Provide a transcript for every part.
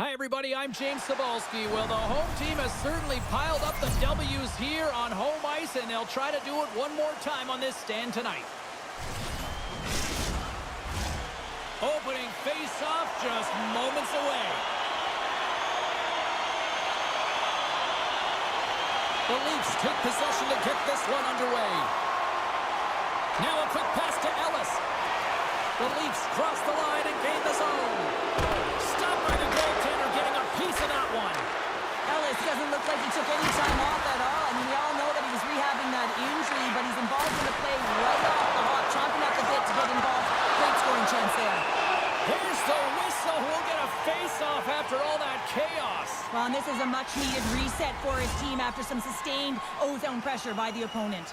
Hi, everybody. I'm James Cebulski. Well, the home team has certainly piled up the W's here on home ice, and they'll try to do it one more time on this stand tonight. Opening face-off just moments away. The Leafs take possession to get this one underway. Now a quick pass to Ellis. The Leafs cross the line and gain the zone. Stopped by the goaltender, getting a piece of that one. Ellis doesn't look like he took any time off at all. I mean, we all know that he was rehabbing that injury, but he's involved in the play right off the hop, chomping at the bit to get involved. Great scoring chance there. Here's the whistle. We'll get a face-off after all that chaos. Well, and this is a much-needed reset for his team after some sustained ozone pressure by the opponent.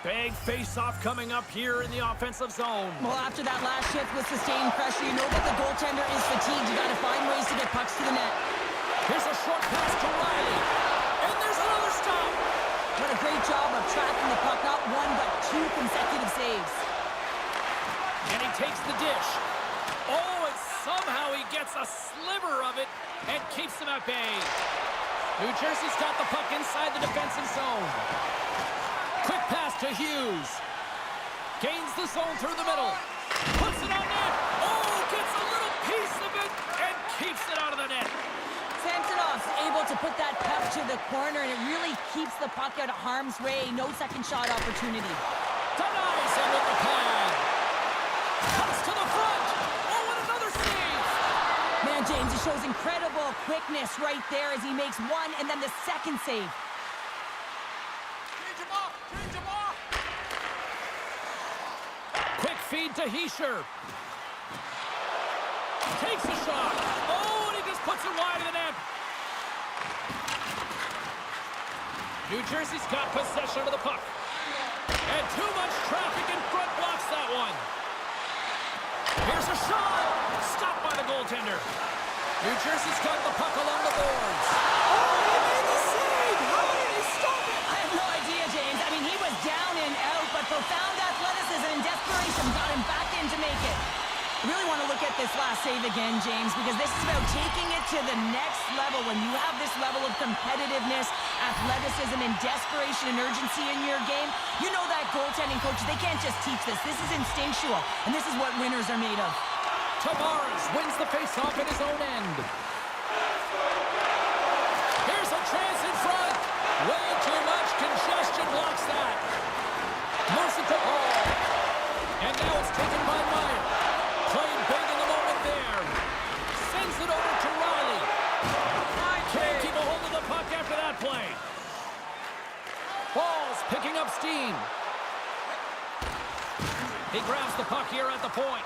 Big face-off coming up here in the offensive zone. Well, after that last shift with sustained pressure, you know that the goaltender is fatigued. You got to find ways to get pucks to the net. Here's a short pass to Riley. And there's another stop. What a great job of tracking the puck. Not one, but two consecutive saves. And he takes the dish. Oh, and somehow he gets a sliver of it and keeps them at bay. New Jersey's got the puck inside the defensive zone. Quick pass to Hughes. Gains the zone through the middle. Puts it on net. Oh, gets a little piece of it and keeps it out of the net. Samsonov's able to put that puck to the corner, and it really keeps the puck out of harm's way. No second shot opportunity. Denies him with the pad. Cuts to the front. Oh, and another save. Man, James, he shows incredible quickness right there as he makes one and then the second save. Quick feed to Hischier. Takes a shot. Oh, and he just puts it wide of the net. New Jersey's got possession of the puck. And too much traffic in front blocks that one. Here's a shot. Stopped by the goaltender. New Jersey's got the puck along the boards. Oh, he made the save. How did he stop it? I have no idea, James. I mean, he was down and out, but profound athleticism and desperation got him back in to make it. I really want to look at this last save again, James, because this is about taking it to the next level. When you have this level of competitiveness, athleticism, and desperation and urgency in your game, you know that goaltending coaches, they can't just teach this. This is instinctual, and this is what winners are made of. Tavares wins the faceoff at his own end. Here's a chance in front. Way too much congestion blocks that. Moves it to Hall. And now it's taken by Meyer. Playing big in the moment there. Sends it over to Riley. Can't keep a hold of the puck after that play. Hall's picking up steam. He grabs the puck here at the point.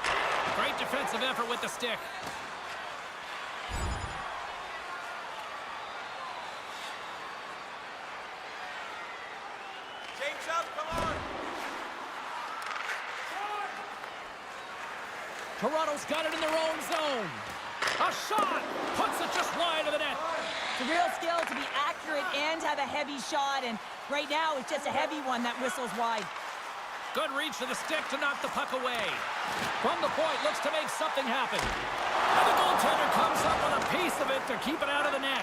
Great defensive effort with the stick. James up, come on. Toronto's got it in their own zone. A shot! Puts it just wide of the net. It's a real skill to be accurate and have a heavy shot, and right now it's just a heavy one that whistles wide. Good reach to the stick to knock the puck away. From the point, looks to make something happen. And the goaltender comes up with a piece of it to keep it out of the net.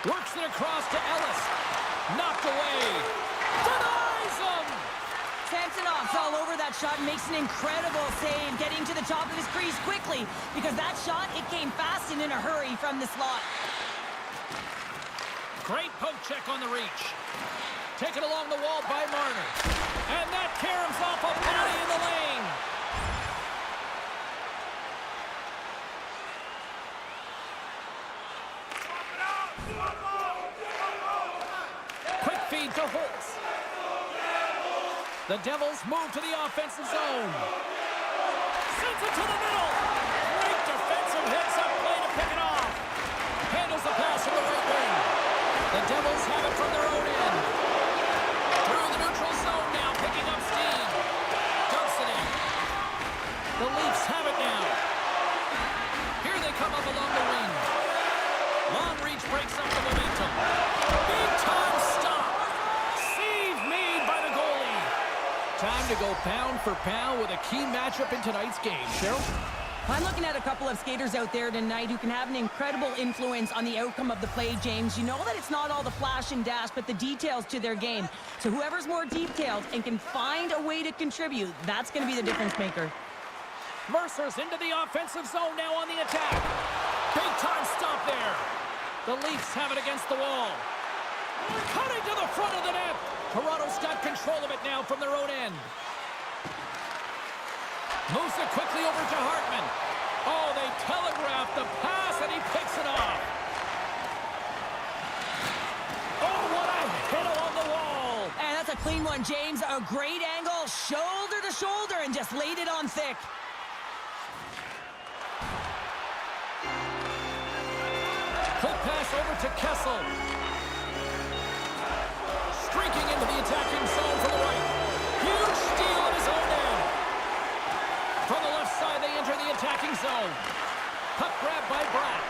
Works it across to Ellis. Knocked away. Denies him! Samsonov's all over that shot and makes an incredible save, getting to the top of his crease quickly, because that shot, it came fast and in a hurry from the slot. Great poke check on the reach. Taken along the wall by Marner. And that caroms off a penalty in the lane. Quick feed to Holtz. The Devils move to the offensive zone. Sends it to the middle. Great defensive hits-up play to pick it off. Handles the pass in the right wing. The Devils have it from their own end. Through the neutral zone now, picking up steam. Dumps it in. The Leafs have it now. Here they come up along the wing. Long reach breaks up the momentum. Big time stop. Save made by the goalie. Time to go pound for pound with a key matchup in tonight's game. Cheryl? I'm looking at a couple of skaters out there tonight who can have an incredible influence on the outcome of the play, James. You know that it's not all the flash and dash, but the details to their game. So whoever's more detailed and can find a way to contribute, that's going to be the difference maker. Mercer's into the offensive zone now on the attack. Big time stop there. The Leafs have it against the wall. Cutting to the front of the net. Toronto's got control of it now from their own end. Moves it quickly over to Hartman. Oh, they telegraphed the pass, and he picks it off. Oh, what a hit along the wall. And that's a clean one, James. A great angle, shoulder to shoulder, and just laid it on thick. Quick pass over to Kessel. Streaking into the attacking zone from the right. Huge steal at his own end. From the left side, they enter the attacking zone. Puck grab by Bratt.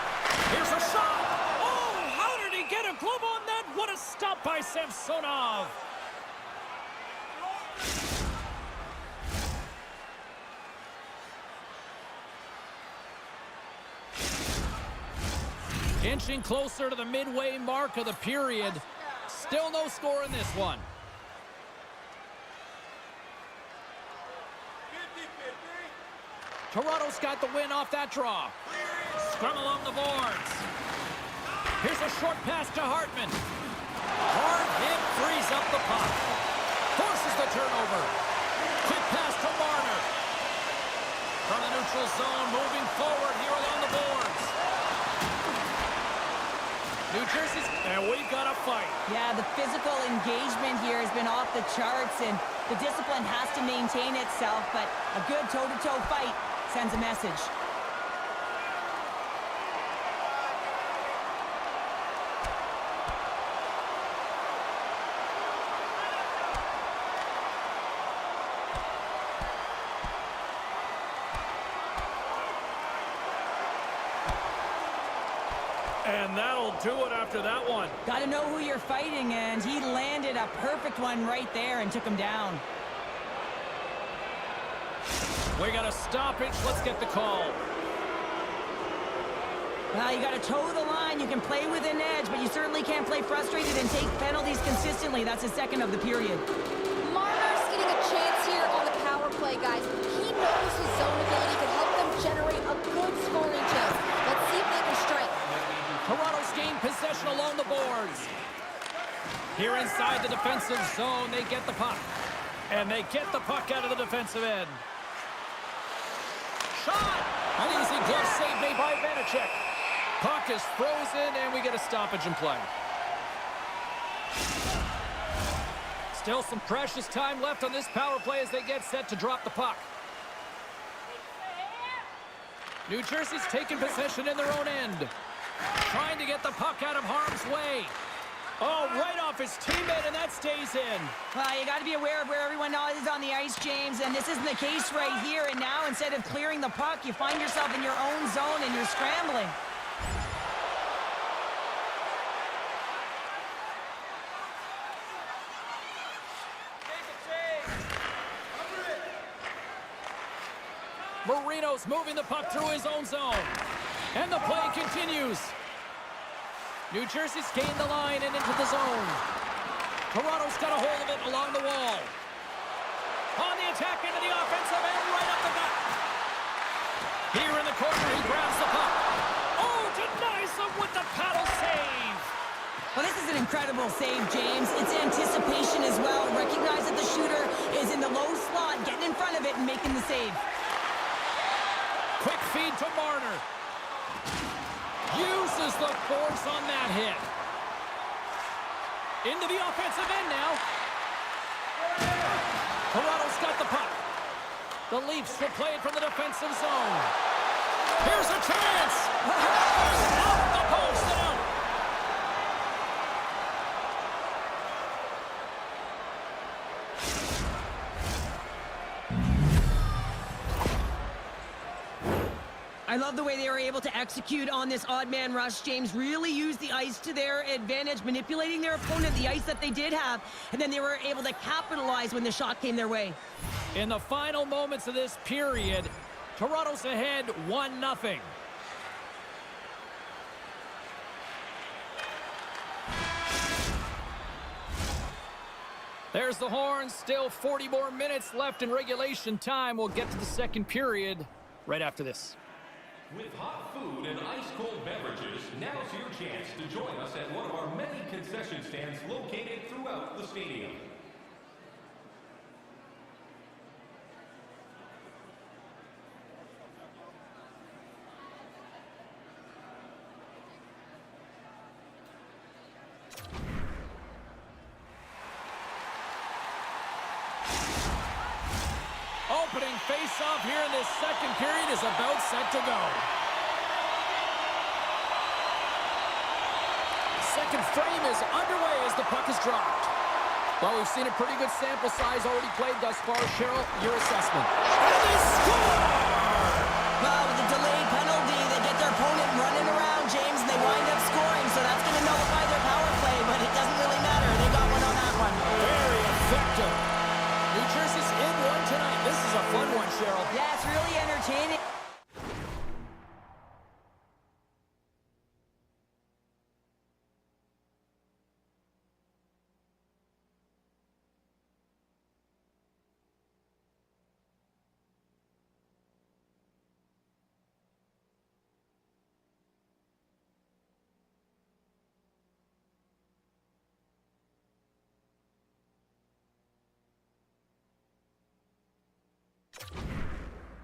Here's a shot. Oh, how did he get a glove on that? What a stop by Samsonov. Inching closer to the midway mark of the period. Still no score in this one. Toronto's got the win off that draw. Scrum along the boards. Here's a short pass to Hartman. Hard hit frees up the puck. Forces the turnover. Quick pass to Marner. From the neutral zone, moving forward here along the boards. New Jersey's, and we've got a fight. Yeah, the physical engagement here has been off the charts, and the discipline has to maintain itself, but a good toe-to-toe fight sends a message. And that'll do it after that one. Got to know who you're fighting, and he landed a perfect one right there and took him down. We got a stoppage. Let's get the call. Well, you got to toe the line. You can play with an edge, but you certainly can't play frustrated and take penalties consistently. That's the second of the period. Marner's getting a chance here on the power play, guys. He knows his zone ability can help them generate a good scoring chance. Let's see if they can strike. Toronto's gained possession along the boards. Here inside the defensive zone, they get the puck. And they get the puck out of the defensive end. Shot! An easy glove save made by Vanacek. Puck is frozen, and we get a stoppage in play. Still some precious time left on this power play as they get set to drop the puck. New Jersey's taking possession in their own end. Trying to get the puck out of harm's way. Oh, right off his teammate, and that stays in. Well, you got to be aware of where everyone is on the ice, James, and this isn't the case right here. And now, instead of clearing the puck, you find yourself in your own zone and you're scrambling. Marino's moving the puck through his own zone. And the play continues. New Jersey's gained the line and into the zone. Toronto's got a hold of it along the wall. On the attack into the offensive end, right up the gut. Here in the corner, he grabs the puck. Oh, denies him with the paddle save. Well, this is an incredible save, James. It's anticipation as well. Recognize that the shooter is in the low slot, getting in front of it and making the save. Quick feed to Marner. Uses the force on that hit. Into the offensive end now. Toronto's got the puck. The Leafs will play it from the defensive zone. Here's a chance. Off the post and out. I love the way they were able to execute on this odd man rush, James. Really used the ice to their advantage, manipulating their opponent, the ice that they did have, and then they were able to capitalize when the shot came their way. In the final moments of this period, Toronto's ahead 1-0. There's the horn. Still 40 more minutes left in regulation time. We'll get to the second period right after this. With hot food and ice-cold beverages, now's your chance to join us at one of our many concession stands located throughout the stadium. Opening face-off here in this second period is about set to go. Second frame is underway as the puck is dropped. Well, we've seen a pretty good sample size already played thus far. Cheryl, your assessment. And they score! Well, with the delayed penalty, they get their opponent running around, James, and they wind up scoring, so that's going to nullify their power play, but it doesn't really matter. They got one on that one. Very effective. New Jersey's in one tonight. This is a fun one, Cheryl. Yeah, it's really entertaining.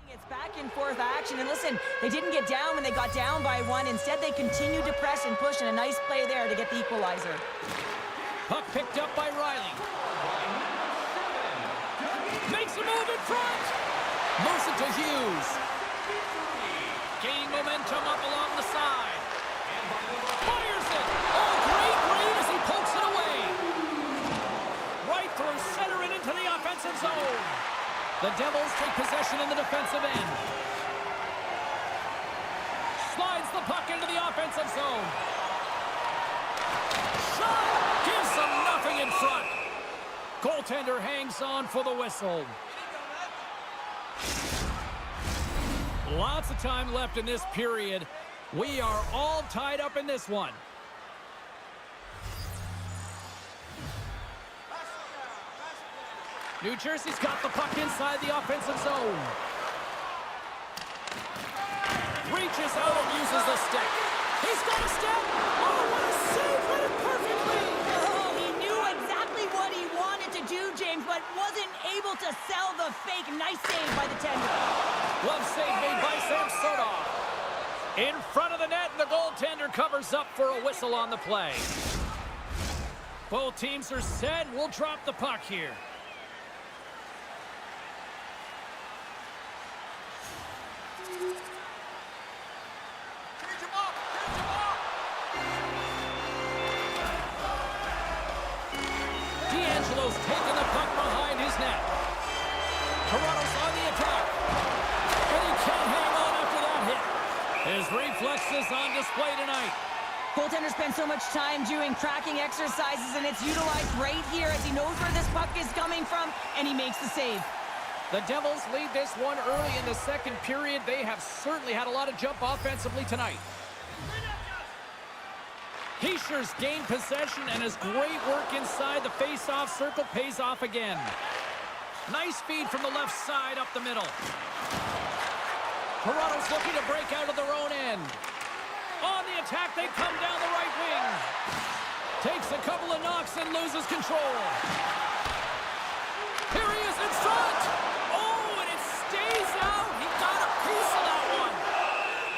It's back and forth action, and listen, they didn't get down when they got down by one. Instead, they continued to press and push, and a nice play there to get the equalizer. Puck picked up by Riley. Makes a move in front. Moves it to Hughes. Gaining momentum up along the side. Fires it. Oh, great read as he pokes it away. Right through center and into the offensive zone. The Devils take possession in the defensive end. Slides the puck into the offensive zone. Shot! Gives them nothing in front. Goaltender hangs on for the whistle. Lots of time left in this period. We are all tied up in this one. New Jersey's got the puck inside the offensive zone. Reaches out and uses the stick. He's got a step. Oh, what a save. Read it perfectly. Oh, he knew exactly what he wanted to do, James, but wasn't able to sell the fake. Nice save by the tender. Glove save made by Sam Sotoff. In front of the net, and the goaltender covers up for a whistle on the play. Both teams are set. We'll drop the puck here. Taking the puck behind his net. Toronto's on the attack. And he can't hang on after that hit. His reflexes on display tonight. Goaltender spends so much time doing tracking exercises, and it's utilized right here as he knows where this puck is coming from, and he makes the save. The Devils lead this one early in the second period. They have certainly had a lot of jump offensively tonight. Heischer's gained possession, and his great work inside the face-off circle pays off again. Nice feed from the left side up the middle. Toronto's looking to break out of their own end. On the attack, they come down the right wing. Takes a couple of knocks and loses control. Here he is in front. Oh, and it stays out. He got a piece of that one.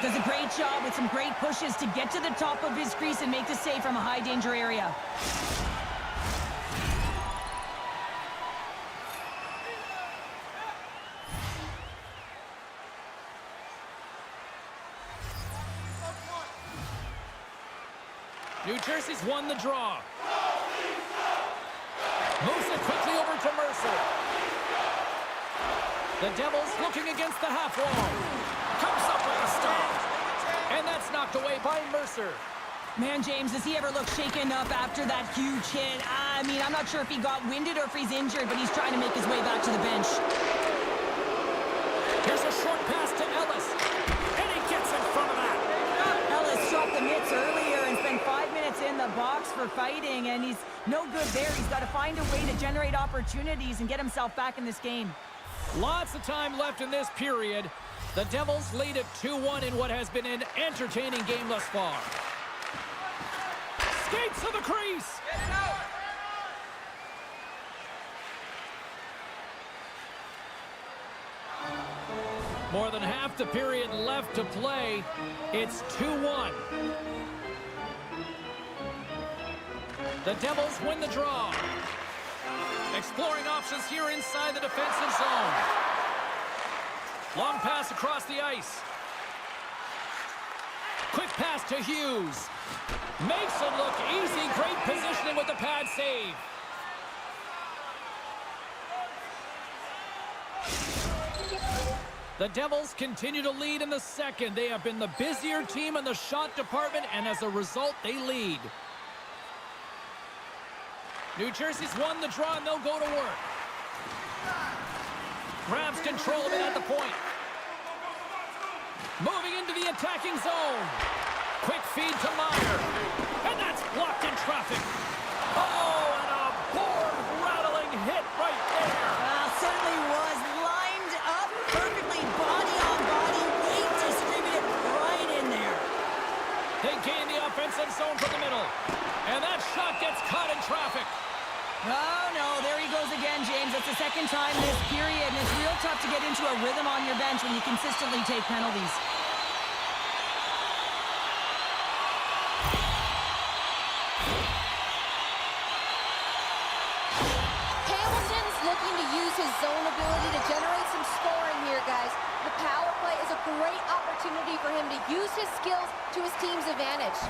Does a great job with some great pushes to get to the top of his crease and make the save from a high-danger area. New Jersey's won the draw. Moves it quickly over to Mercer. The Devils looking against the half wall. Comes up with a stop. And that's knocked away by Mercer. Man, James, does he ever look shaken up after that huge hit? I mean, I'm not sure if he got winded or if he's injured, but he's trying to make his way back to the bench. Here's a short pass to gets in the box for fighting, and he's no good there. He's got to find a way to generate opportunities and get himself back in this game. Lots of time left in this period. The Devils lead at 2-1 in what has been an entertaining game thus far. Skates to the crease. Get it out. More than half the period left to play. It's 2-1. The Devils win the draw. Exploring options here inside the defensive zone. Long pass across the ice. Quick pass to Hughes. Makes it look easy. Great positioning with the pad save. The Devils continue to lead in the second. They have been the busier team in the shot department, and as a result, they lead. New Jersey's won the draw, and they'll go to work. Grabs control of it at the point. Moving into the attacking zone. Quick feed to Meyer. And that's blocked in traffic. Oh, and a board-rattling hit right there. Certainly was lined up perfectly, body on body, weight distributed right in there. They gain the offensive zone from the middle. And that shot gets caught in traffic. Oh, no, there he goes again, James. That's the second time this period, and it's real tough to get into a rhythm on your bench when you consistently take penalties. Hamilton's looking to use his zone ability to generate some scoring here, guys. The power play is a great opportunity for him to use his skills to his team's advantage.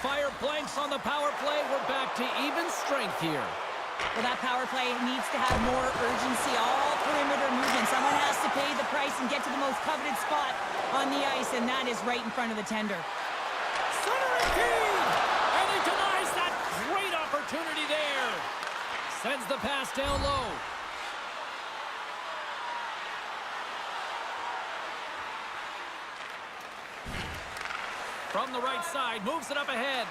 Fire blanks on the power play. We're back to even strength here. Well, that power play needs to have more urgency, all perimeter movement. Someone has to pay the price and get to the most coveted spot on the ice, and that is right in front of the tender. Centering feed! And he denies that great opportunity there. Sends the pass down low. From the right side, moves it up ahead.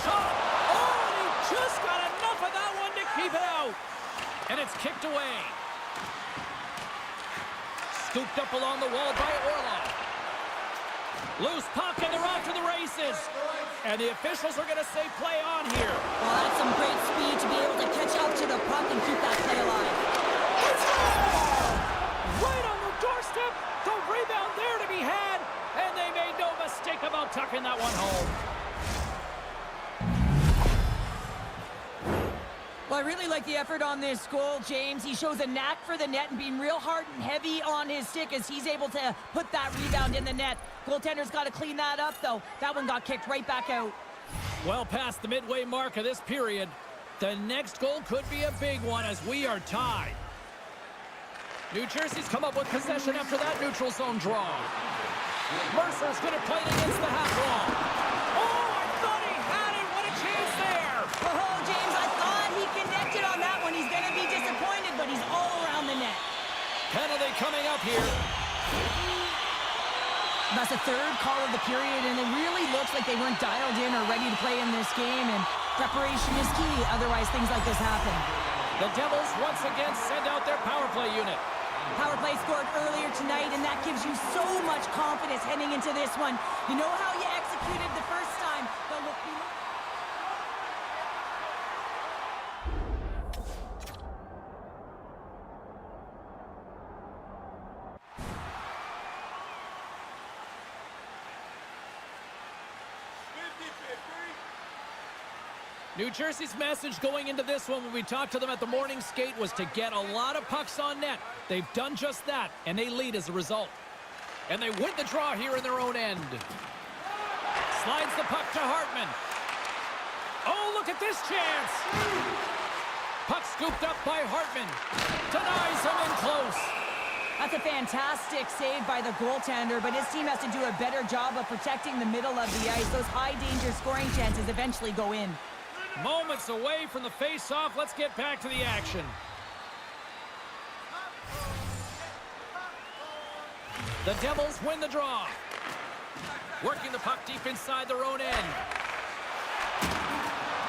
Shot! Oh, and he just got enough of that one to keep it out. And it's kicked away. Scooped up along the wall by Orlov. Loose puck, and they're off to the races. And the officials are going to say play on here. Well, that's some great speed to be able to catch up to the puck and keep that play alive. Right on the doorstep. The rebound there to be had, and they made no mistake about tucking that one home. Well, I really like the effort on this goal, James. He shows a knack for the net and being real hard and heavy on his stick as he's able to put that rebound in the net. Goaltender's got to clean that up, though. That one got kicked right back out. Well past the midway mark of this period, the next goal could be a big one as we are tied. New Jersey's come up with possession after that neutral zone draw. Mercer's going to play it against the half wall. Oh, I thought he had it. What a chance there. Oh, James, I thought he connected on that one. He's going to be disappointed, but he's all around the net. Penalty coming up here. That's the third call of the period, and it really looks like they weren't dialed in or ready to play in this game, and preparation is key. Otherwise, things like this happen. The Devils once again send out their power play unit. Power play scored earlier tonight, and that gives you so much confidence heading into this one. You know how you executed the first time, but look... New Jersey's message going into this one when we talked to them at the morning skate was to get a lot of pucks on net. They've done just that, and they lead as a result. And they win the draw here in their own end. Slides the puck to Hartman. Oh, look at this chance. Puck scooped up by Hartman. Denies him in close. That's a fantastic save by the goaltender, but his team has to do a better job of protecting the middle of the ice. Those high-danger scoring chances eventually go in. Moments away from the face-off. Let's get back to the action. The Devils win the draw. Working the puck deep inside their own end.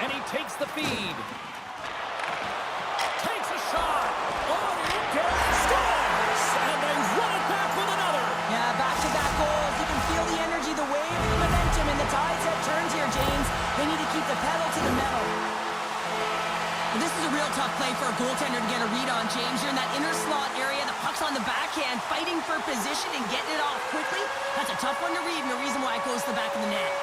And he takes the feed. Takes a shot. Oh, you can scores! And they run it back with another. Yeah, back-to-back goals. You can feel the energy, the wave, the momentum, and the tides have turned here, James. They need to keep the pedal to the metal. This is a real tough play for a goaltender to get a read on, James. You're in that inner slot area. The puck's on the backhand, fighting for position and getting it off quickly. That's a tough one to read, and the reason why it goes to the back of the net.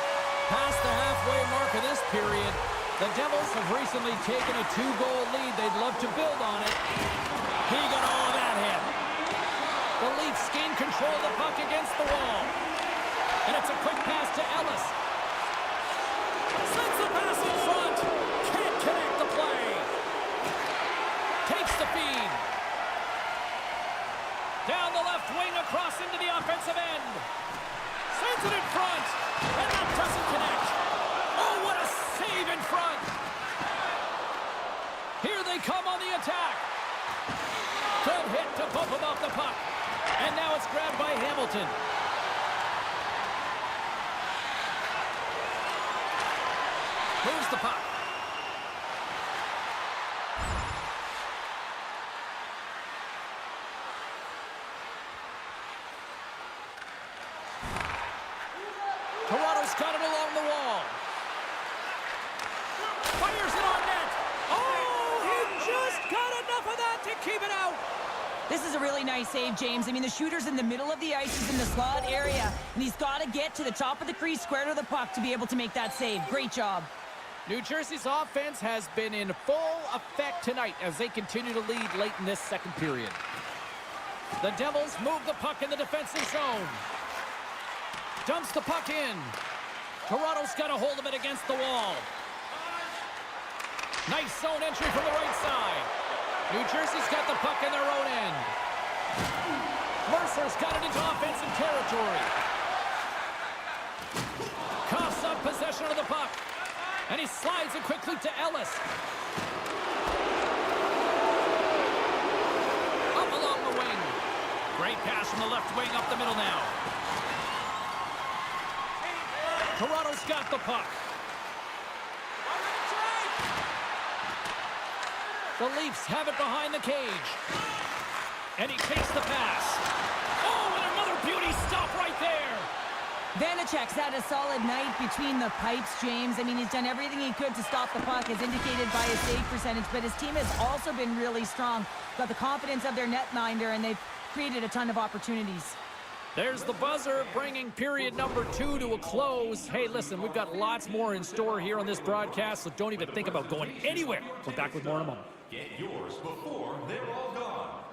Past the halfway mark of this period, the Devils have recently taken a 2-goal lead. They'd love to build on it. He got all of that hit. The Leafs gain control of the puck against the wall. And it's a quick pass to Ellis. Sends the pass in front. Can't connect the play. Takes the feed. Down the left wing across into the offensive end. Sends it in front. And that doesn't connect. Oh, what a save in front. Here they come on the attack. Good hit to bump him off the puck. And now it's grabbed by Hamilton. Moves the puck. Toronto's got it along the wall. Fires it on net. Oh, he just got enough of that to keep it out. This is a really nice save, James. I mean, the shooter's in the middle of the ice. He's in the slot area, and he's got to get to the top of the crease, square to the puck, to be able to make that save. Great job. New Jersey's offense has been in full effect tonight as they continue to lead late in this second period. The Devils move the puck in the defensive zone. Dumps the puck in. Toronto's got a hold of it against the wall. Nice zone entry from the right side. New Jersey's got the puck in their own end. Mercer's got it into offensive territory. Coughs up possession of the puck. And he slides it quickly to Ellis. Up along the wing. Great pass from the left wing up the middle now. Toronto's got the puck. The Leafs have it behind the cage. And he takes the pass. Oh, and another beauty stop right there. Vanacek's had a solid night between the pipes, James. I mean, he's done everything he could to stop the puck, as indicated by his save percentage, but his team has also been really strong. Got the confidence of their netminder, and they've created a ton of opportunities. There's the buzzer, bringing period number 2 to a close. Hey, listen, we've got lots more in store here on this broadcast, so don't even think about going anywhere. We're back with more in a moment. Get yours before they're all gone.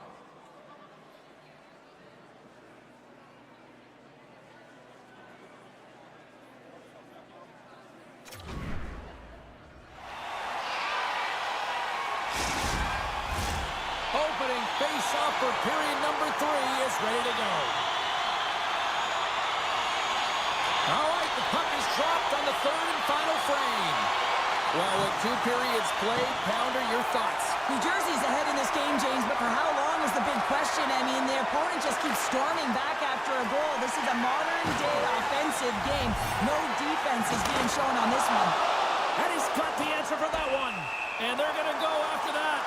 Opening face-off for period number 3 is ready to go. All right, the puck is dropped on the third and final frame. Well, with 2 periods played, Pounder, your thoughts? New Jersey's ahead in this game, James, but for how long is the big question. I mean, the opponent just keeps storming back after a goal. This is a modern-day offensive game. No defense is being shown on this one. And he's got the answer for that one. And they're going to go after that.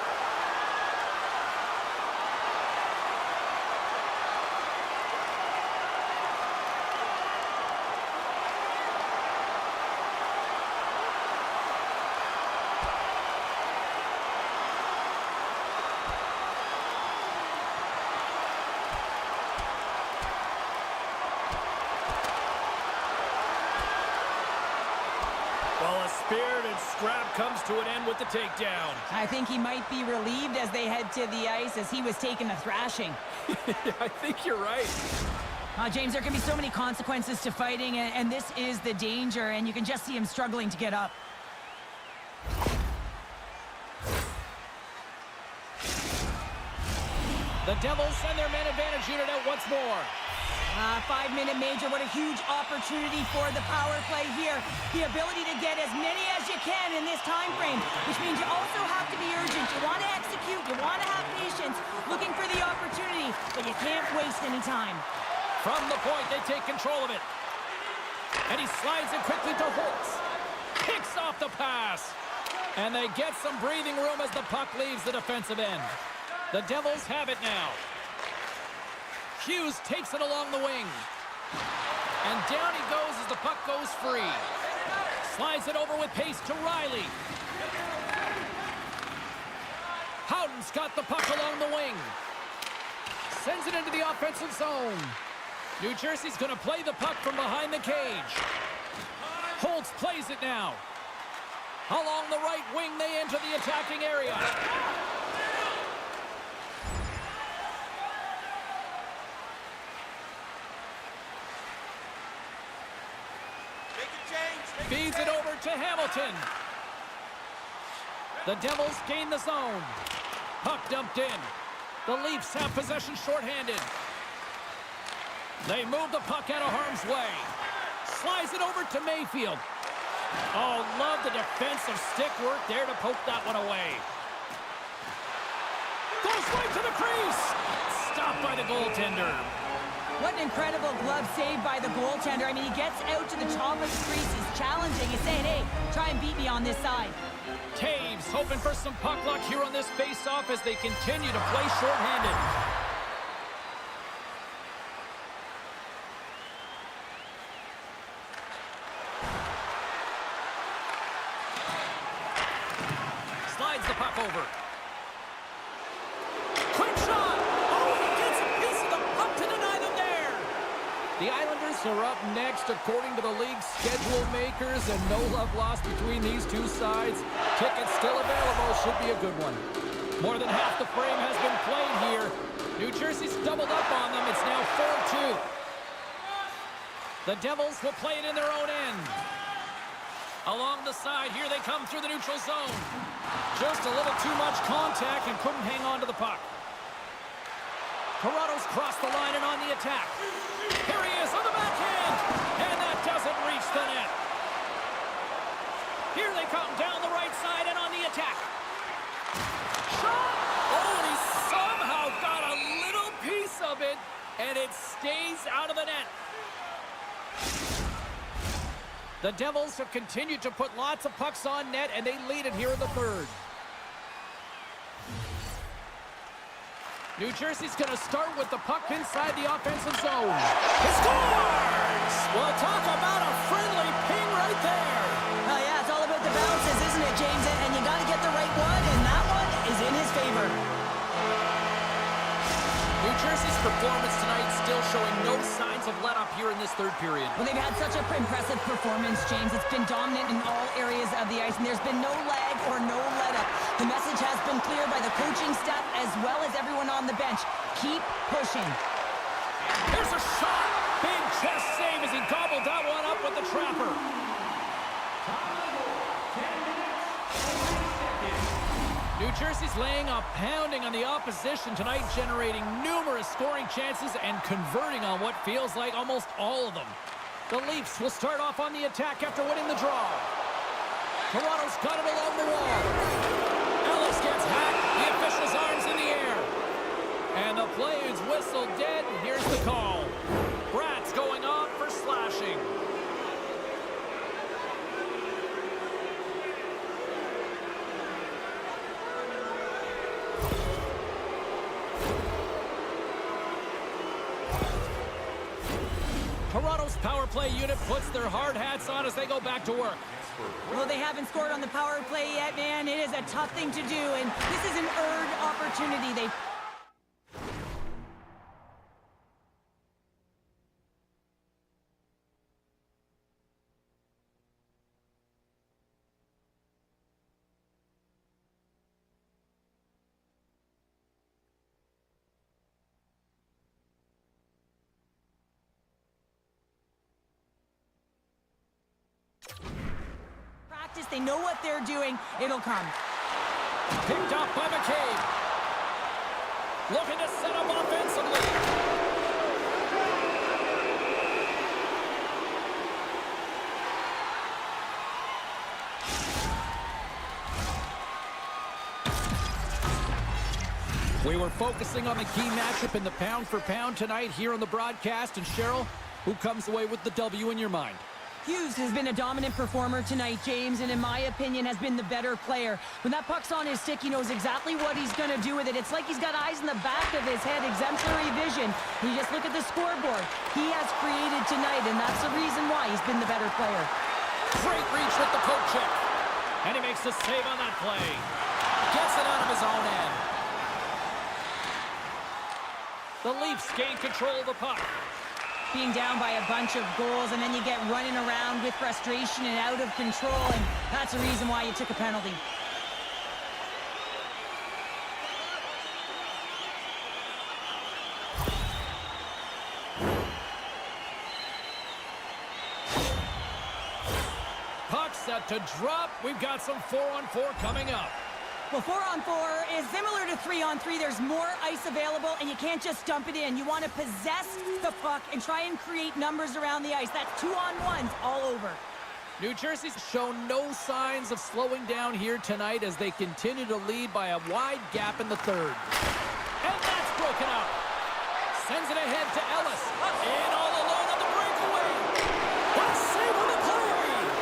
Well, a spirited scrap comes to an end with the takedown. I think he might be relieved as they head to the ice as he was taking a thrashing. I think you're right. James, there can be so many consequences to fighting, and this is the danger, and you can just see him struggling to get up. The Devils send their man advantage unit out once more. 5-minute major, what a huge opportunity for the power play here. The ability to get as many as you can in this time frame, which means you also have to be urgent. You want to execute, you want to have patience, looking for the opportunity, but you can't waste any time. From the point, they take control of it. And he slides it quickly to Holtz. Kicks off the pass. And they get some breathing room as the puck leaves the defensive end. The Devils have it now. Hughes takes it along the wing. And down he goes as the puck goes free. Slides it over with pace to Riley. Howden's got the puck along the wing. Sends it into the offensive zone. New Jersey's going to play the puck from behind the cage. Holtz plays it now. Along the right wing, they enter the attacking area. Feeds it over to Hamilton. The Devils gain the zone. Puck dumped in. The Leafs have possession shorthanded. They move the puck out of harm's way. Slides it over to Mayfield. Oh, love the defensive stick work there to poke that one away. Goes right to the crease. Stopped by the goaltender. What an incredible glove save by the goaltender. I mean, he gets out to the top of the crease. He's challenging. He's saying, hey, try and beat me on this side. Taves hoping for some puck luck here on this face-off as they continue to play shorthanded. Slides the puck over. Quick shot! Oh, he gets a piece of the puck to deny them there! The Islanders are up next according to the league's schedule makers, and no love lost between these two sides. Tickets still available. Should be a good one. More than half the frame has been played here. New Jersey's doubled up on them. It's now 4-2. The Devils will play it in their own end. Along the side, here they come through the neutral zone. Just a little too much contact and couldn't hang on to the puck. Toronto's crossed the line and on the attack. Here he is on the backhand. And that doesn't reach the net. Here they come down the right side and on the attack. Shot! Oh, and he somehow got a little piece of it, and it stays out of the net. The Devils have continued to put lots of pucks on net, and they lead it here in the third. New Jersey's going to start with the puck inside the offensive zone. He scores! Well, talk about a friendly ping right there. Oh, yeah, it's all about the bounces, isn't it, James? And you got to get the right one, and that one is in his favor. New Jersey's performance tonight still showing no signs of let-up here in this third period. Well, they've had such an impressive performance, James. It's been dominant in all areas of the ice, and there's been no lag or no let-up. The message has been clear by the coaching staff as well as everyone on the bench. Keep pushing. There's a shot! Big chest save as he gobbled that one up with the trapper. New Jersey's laying a pounding on the opposition tonight, generating numerous scoring chances and converting on what feels like almost all of them. The Leafs will start off on the attack after winning the draw. Toronto's got it along the wall. Ellis gets hacked. The official's arms in the air. And the play is whistled dead. Here's the call. Brat's going off for slashing. Toronto's power play unit puts their hard hats on as they go back to work. Well, they haven't scored on the power play yet, man. It is a tough thing to do, and this is an earned opportunity. They practice. They know what they're doing. It'll come. Picked off by McCabe. Looking to set up offensively. We were focusing on the key matchup in the pound-for-pound tonight here on the broadcast. And Cheryl, who comes away with the W in your mind? Hughes has been a dominant performer tonight, James, and in my opinion has been the better player. When that puck's on his stick, he knows exactly what he's going to do with it. It's like he's got eyes in the back of his head, exemplary vision. You just look at the scoreboard. He has created tonight, and that's the reason why he's been the better player. Great reach with the poke check. And he makes the save on that play. Gets it out of his own end. The Leafs gain control of the puck. Being down by a bunch of goals, and then you get running around with frustration and out of control, and that's the reason why you took a penalty. Puck set to drop. We've got some 4-on-4 coming up. Well, 4-on-4 is similar to 3-on-3. There's more ice available, and you can't just dump it in. You want to possess the puck and try and create numbers around the ice. That's 2-on-1s all over. New Jersey's shown no signs of slowing down here tonight as they continue to lead by a wide gap in the third. And that's broken up. Sends it ahead to Ellis. In all alone on the breakaway. What a save on the play!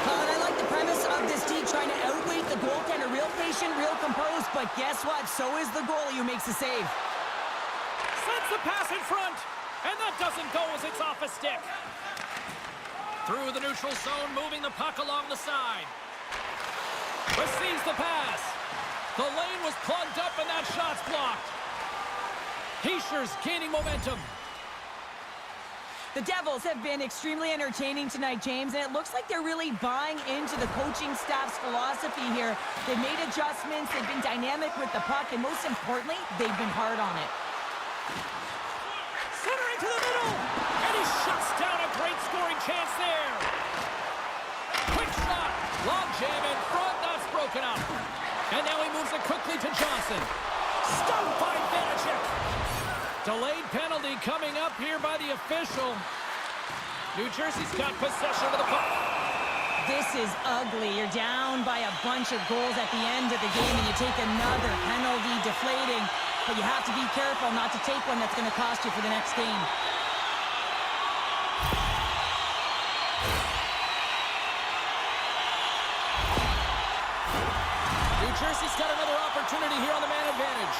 And I like the premise of this D trying to outweight the goaltender. Real patient, real composed, but guess what? So is the goalie who makes the save. Sends the pass in front, and that doesn't go as it's off a stick. Through the neutral zone, moving the puck along the side. Receives the pass. The lane was plugged up, and that shot's blocked. Heischer's gaining momentum. The Devils have been extremely entertaining tonight, James, and it looks like they're really buying into the coaching staff's philosophy here. They've made adjustments, they've been dynamic with the puck, and most importantly, they've been hard on it. Centering to the middle, and he shuts down a great scoring chance there. Quick shot, long jam in front, that's broken up. And now he moves it quickly to Johnson. Stumped by Vanacek. Delayed penalty coming up here by the official. New Jersey's got possession of the puck. This is ugly. You're down by a bunch of goals at the end of the game, and you take another penalty, deflating. But you have to be careful not to take one that's going to cost you for the next game. New Jersey's got another opportunity here on the man advantage.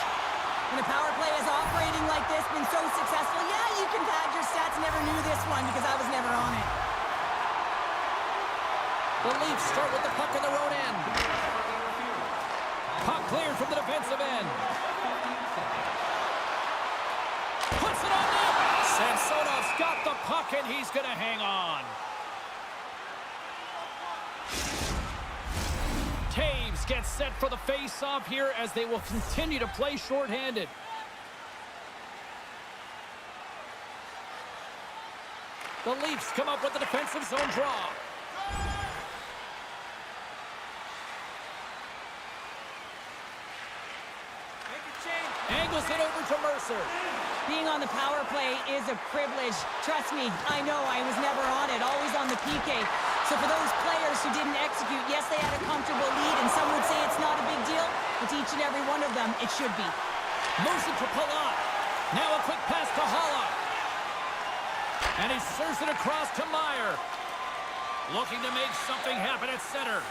When the power play is operating like this, been so successful, yeah, you can pad your stats. Never knew this one because I was never on it. The Leafs start with the puck in their own end. Puck cleared from the defensive end. Puts it on net. Samsonov's got the puck, and he's going to hang on. Taves gets set for the face-off here as they will continue to play shorthanded. The Leafs come up with the defensive zone draw. Angles it over to Mercer. Being on the power play is a privilege. Trust me, I know I was never on it, always on the PK. So for those players who didn't execute, yes, they had a comfortable lead, and some would say it's not a big deal, but to each and every one of them, it should be. Moves it to Palat. Now a quick pass to Holla. And he serves it across to Meyer. Looking to make something happen at center.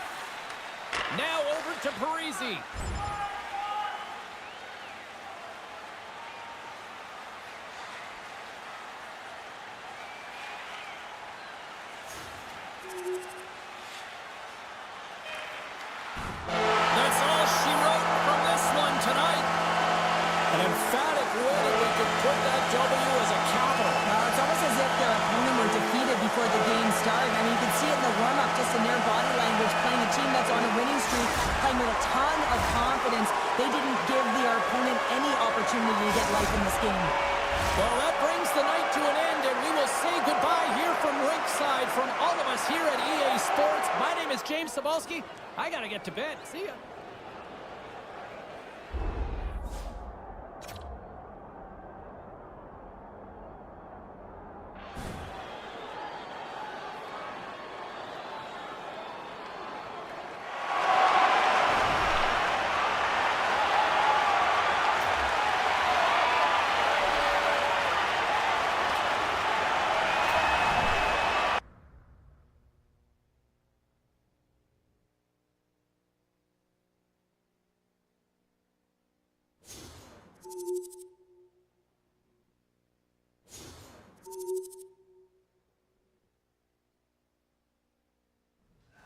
Now over to Parisi. That's all she wrote from this one tonight. An emphatic way that we could put that W as a capital. It's almost as if their opponent were defeated before the game started. I mean, you can see it in the warm-up, just in their body language, playing a team that's on a winning streak, playing with a ton of confidence. They didn't give their opponent any opportunity to get life in this game. Well, that brings the night to an end, and we will say goodbye here from Rinkside from all of us here at EA Sports. My name is James Sabal. Pavelski. I gotta get to bed. See ya.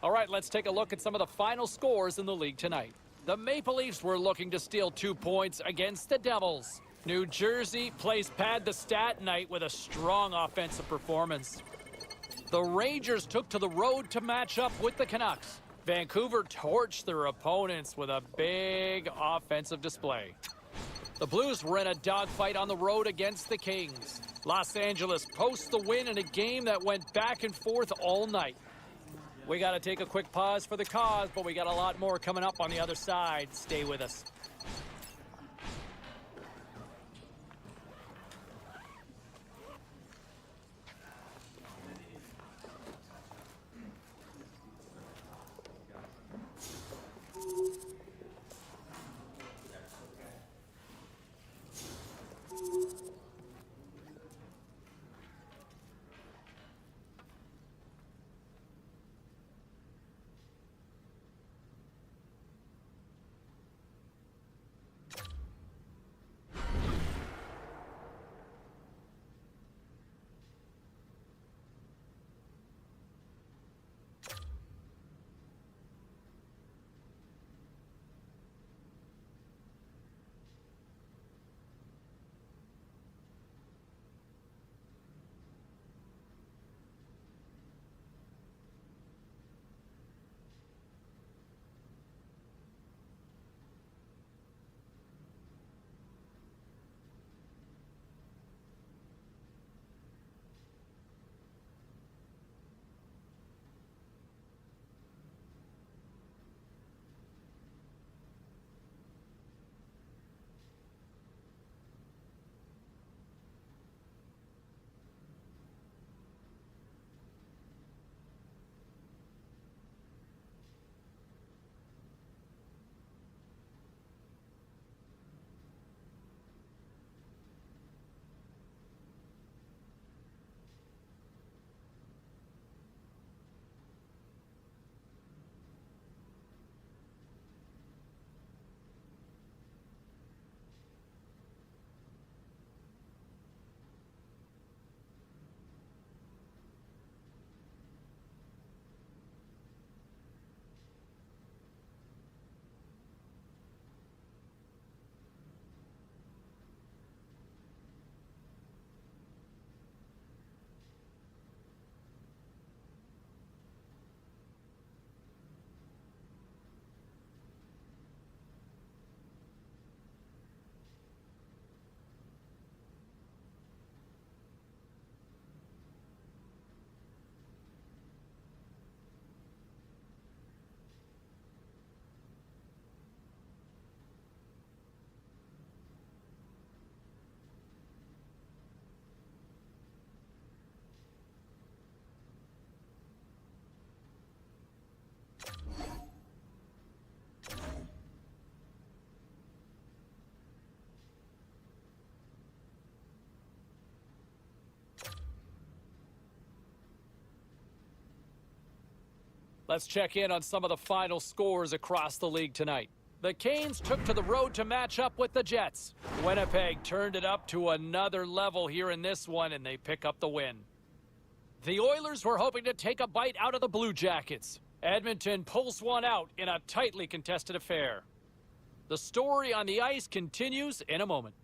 All right, let's take a look at some of the final scores in the league tonight. The Maple Leafs were looking to steal 2 points against the Devils. New Jersey plays pad the stat night with a strong offensive performance. The Rangers took to the road to match up with the Canucks. Vancouver torched their opponents with a big offensive display. The Blues were in a dogfight on the road against the Kings. Los Angeles posts the win in a game that went back and forth all night. We got to take a quick pause for the cause, but we got a lot more coming up on the other side. Stay with us. Let's check in on some of the final scores across the league tonight. The Canes took to the road to match up with the Jets. Winnipeg turned it up to another level here in this one, and they pick up the win. The Oilers were hoping to take a bite out of the Blue Jackets. Edmonton pulls one out in a tightly contested affair. The story on the ice continues in a moment.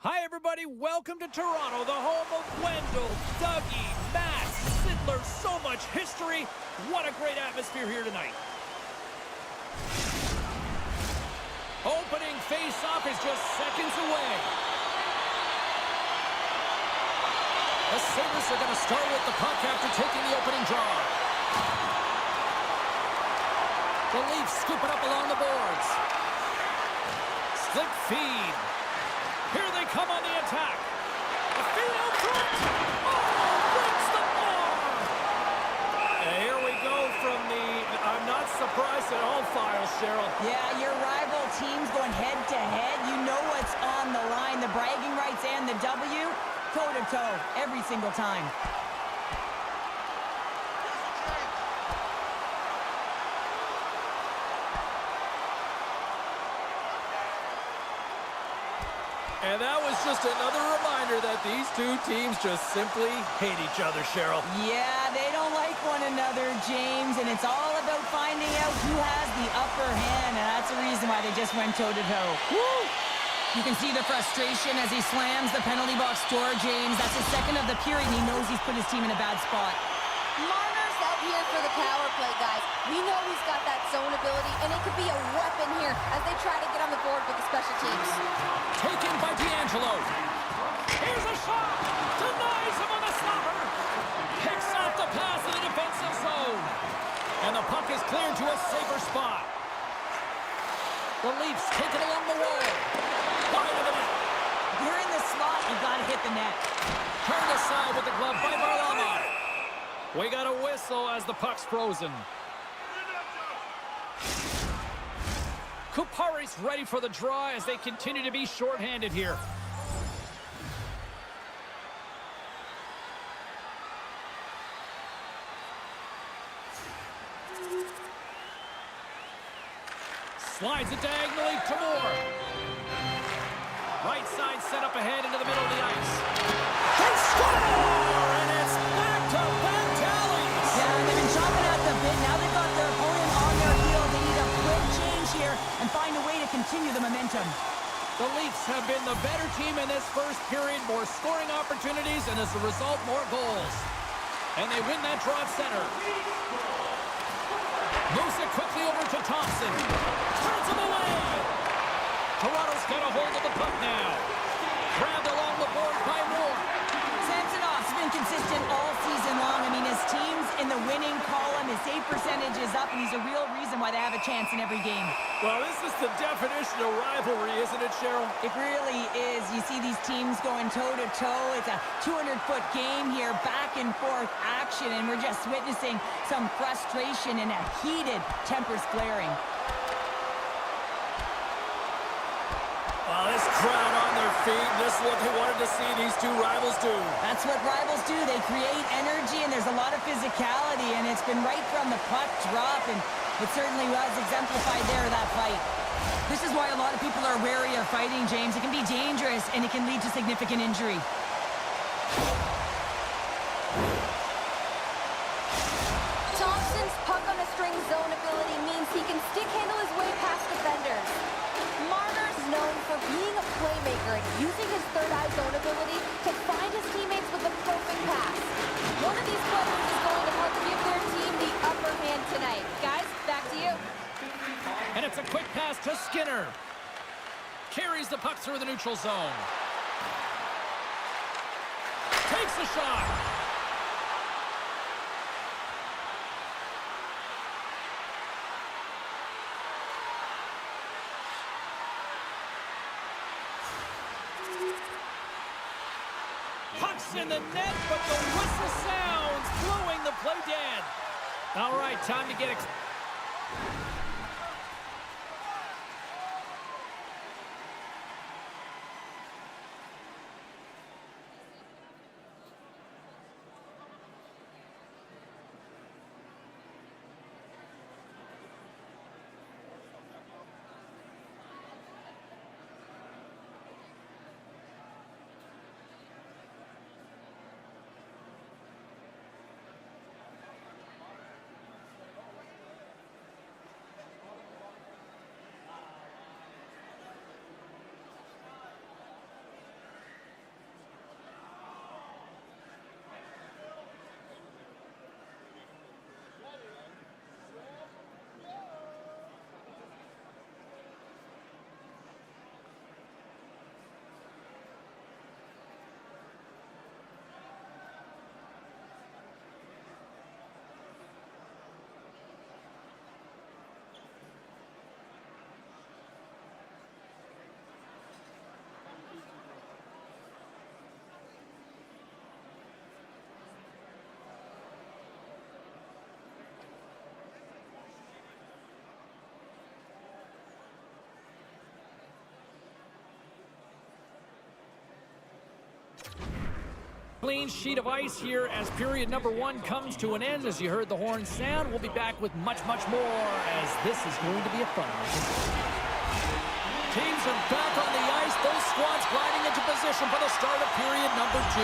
Hi, everybody. Welcome to Toronto, the home of Wendell, Dougie, Matt, Sidler. So much history. What a great atmosphere here tonight. Opening face-off is just seconds away. The Sabres are going to start with the puck after taking the opening draw. The Leafs scoop it up along the boards. Slick feed. Here they come on the attack. A feed out front. Oh, breaks the bar. Here we go from the, I'm not surprised at all, files, Cheryl. Yeah, your rival teams going head-to-head. You know what's on the line. The bragging rights and the W, toe-to-toe, every single time. And that was just another reminder that these two teams just simply hate each other, Cheryl. Yeah, they don't like one another, James, and it's all about finding out who has the upper hand, and that's the reason why they just went toe-to-toe. Woo! You can see the frustration as he slams the penalty box door, James. That's the second of the period, and he knows he's put his team in a bad spot. Marner's out here for the power play, guys. We know he's got that zone ability, and it could be a weapon here as they try to get on the board with the special teams. Taken by D'Angelo. Here's a shot. Denies him on the stopper. Picks off the pass in the defensive zone. And the puck is cleared to a safer spot. The Leafs take it along the wall. Wide of the net. You're in the slot, you gotta hit the net. Turned aside with the glove by Varlamov. We got a whistle as the puck's frozen. Kupari's ready for the draw as they continue to be shorthanded here. Slides it diagonally to Moore. Right side set up ahead into the middle of the ice. They score! And it's back-to-back tallies! Yeah, they've been chomping at the bit. Now they've got their opponent on their heel. They need a quick change here and find a way to continue the momentum. The Leafs have been the better team in this first period. More scoring opportunities, and as a result, more goals. And they win that draw at center. Moves it quickly over to Thompson. Turns him away. Toronto's got a hold of the puck now. Grabbed along the board by Moore. Samsonov's been consistent all season long. I mean, his team's in the winning column. His save percentage is up, and he's a real reason why they have a chance in every game. Well, this is the definition of rivalry, isn't it, Cheryl? It really is. You see these teams going toe-to-toe. It's a 200-foot game here, back-and-forth action, and we're just witnessing some frustration and a heated tempers glaring. Well, this crowd on their feet, this is what they wanted to see these two rivals do. That's what rivals do. They create energy, and there's a lot of physicality, and it's been right from the puck drop, and it certainly was exemplified there, that fight. This is why a lot of people are wary of fighting, James. It can be dangerous, and it can lead to significant injury. Thompson's puck-on-a-string zone ability means he can stick-handle his way past defenders. Marner's known for being a playmaker and using his third-eye zone ability to find his teammates with the perfect pass. One of these players is going to help give their team the upper hand tonight. Guys, back to you. And it's a quick pass to Skinner. Carries the puck through the neutral zone. Takes the shot. Puck's in the net, but the whistle sounds, blowing the play dead. All right, time to get it. Clean sheet of ice here as period number 1 comes to an end. As you heard the horn sound, we'll be back with much, much more as this is going to be a fun one. Teams are back on the ice. Both squads gliding into position for the start of period number 2.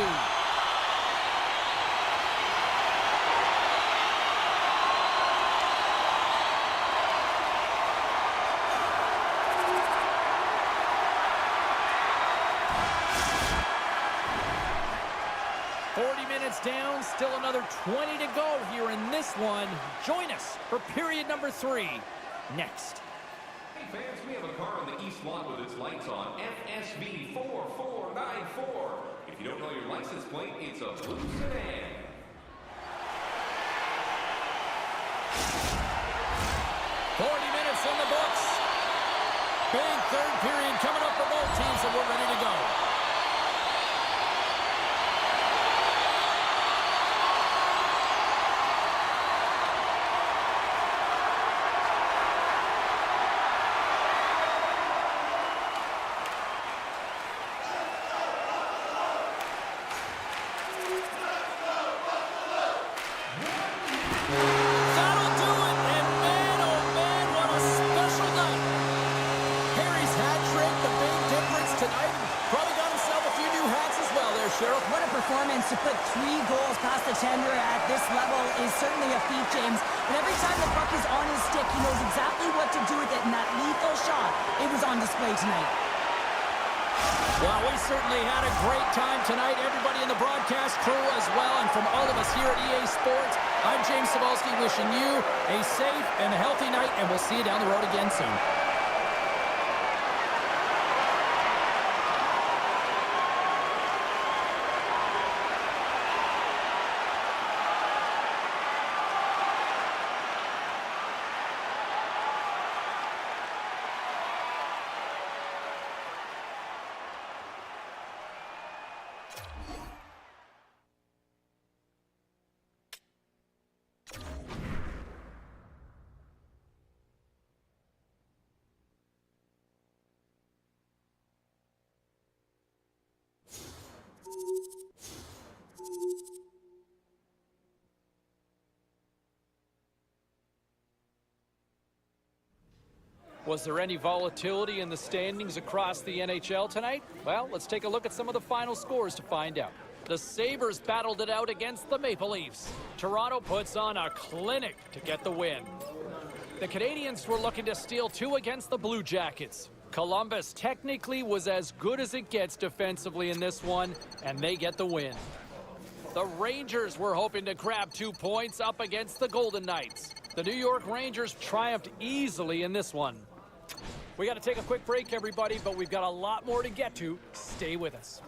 40 minutes down, still another 20 to go here in this one. Join us for period number 3 next. Hey fans, we have a car on the east lot with its lights on. FSV 4494. If you don't know your license plate, it's a blue sedan. 40 minutes in the books. Big third period coming up for both teams, and we're ready to go. What a performance to put 3 goals past the tender at this level is certainly a feat, James. But every time the puck is on his stick, he knows exactly what to do with it, and that lethal shot, it was on display tonight. Well, we certainly had a great time tonight. Everybody in the broadcast crew as well, and from all of us here at EA Sports, I'm James Cebulski wishing you a safe and a healthy night, and we'll see you down the road again soon. Was there any volatility in the standings across the NHL tonight? Well, let's take a look at some of the final scores to find out. The Sabres battled it out against the Maple Leafs. Toronto puts on a clinic to get the win. The Canadiens were looking to steal 2 against the Blue Jackets. Columbus technically was as good as it gets defensively in this one, and they get the win. The Rangers were hoping to grab 2 points up against the Golden Knights. The New York Rangers triumphed easily in this one. We got to take a quick break, everybody, but we've got a lot more to get to. Stay with us.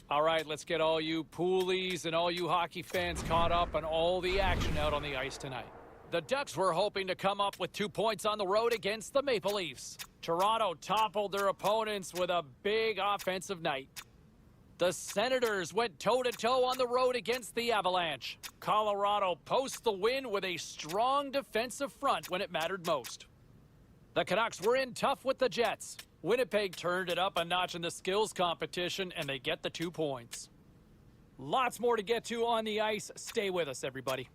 All right, let's get all you poolies and all you hockey fans caught up on all the action out on the ice tonight. The Ducks were hoping to come up with 2 points on the road against the Maple Leafs. Toronto toppled their opponents with a big offensive night. The Senators went toe-to-toe on the road against the Avalanche. Colorado posts the win with a strong defensive front when it mattered most. The Canucks were in tough with the Jets. Winnipeg turned it up a notch in the skills competition, and they get the 2 points. Lots more to get to on the ice. Stay with us, everybody.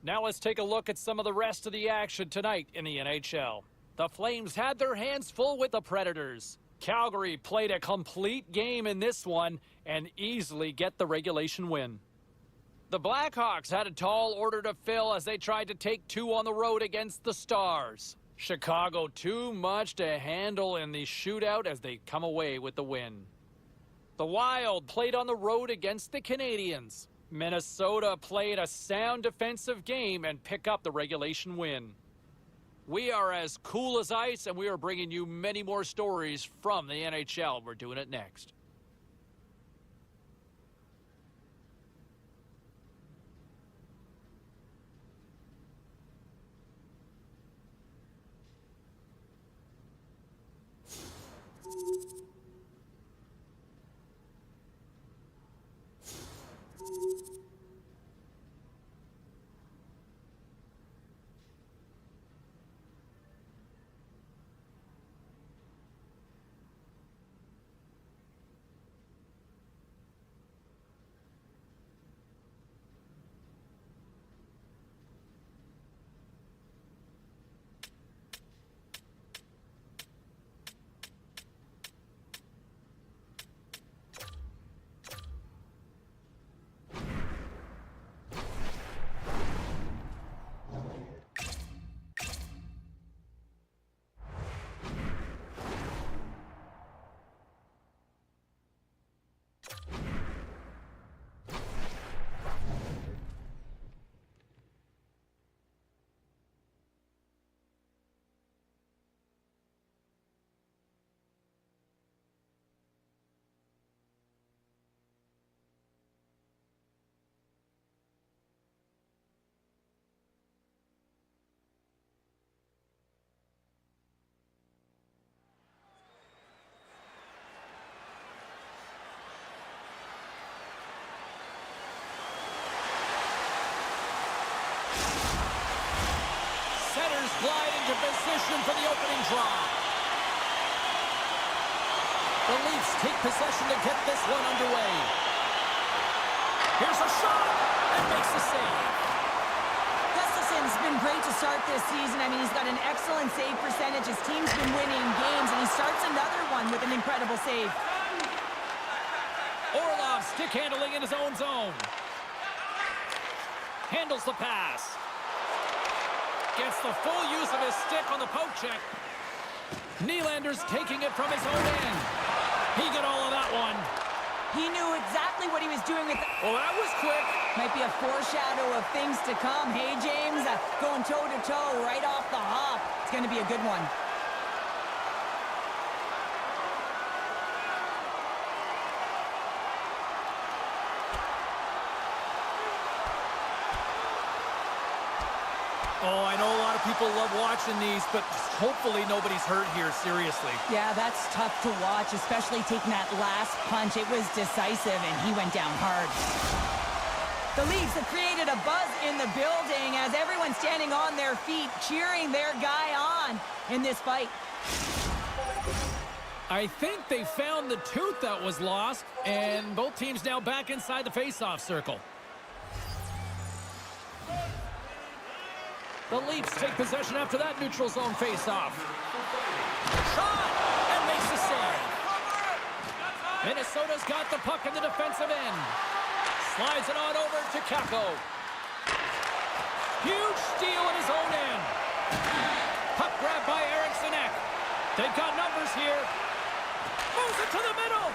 Now let's take a look at some of the rest of the action tonight in the NHL. The Flames had their hands full with the Predators. Calgary played a complete game in this one and easily get the regulation win. The Blackhawks had a tall order to fill as they tried to take 2 on the road against the Stars. Chicago too much to handle in the shootout as they come away with the win. The Wild played on the road against the Canadiens. Minnesota played a sound defensive game and pick up the regulation win. We are as cool as ice, and we are bringing you many more stories from the NHL. We're doing it next. Senators glide into position for the opening draw. The Leafs take possession to get this one underway. Here's a shot, and makes the save. Gustafson's been great to start this season. I mean, he's got an excellent save percentage. His team's been winning games, and he starts another one with an incredible save. Orlov stick handling in his own zone. Handles the pass. Gets the full use of his stick on the poke check. Nylander's taking it from his own end. He got all of that one. He knew exactly what he was doing with the... Oh, that was quick. Might be a foreshadow of things to come. Hey, James, going toe-to-toe right off the hop. It's going to be a good one. Oh, I know a lot of people love watching these, but hopefully nobody's hurt here, seriously. Yeah, that's tough to watch, especially taking that last punch. It was decisive, and he went down hard. The Leafs have created a buzz in the building as everyone's standing on their feet, cheering their guy on in this fight. I think they found the tooth that was lost, and both teams now back inside the face-off circle. The Leafs take possession after that neutral zone face-off. Shot! And makes the save. Minnesota's got the puck in the defensive end. Slides it on over to Kakko. Huge steal at his own end. Puck grabbed by Eriksson Ek. They've got numbers here. Moves it to the middle.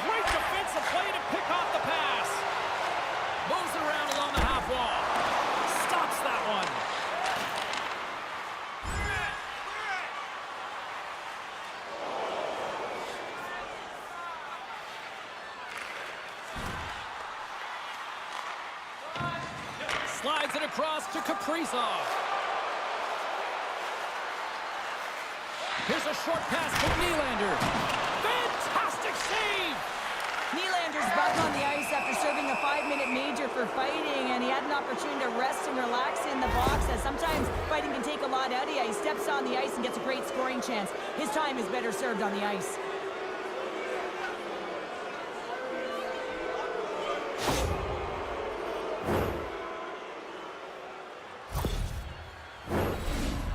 Great defensive play to pick off the pass. Moves it around along the half wall. Stops that one. Slides it across to Kaprizov. Here's a short pass to Nylander. Fantastic save! Nylander's back on the ice after serving a 5-minute major for fighting, and he had an opportunity to rest and relax in the box, as sometimes fighting can take a lot out of you. He steps on the ice and gets a great scoring chance. His time is better served on the ice.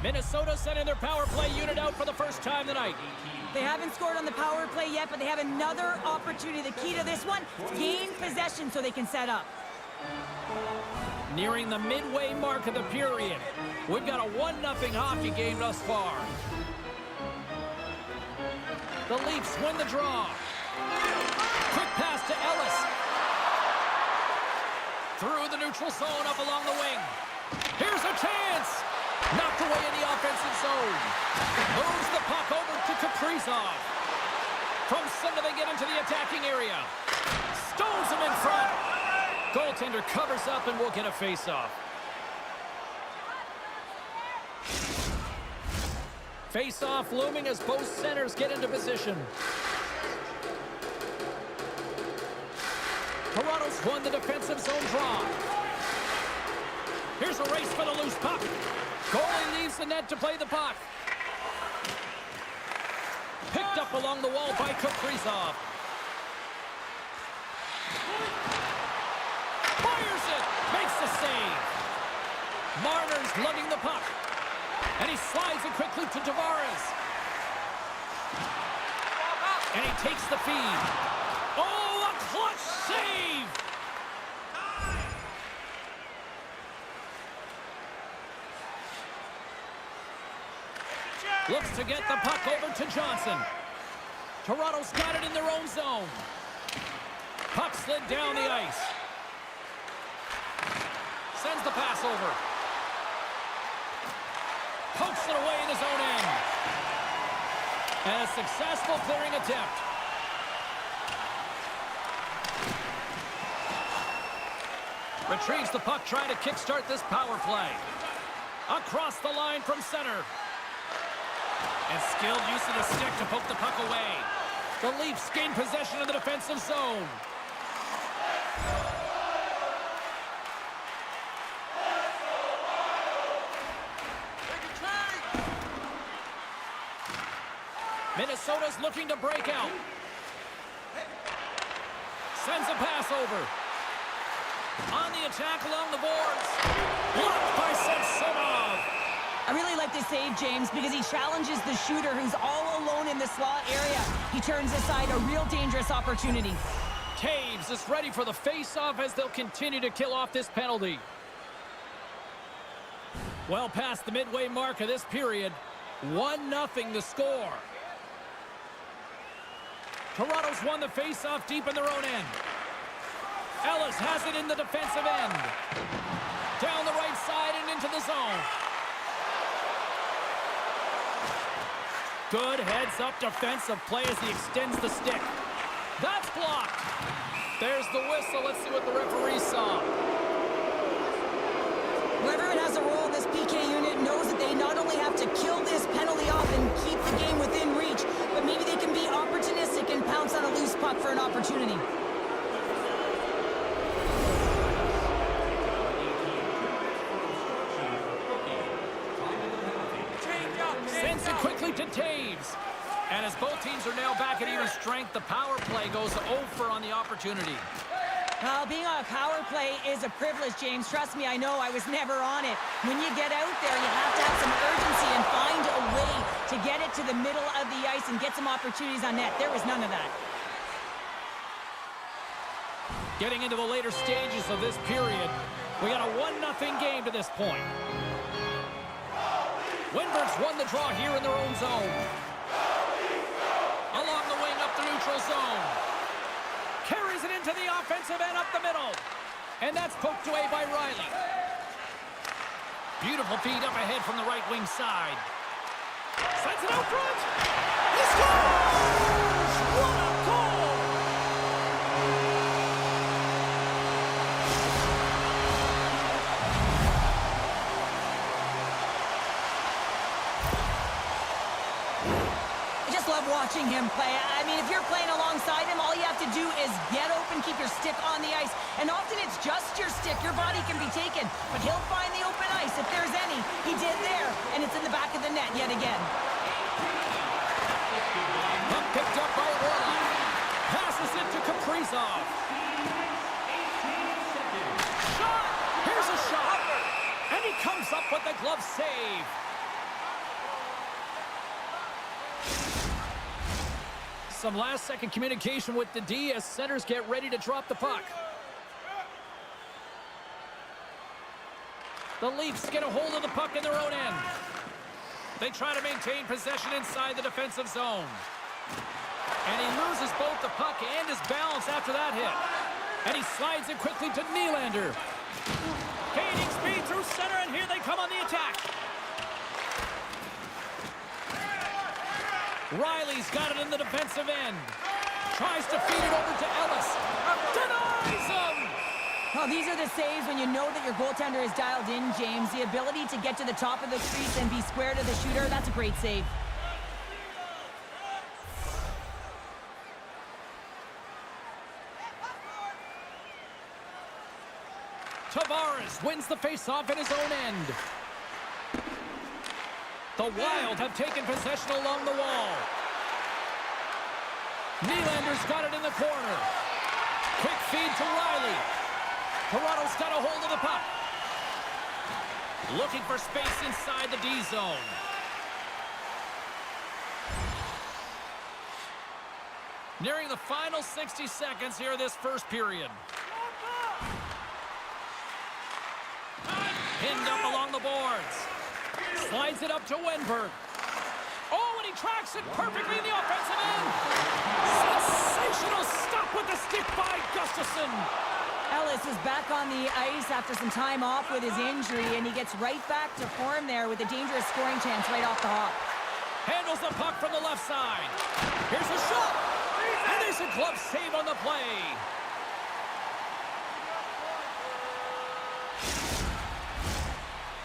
Minnesota sending their power play unit out for the first time tonight. They haven't scored on the power play yet, but they have another opportunity. The key to this one, gain possession so they can set up. Nearing the midway mark of the period. We've got a 1-0 hockey game thus far. The Leafs win the draw. Quick pass to Ellis. Through the neutral zone up along the wing. Here's a chance. Knocked away in the offensive zone. Moves the puck over to Kaprizov. From center they get into the attacking area. Stones him in front. Goaltender covers up and will get a face-off. Face-off looming as both centers get into position. Toronto's won the defensive zone draw. Here's a race for the loose puck. Goalie leaves the net to play the puck. Picked up along the wall by Kaprizov. Fires it! Makes the save. Marner's lugging the puck. And he slides it quickly to Tavares. And he takes the feed. Oh, a clutch save! Looks to get the puck over to Johnson. Toronto's got it in their own zone. Puck slid down the ice. Sends the pass over. Pokes it away in his own end. And a successful clearing attempt. Retrieves the puck, trying to kickstart this power play. Across the line from center. And skilled use of the stick to poke the puck away. The Leafs gain possession of the defensive zone. Minnesota's looking to break out. Sends a pass over. On the attack along the boards. Blocked by Samsonov. I really like this save, James, because he challenges the shooter who's all alone in the slot area. He turns aside a real dangerous opportunity. Taves is ready for the face-off as they'll continue to kill off this penalty. Well past the midway mark of this period. 1-0 the score. Toronto's won the face-off deep in their own end. Ellis has it in the defensive end. Down the right side and into the zone. Good heads-up defensive play as he extends the stick. That's blocked. There's the whistle. Let's see what the referee saw. Whoever has a role in this PK unit knows that they not only have to kill this penalty off and keep the game within reach, but maybe they can be opportunistic and pounce on a loose puck for an opportunity. Sends it quickly to Taves. And as both teams are now back at even strength, the power play goes over on the opportunity. Well, being on a power play is a privilege, James. Trust me, I know. I was never on it. When you get out there, you have to have some urgency and find a way to get it to the middle of the ice and get some opportunities on net. There was none of that. Getting into the later stages of this period, we got a 1-0 game to this point. Windberg's won the draw here in their own zone. Along the wing up the neutral zone. Carries it into the offensive end up the middle. And that's poked away by Riley. Beautiful feed up ahead from the right wing side. Sends it out front. He scores! What a goal! I just love watching him play. I mean, if you're playing alongside him, all you have to do is get open, keep your stick on the ice. And often it's just your stick. Your body can be taken, but he'll find the open ice if there's any. He did there, and it's in the back of the net yet again. Puck picked up by Warlock. Passes it to Kaprizov. Shot! Here's a shot! And he comes up with the glove save. Some last-second communication with the D as centers get ready to drop the puck. The Leafs get a hold of the puck in their own end. They try to maintain possession inside the defensive zone. And he loses both the puck and his balance after that hit. And he slides it quickly to Nylander. Gaining speed through center, and here they come on the attack. Riley's got it in the defensive end. Tries to feed it over to Ellis. Denies him! Well, these are the saves when you know that your goaltender is dialed in, James. The ability to get to the top of the crease and be square to the shooter, that's a great save. Tavares wins the faceoff in his own end. The Wild have taken possession along the wall. Nylander's got it in the corner. Quick feed to Riley. Toronto's got a hold of the puck. Looking for space inside the D zone. Nearing the final 60 seconds here of this first period. Pinned up along the boards. Slides it up to Windberg. Oh, and he tracks it perfectly in the offensive end. Sensational stop with the stick by Gustafsson. Ellis is back on the ice after some time off with his injury, and he gets right back to form there with a dangerous scoring chance right off the hop. Handles the puck from the left side. Here's a shot. And there's a glove save on the play.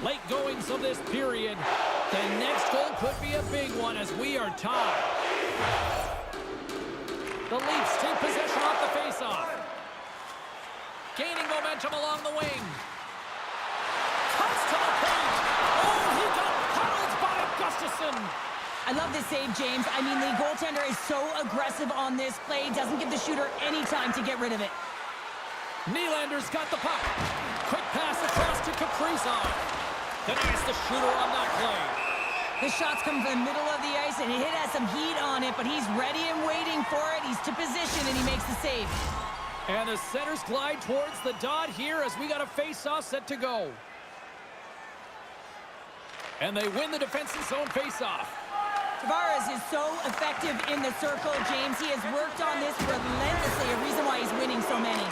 Late goings of this period. The next goal could be a big one as we are tied. The Leafs take possession off the faceoff. Gaining momentum along the wing. Comes to the point. Oh, he got puddled by I love this save, James. I mean, the goaltender is so aggressive on this play, doesn't give the shooter any time to get rid of it. Nylander's got the puck. Quick pass across to Kaprizov. Denies the shooter on that play. The shot's come from the middle of the ice, and it has some heat on it, but he's ready and waiting for it. He's to position, and he makes the save. And the centers glide towards the dot here as we got a face-off set to go. And they win the defensive zone face-off. Tavares is so effective in the circle, James. He has worked on this relentlessly, a reason why he's winning so many.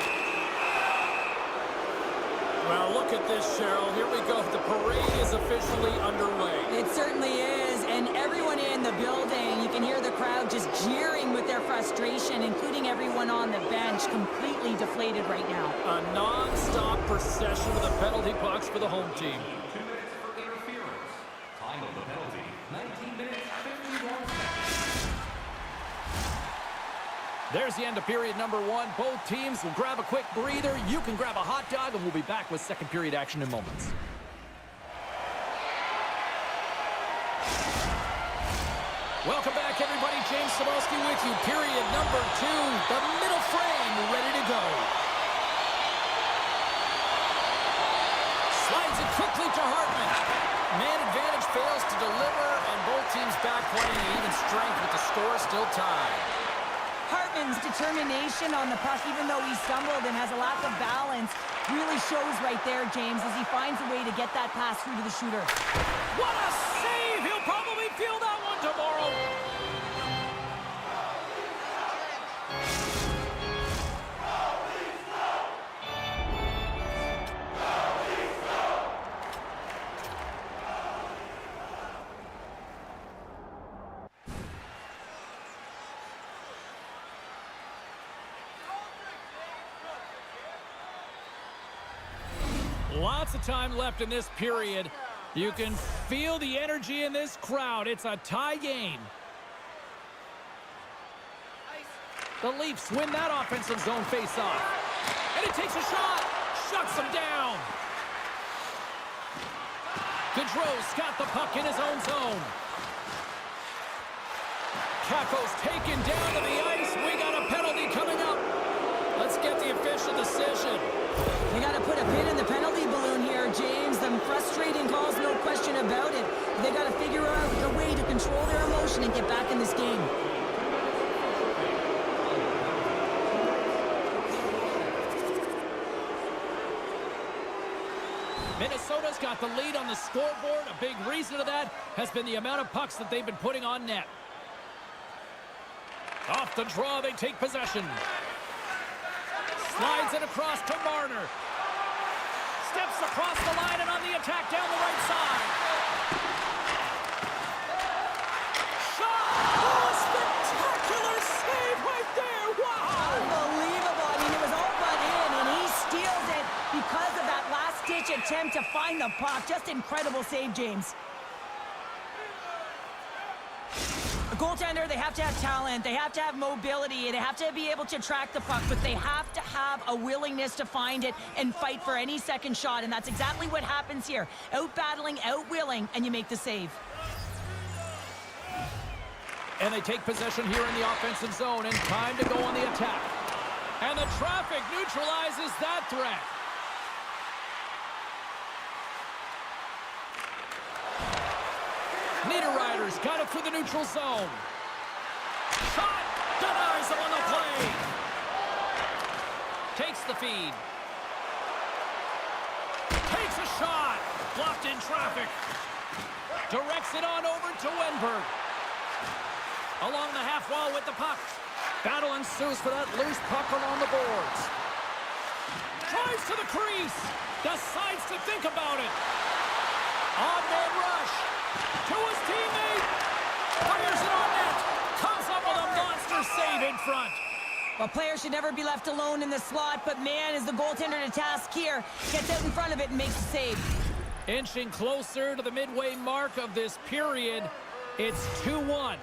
Well, look at this, Cheryl. Here we go. The parade is officially underway. It certainly is, and everyone in the building, you can hear the crowd just jeering with their frustration, including everyone on the bench, completely deflated right now. A non-stop procession of the penalty box for the home team. 2 minutes for interference. Time of the penalty, 19 minutes, 51 seconds. There's the end of period number 1. Both teams will grab a quick breather. You can grab a hot dog, and we'll be back with second period action in moments. Welcome back, everybody. James Cebulski with you. Period number 2. The middle frame ready to go. Slides it quickly to Hartman. Man advantage fails to deliver, and both teams back playing at even strength with the score still tied. Hartman's determination on the puck, even though he stumbled and has a lack of balance, really shows right there, James, as he finds a way to get that pass through to the shooter. What a save! He'll probably feel that one tomorrow. Lots of time left in this period. You can feel the energy in this crowd. It's a tie game. The Leafs win that offensive zone faceoff. And he takes a shot. Shuts him down. Gaudreau's got the puck in his own zone. Caco's taken down to the ice. We got a penalty coming up. Let's get the official decision. You got to put a pin in the penalty balloon here, James. Them frustrating calls, no question about it. They got to figure out a way to control their emotion and get back in this game. Minnesota's got the lead on the scoreboard. A big reason of that has been the amount of pucks that they've been putting on net. Off the draw, they take possession. Slides it across to Marner. Steps across the line and on the attack down the right side. Shot! Oh, spectacular save right there! Wow! Unbelievable. I mean, it was all but in, and he steals it because of that last-ditch attempt to find the puck. Just incredible save, James. A goaltender, they have to have talent, they have to have mobility, they have to be able to track the puck, but they have to have a willingness to find it and fight for any second shot, and that's exactly what happens here. Out-battling, out-willing, and you make the save. And they take possession here in the offensive zone, and time to go on the attack. And the traffic neutralizes that threat. Niederreiter's got it through the neutral zone. Shot! Denies him on the play. Takes the feed. Takes a shot. Blocked in traffic. Directs it on over to Wenberg. Along the half wall with the puck. Battle ensues for that loose puck along the boards. Drives to the crease. Decides to think about it. On-man rush. To his teammate. Fires it on net. Comes up with a monster save in front. Well, players should never be left alone in the slot, but man, is the goaltender to task here. Gets out in front of it and makes the save. Inching closer to the midway mark of this period. It's 2-1.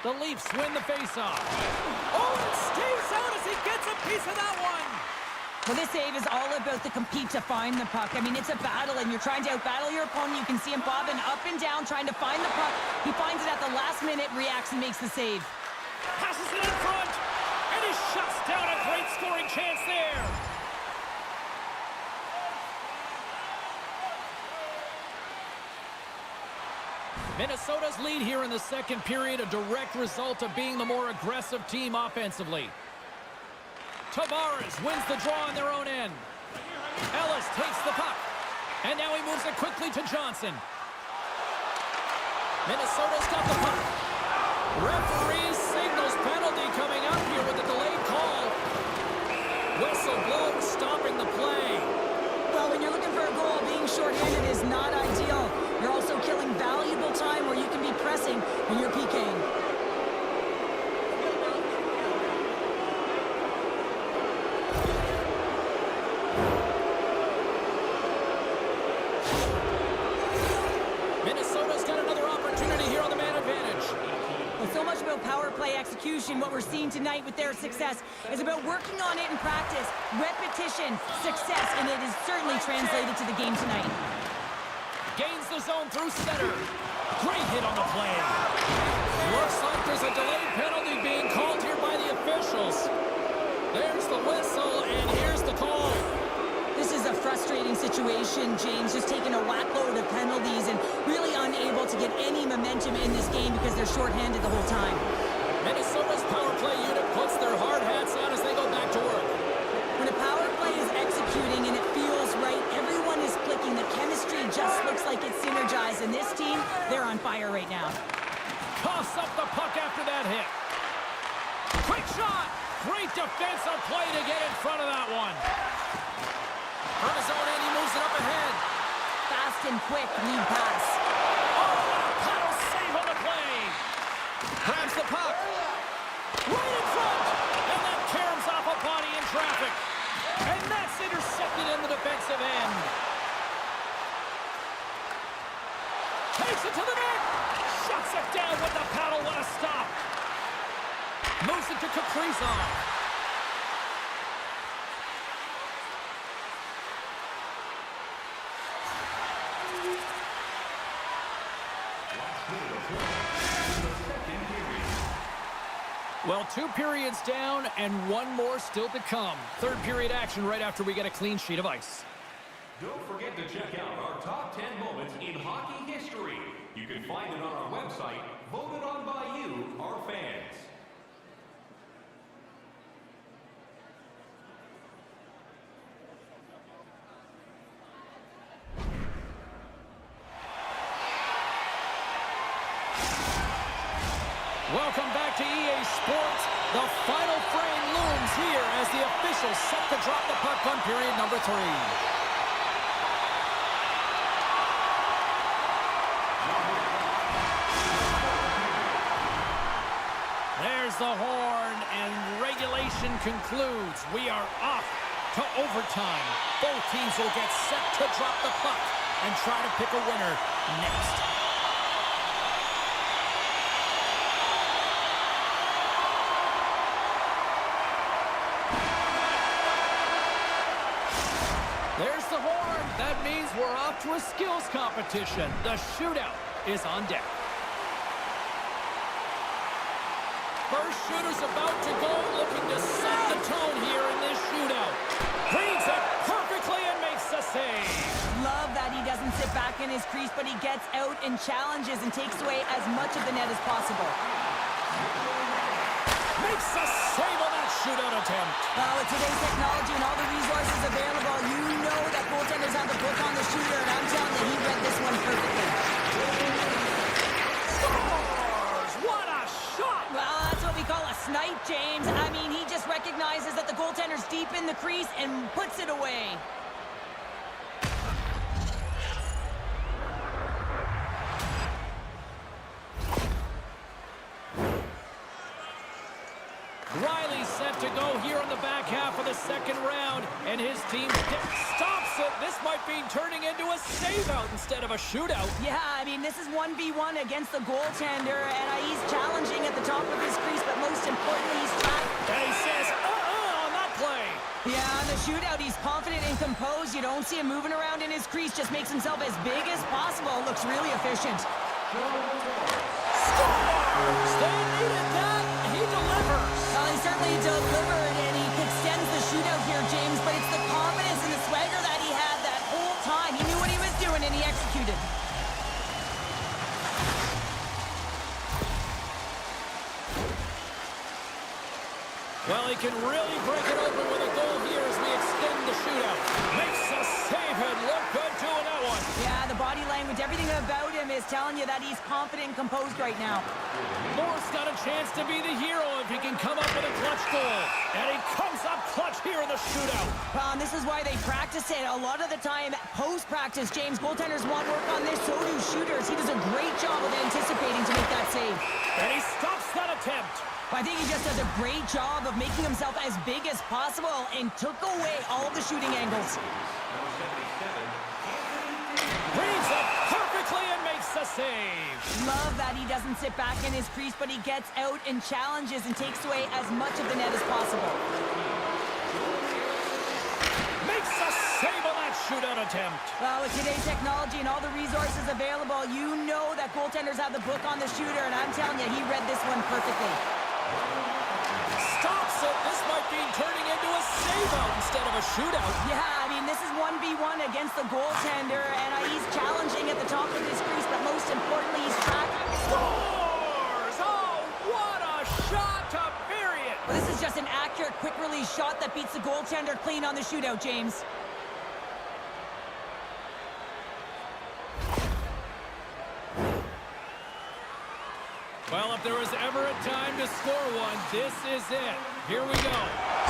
The Leafs win the faceoff. Oh, it stays out as he gets a piece of that one. Well, this save is all about the compete to find the puck. I mean, it's a battle, and you're trying to out-battle your opponent. You can see him bobbing up and down, trying to find the puck. He finds it at the last minute, reacts, and makes the save. Passes it in front, and he shuts down a great scoring chance there. Minnesota's lead here in the second period, a direct result of being the more aggressive team offensively. Tavares wins the draw on their own end. Ellis takes the puck, and now he moves it quickly to Johnson. Minnesota's got the puck. Referee signals penalty coming up here with a delayed call. Whistle blown, stopping the play. Well, when you're looking for a goal, being shorthanded is not ideal. You're also killing valuable time where you can be pressing when you're PKing. Minnesota's got another opportunity here on the man advantage. Well, so much about power play execution. What we're seeing tonight with their success is about working on it in practice, repetition, success, and it is certainly translated to the game tonight. Gains the zone through center. Great hit on the play. Looks like there's a delayed penalty being called here by the officials. There's the whistle, and here's the call. This is a frustrating situation, James, just taking a whackload of penalties and really unable to get any momentum in this game because they're shorthanded the whole time. Minnesota's power play unit puts their hard hats on as they go back to work. When a power play is executing and it feels right, everyone is clicking. The chemistry just looks like it's synergized, and this team, they're on fire right now. Coughs up the puck after that hit. Quick shot! Great defensive play to get in front of that one. From his own end, he moves it up ahead. Fast and quick lead pass. Oh, paddle save on the play. Grabs the puck. Right in front. And that caroms off a body in traffic. And that's intercepted in the defensive end. Takes it to the net. Shuts it down with the paddle. What a stop. Moves it to Kaprizov. Well, 2 periods down and 1 more still to come. Third period action right after we get a clean sheet of ice. Don't forget to check out our top 10 moments in hockey history. You can find it on our website, voted on by you, our fans. Welcome back to EA Sports. The final frame looms here as the officials set to drop the puck on period number 3. There's the horn, and regulation concludes. We are off to overtime. Both teams will get set to drop the puck and try to pick a winner next. There's the horn. That means we're off to a skills competition. The shootout is on deck. First shooter's about to go, looking to set the tone here in this shootout. Reads it perfectly and makes the save. Love that he doesn't sit back in his crease, but he gets out and challenges and takes away as much of the net as possible. Makes a save on that shootout attempt. Well, with today's technology and all the resources available, you know that goaltenders have the book on the shooter, and I'm telling you, he read this one perfectly. Scores! What a shot! Well, that's what we call a snipe, James. I mean, he just recognizes that the goaltender's deep in the crease and puts it away. Riley's set to go here in the back half of the second round, and his team stops it. This might be turning into a save-out instead of a shootout. Yeah, I mean, this is 1v1 against the goaltender, and he's challenging at the top of his crease, but most importantly, he's trying. And he says, on that play. Yeah, on the shootout. He's confident and composed. You don't see him moving around in his crease. Just makes himself as big as possible. Looks really efficient. Scores! They needed that. He delivers. Well, he certainly delivered, and he extends the shootout here, James, but it's the confidence and the swagger that he had that whole time. He knew what he was doing, and he executed. Well, he can really break it open with a goal here as we extend the shootout. Makes a save and look good doing that one. Yeah, the body language, everything about him is telling you that he's confident and composed right now. North's got a chance to be the hero if he can come up with a clutch goal. And he comes up clutch here in the shootout. Well, and this is why they practice it. A lot of the time, post-practice, James, goaltenders want work on this, so do shooters. He does a great job of anticipating to make that save. And he stops that attempt. I think he just does a great job of making himself as big as possible and took away all of the shooting angles. Reads it perfectly and makes the save. Love that he doesn't sit back in his crease, but he gets out and challenges and takes away as much of the net as possible. Makes a save on that shootout attempt. Well, with today's technology and all the resources available, you know that goaltenders have the book on the shooter, and I'm telling you, he read this one perfectly. Stops it. This might be turning into a save-out instead of a shootout. Yeah, I mean, this is 1v1 against the goaltender, and he's challenging at the top of his crease, but most importantly, he's tracking. Scores! Oh, what a shot to bury it! Well, this is just an accurate, quick-release shot that beats the goaltender clean on the shootout, James. Well, if there was ever a time to score one, this is it. Here we go.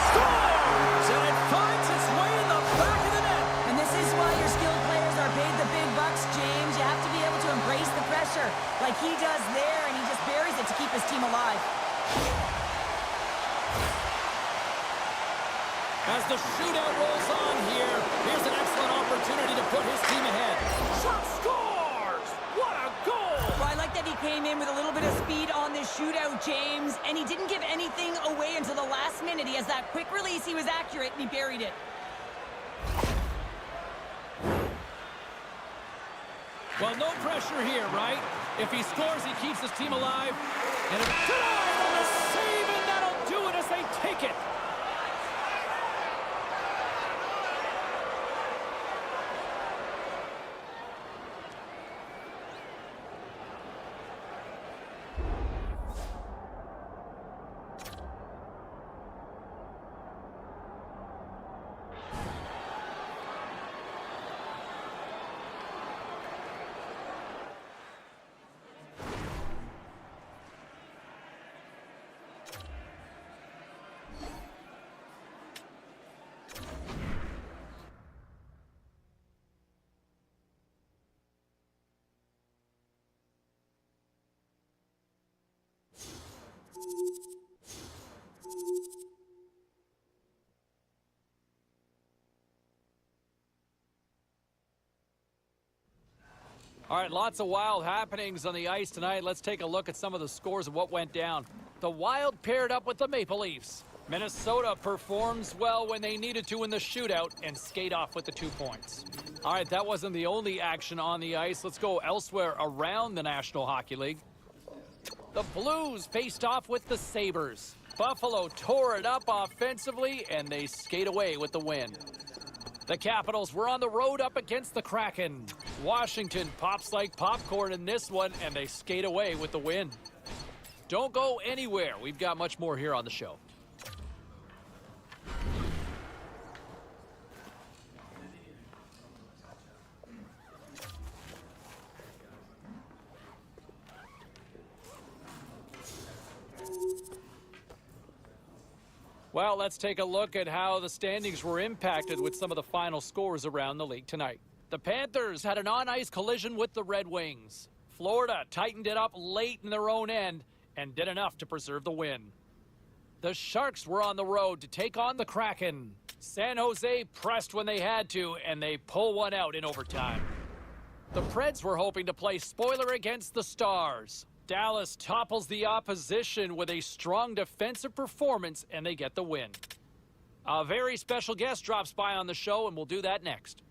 Scores! And it finds its way in the back of the net. And this is why your skilled players are paid the big bucks, James. You have to be able to embrace the pressure like he does there, and he just buries it to keep his team alive. As the shootout rolls on here, here's an excellent opportunity to put his team ahead. Shot scores! What a goal! Well, I like that he came in with a little bit of speed on this shootout, James, and he didn't give anything away until the last minute. He has that quick release, he was accurate, and he buried it. Well, no pressure here, right? If he scores, he keeps his team alive. And if denied on the save, and that'll do it as they take it. All right, lots of wild happenings on the ice tonight. Let's take a look at some of the scores of what went down. The Wild paired up with the Maple Leafs. Minnesota performs well when they needed to in the shootout and skate off with the 2 points. All right, that wasn't the only action on the ice. Let's go elsewhere around the National Hockey League. The Blues faced off with the Sabres. Buffalo tore it up offensively, and they skate away with the win. The Capitals were on the road up against the Kraken. Washington pops like popcorn in this one, and they skate away with the win. Don't go anywhere. We've got much more here on the show. Well, let's take a look at how the standings were impacted with some of the final scores around the league tonight. The Panthers had an on-ice collision with the Red Wings. Florida tightened it up late in their own end and did enough to preserve the win. The Sharks were on the road to take on the Kraken. San Jose pressed when they had to, and they pull one out in overtime. The Preds were hoping to play spoiler against the Stars. Dallas topples the opposition with a strong defensive performance, and they get the win. A very special guest drops by on the show, and we'll do that next.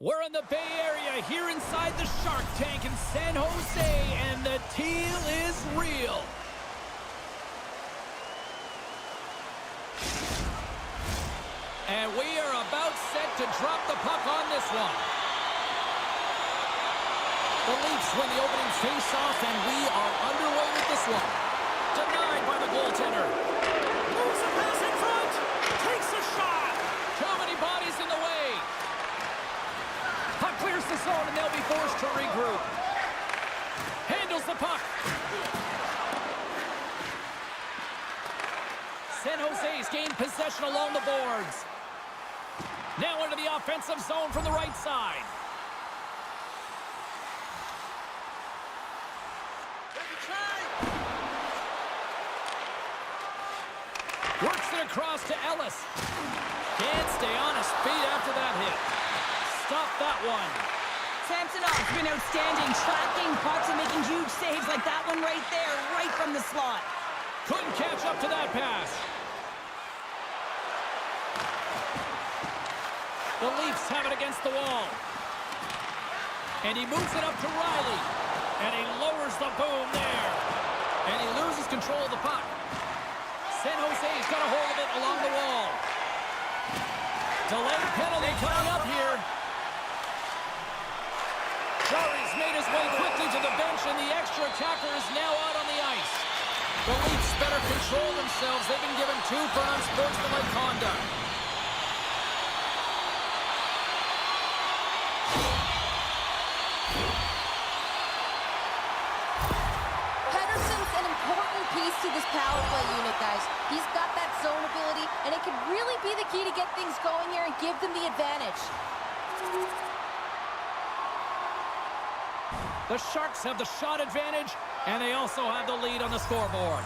We're in the Bay Area here inside the Shark Tank in San Jose, and the teal is real. And we are about set to drop the puck on this one. The Leafs win the opening face-off, and we are underway with this one. Denied by the goaltender. Moves the pass in front. Takes a shot. Too many bodies in the way. Puck clears the zone, and they'll be forced to regroup. Handles the puck. San Jose's gained possession along the boards. Now into the offensive zone from the right side. Works it across to Ellis. Can't stay on his feet after that hit. stopped that one. Samsonov's been outstanding, tracking pucks and making huge saves like that one right there, right from the slot. Couldn't catch up to that pass. The Leafs have it against the wall. And he moves it up to Riley. And he lowers the boom there. And he loses control of the puck. San Jose's got a hold of it along the wall. Delayed penalty coming up here. Jarry's made his way quickly to the bench, and the extra attacker is now out on the ice. The Leafs better control themselves. They've been given 2 for unsportsmanlike conduct. Pedersen's an important piece to this power play unit, guys. He's got that zone ability, and it could really be the key to get things going here and give them the advantage. The Sharks have the shot advantage, and they also have the lead on the scoreboard.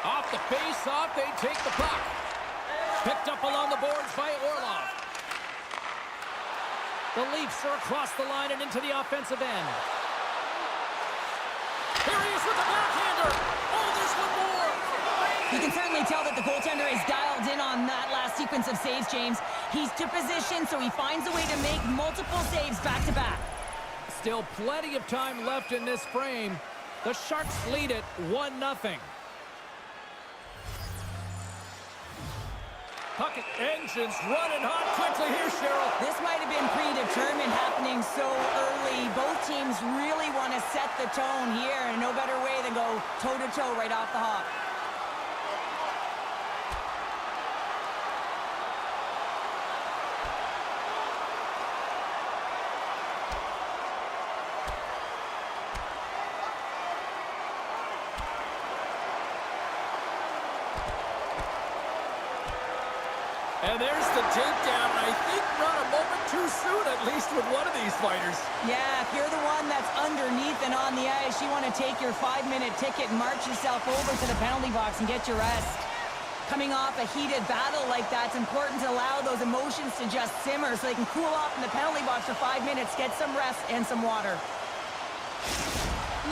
Off the face-off, they take the puck. Picked up along the boards by Orlov. The Leafs are across the line and into the offensive end. Here he is with the backhander. Oh, there's one more. You can certainly tell that the goaltender is dialed in on that last sequence of saves, James. He's to position, so he finds a way to make multiple saves back-to-back. Still plenty of time left in this frame. The Sharks lead it 1-0. Puck engines running hot quickly here, Cheryl. This might have been predetermined, happening so early. Both teams really want to set the tone here, and no better way than go toe-to-toe right off the hop. And there's the takedown. I think not a moment too soon, at least with one of these fighters. Yeah, if you're the one that's underneath and on the ice, you want to take your 5-minute ticket and march yourself over to the penalty box and get your rest. Coming off a heated battle like that, it's important to allow those emotions to just simmer so they can cool off in the penalty box for 5 minutes, get some rest and some water.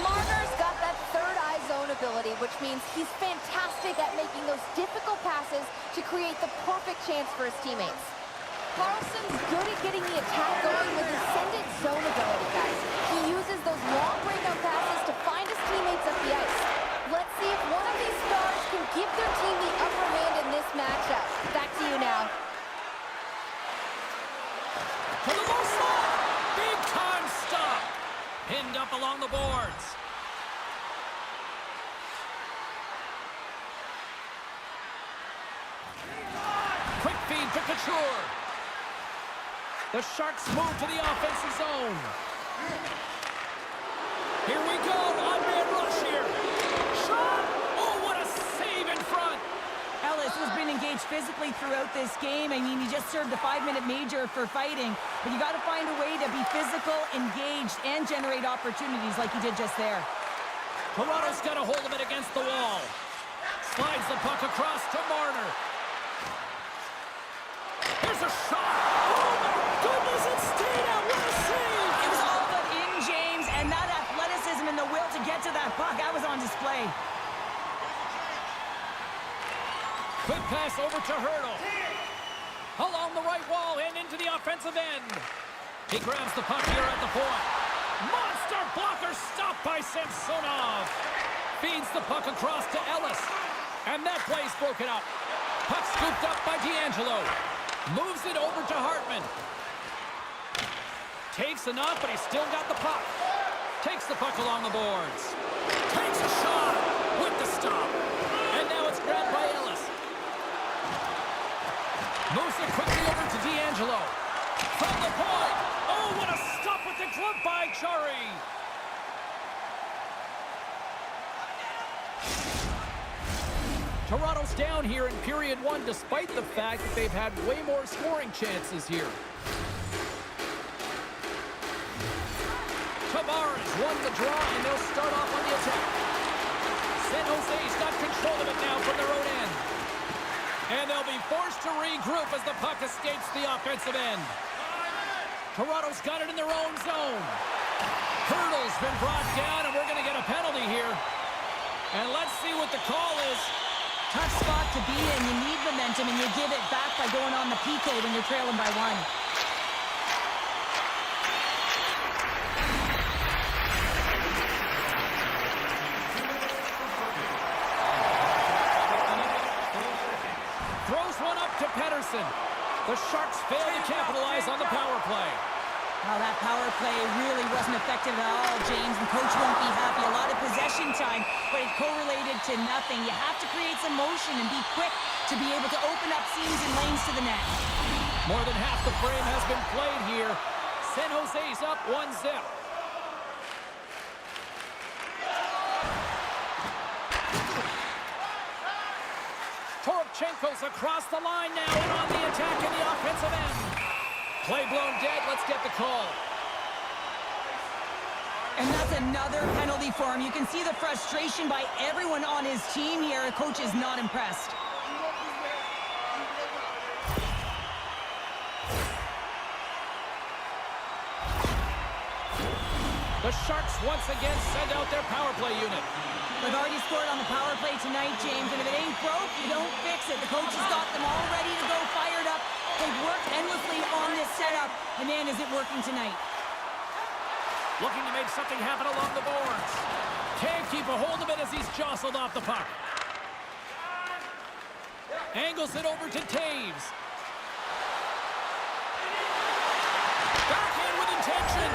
Marner's got that third-eye zone ability, which means he's fantastic at making those difficult passes to create the perfect chance for his teammates. Carlson's good at getting the attack going with his send-it zone ability, guys. He uses those long breakout passes to find his teammates up the ice. Let's see if one of these stars can give their team the upper hand in this matchup. Back to you now. To the low slot. Big time stop. Pinned up along the boards. Quick feed to Couture. The Sharks move to the offensive zone. Here we go. One-man rush here. Shot. Oh, what a save in front. Ellis has been engaged physically throughout this game. I mean, he just served a 5-minute major for fighting. But you got to find a way to be physical, engaged, and generate opportunities like he did just there. Toronto's got a hold of it against the wall. Slides the puck across to Marner. Here's a shot. Oh, my goodness, it stayed out. What a save. It was all but in, James, and that athleticism and the will to get to that puck, that was on display. Quick pass over to Hurdle. Along the right wall and into the offensive end. He grabs the puck here at the point. Monster blocker stopped by Samsonov. Feeds the puck across to Ellis. And that play's broken up. Puck scooped up by D'Angelo. Moves it over to Hartman. Takes a knock, but he's still got the puck. Takes the puck along the boards. Takes a shot with the stop. And now it's grabbed by Ellis. Moves it quickly over to D'Angelo. From the point. Oh, what a stop with the glove by Chari. Toronto's down here in period 1, despite the fact that they've had way more scoring chances here. Tavares won the draw, and they'll start off on the attack. San Jose's got control of it now from their own end. And they'll be forced to regroup as the puck escapes the offensive end. Toronto's got it in their own zone. Hurdle's been brought down, and we're going to get a penalty here. And let's see what the call is. Tough spot to be in. You need momentum, and you give it back by going on the PK when you're trailing by 1. The Sharks fail to capitalize on the power play. Well, that power play really wasn't effective at all, James, and coach won't be happy. A lot of possession time, but it correlated to nothing. You have to create some motion and be quick to be able to open up seams and lanes to the net. More than half the frame has been played here. San Jose's up 1-0. Toropchenko's across the line now and on the attack in the offensive end. Play blown dead. Let's get the call. And that's another penalty for him. You can see the frustration by everyone on his team here. The coach is not impressed. The Sharks once again send out their power play unit. They've already scored on the power play tonight, James, and if it ain't broke, you don't fix it. The coach has got them all ready to go, fired up. They've worked endlessly on this setup, and man, is it working tonight. Looking to make something happen along the boards. Can't keep a hold of it as he's jostled off the puck. Angles it over to Taves. Backhand with intention.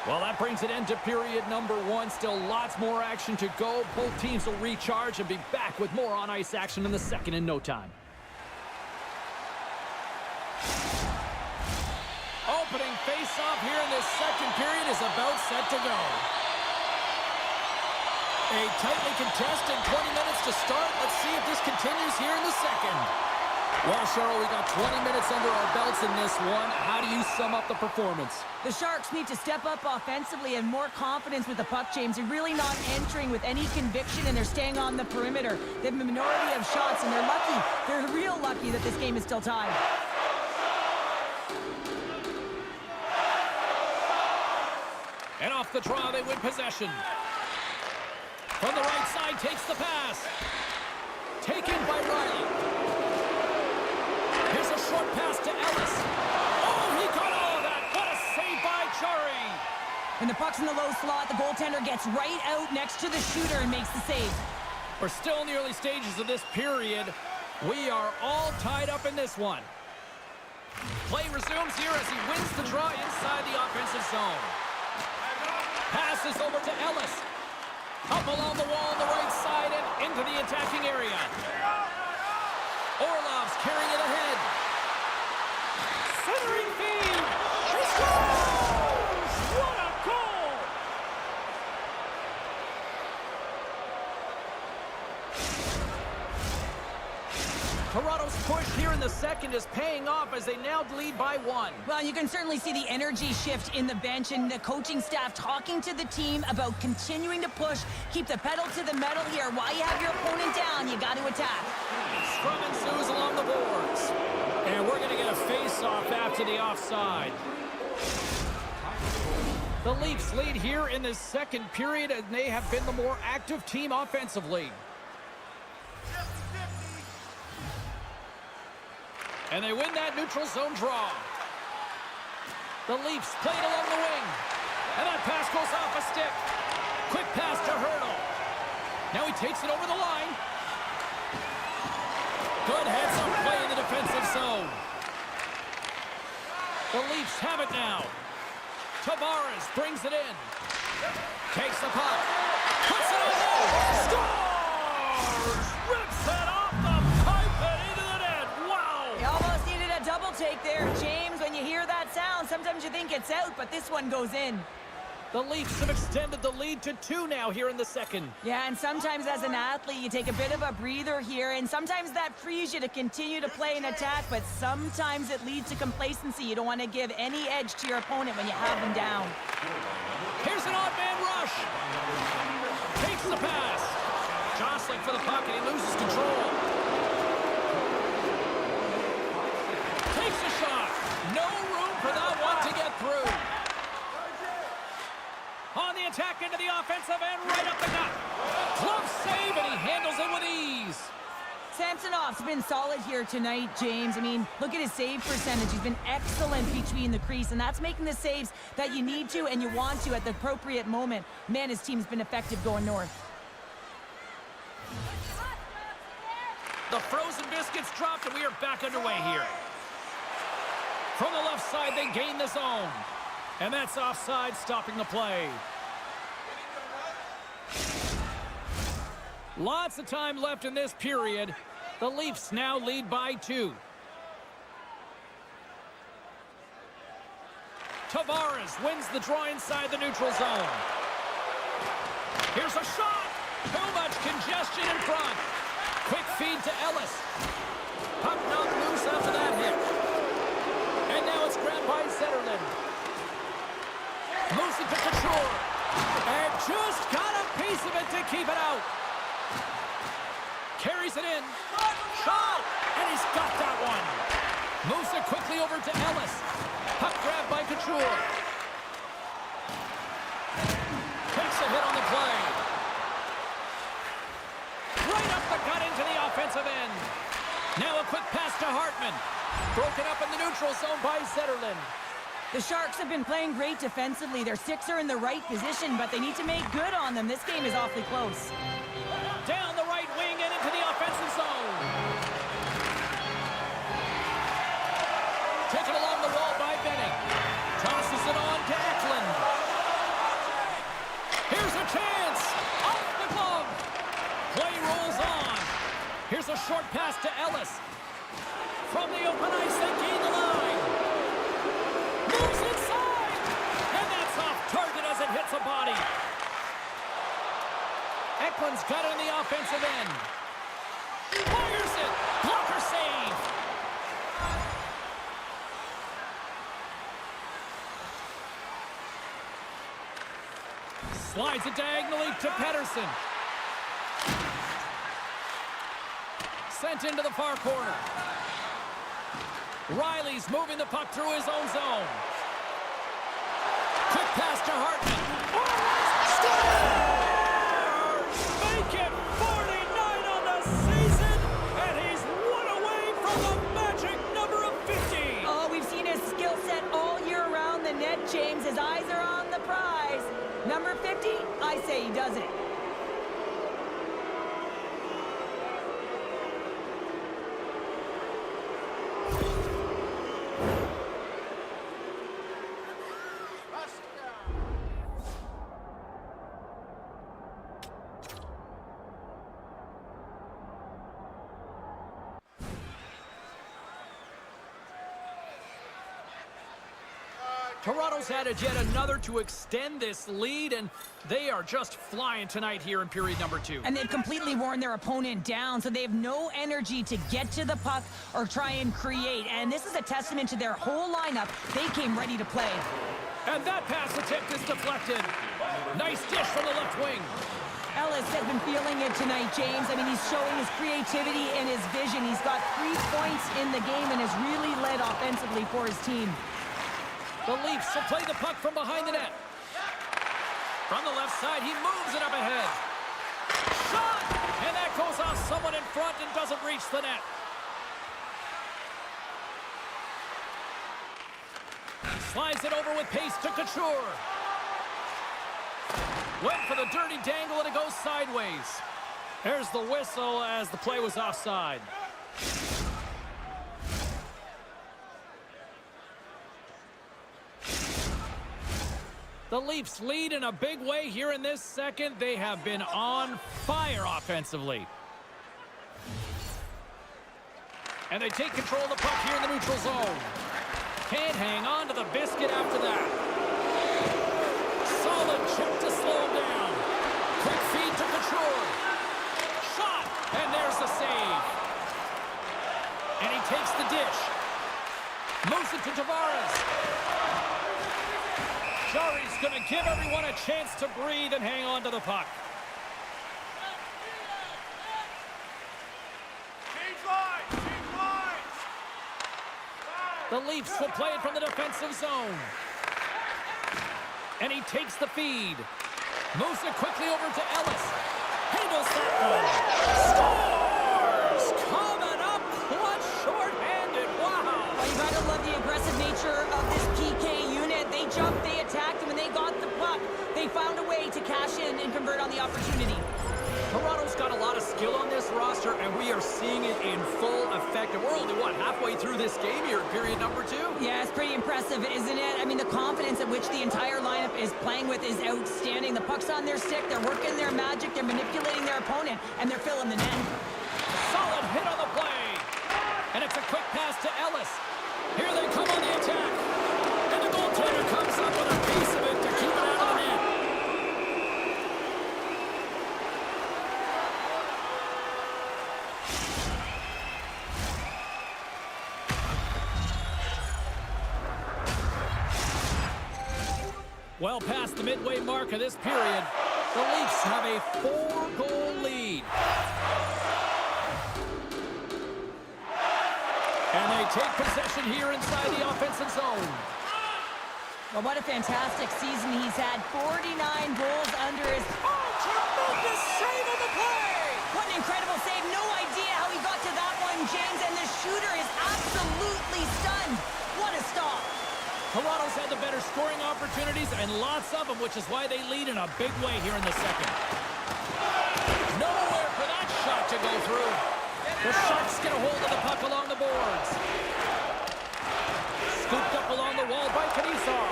Well, that brings an end to period number 1. Still lots more action to go. Both teams will recharge and be back with more on-ice action in the second in no time. Opening face-off here in this second period is about set to go. A tightly contested 20 minutes to start. Let's see if this continues here in the second. Well, Cheryl, we got 20 minutes under our belts in this one. How do you sum up the performance? The Sharks need to step up offensively and more confidence with the puck, James. They're really not entering with any conviction, and they're staying on the perimeter. They have a minority of shots, and they're lucky. They're real lucky that this game is still tied. And off the draw, they win possession. From the right side, takes the pass. Taken by Riley. Here's a short pass to Ellis. Oh, he caught all of that. What a save by Chari. When the puck's in the low slot, the goaltender gets right out next to the shooter and makes the save. We're still in the early stages of this period. We are all tied up in this one. Play resumes here as he wins the draw inside the offensive zone. Passes over to Ellis. Up along the wall on the right side and into the attacking area. Orlov's carrying it ahead. Centering feed. He scores! What a goal! Toronto's push here in the second is paying off as they now lead by 1. Well, you can certainly see the energy shift in the bench and the coaching staff talking to the team about continuing to push, keep the pedal to the metal here. While you have your opponent down, you got to attack. Scrum ensues along the boards. And we're going to get a face-off after the offside. The Leafs lead here in the second period, and they have been the more active team offensively. And they win that neutral zone draw. The Leafs play it along the wing. And that pass goes off a stick. Quick pass to Hurdle. Now he takes it over the line. Good heads-up play in the defensive zone. The Leafs have it now. Tavares brings it in. Takes the puck. Puts it on goal. Scores! Rips it off the pipe and into the net. Wow! You almost needed a double take there, James. When you hear that sound, sometimes you think it's out, but this one goes in. The Leafs have extended the lead to 2 now here in the second. Yeah, and sometimes as an athlete, you take a bit of a breather here, and sometimes that frees you to continue to play and attack, but sometimes it leads to complacency. You don't want to give any edge to your opponent when you have them down. Here's an odd man rush. Takes the pass. Jostling for the puck, and he loses control. Takes a shot. No room for that one to get through. On the attack into the offensive end, right up the gut. Close save, and he handles it with ease. Samsonov's been solid here tonight, James. I mean, look at his save percentage. He's been excellent between the crease, and that's making the saves that you need to and you want to at the appropriate moment. Man, his team's been effective going north. The frozen biscuits dropped, and we are back underway here. From the left side, they gain the zone. And that's offside, stopping the play. Lots of time left in this period. The Leafs now lead by 2. Tavares wins the draw inside the neutral zone. Here's a shot. Too much congestion in front. Quick feed to Ellis. Puck knocked loose after that hit. And now it's grabbed by Zetterlund. Moves it to Couture. And just got a piece of it to keep it out. Carries it in. Shot! And he's got that one. Moves it quickly over to Ellis. Puck grabbed by Couture. Takes a hit on the play. Right up the gut into the offensive end. Now a quick pass to Hartman. Broken up in the neutral zone by Zetterlund. The Sharks have been playing great defensively. Their sticks are in the right position, but they need to make good on them. This game is awfully close. Down the right wing and into the offensive zone. Taken along the wall by Benning. Tosses it on to Eklund. Here's a chance. Off the glove. Play rolls on. Here's a short pass to Ellis. From the open ice, they gain the line. Moves inside. And that's off target as it hits a body. Eklund's got it in the offensive end. Fires it. Blocker save. Slides it diagonally to Pettersson. Sent into the far corner. Riley's moving the puck through his own zone. Quick pass to Hartman. Scores! Make it 49 on the season, and he's one away from the magic number of 50. Oh, we've seen his skill set all year around the net, James. His eyes are on the prize. Number 50, I say he does it. Toronto's added yet another to extend this lead, and they are just flying tonight here in period number 2. And they've completely worn their opponent down, so they have no energy to get to the puck or try and create. And this is a testament to their whole lineup. They came ready to play. And that pass attempt is deflected. Nice dish from the left wing. Ellis has been feeling it tonight, James. I mean, he's showing his creativity and his vision. He's got 3 points in the game and has really led offensively for his team. The Leafs will play the puck from behind the net. From the left side, he moves it up ahead. Shot! And that goes off someone in front and doesn't reach the net. Slides it over with pace to Couture. Went for the dirty dangle and it goes sideways. There's the whistle as the play was offside. The Leafs lead in a big way here in this second. They have been on fire offensively. And they take control of the puck here in the neutral zone. Can't hang on to the biscuit after that. Solid chip to slow him down. Quick feed to Couture. Shot, and there's the save. And he takes the dish. Moves it to Tavares. Jari's going to give everyone a chance to breathe and hang on to the puck. The Leafs will play it from the defensive zone. And he takes the feed. Moves it quickly over to Ellis. Handles that one. Scores! Coming up clutch shorthanded. Wow! Well, you gotta love the aggressive nature of this PK unit. They jumped, they attacked, and when they got the puck, they found a way to cash in and convert on the opportunity. Toronto's got a lot of skill on this roster, and we are seeing it in full effect. And we're only, halfway through this game here, period number 2? Yeah, it's pretty impressive, isn't it? I mean, the confidence at which the entire lineup is playing with is outstanding. The puck's on their stick, they're working their magic, they're manipulating their opponent, and they're filling the net. Solid hit on the play. And it's a quick pass to Ellis. Here they come on the attack. And the goaltender comes up with a piece of it to keep it out of the net. Well past the midway mark of this period, the Leafs have a 4-goal lead. And they take possession here inside the offensive zone. Well, what a fantastic season he's had. 49 goals under his... Oh, tremendous save on the play! What an incredible save. No idea how he got to that one, James, and the shooter is absolutely stunned. What a stop. Toronto's had the better scoring opportunities and lots of them, which is why they lead in a big way here in the second. Nowhere for that shot to go through. The Sharks get a hold of the puck along the boards. Scooped up along the wall by Kanisar.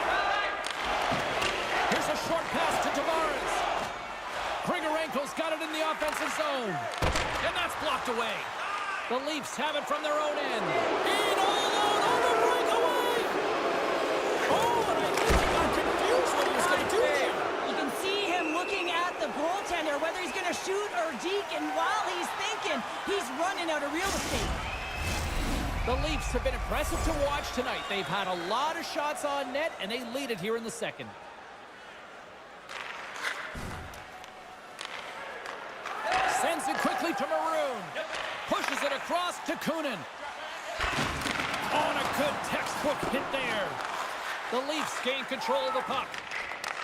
Here's a short pass to Tavares. Grigorenko's got it in the offensive zone. And that's blocked away. The Leafs have it from their own end. In all alone on the breakaway! Oh, and I think he got confused what he was going to do there. You can see him looking at the goaltender, whether he's going to shoot or deke, and while he's thinking, he's running out of real estate. The Leafs have been impressive to watch tonight. They've had a lot of shots on net, and they lead it here in the second. Sends it quickly to Maroon. Pushes it across to Kunin. Oh, and a good textbook hit there. The Leafs gain control of the puck.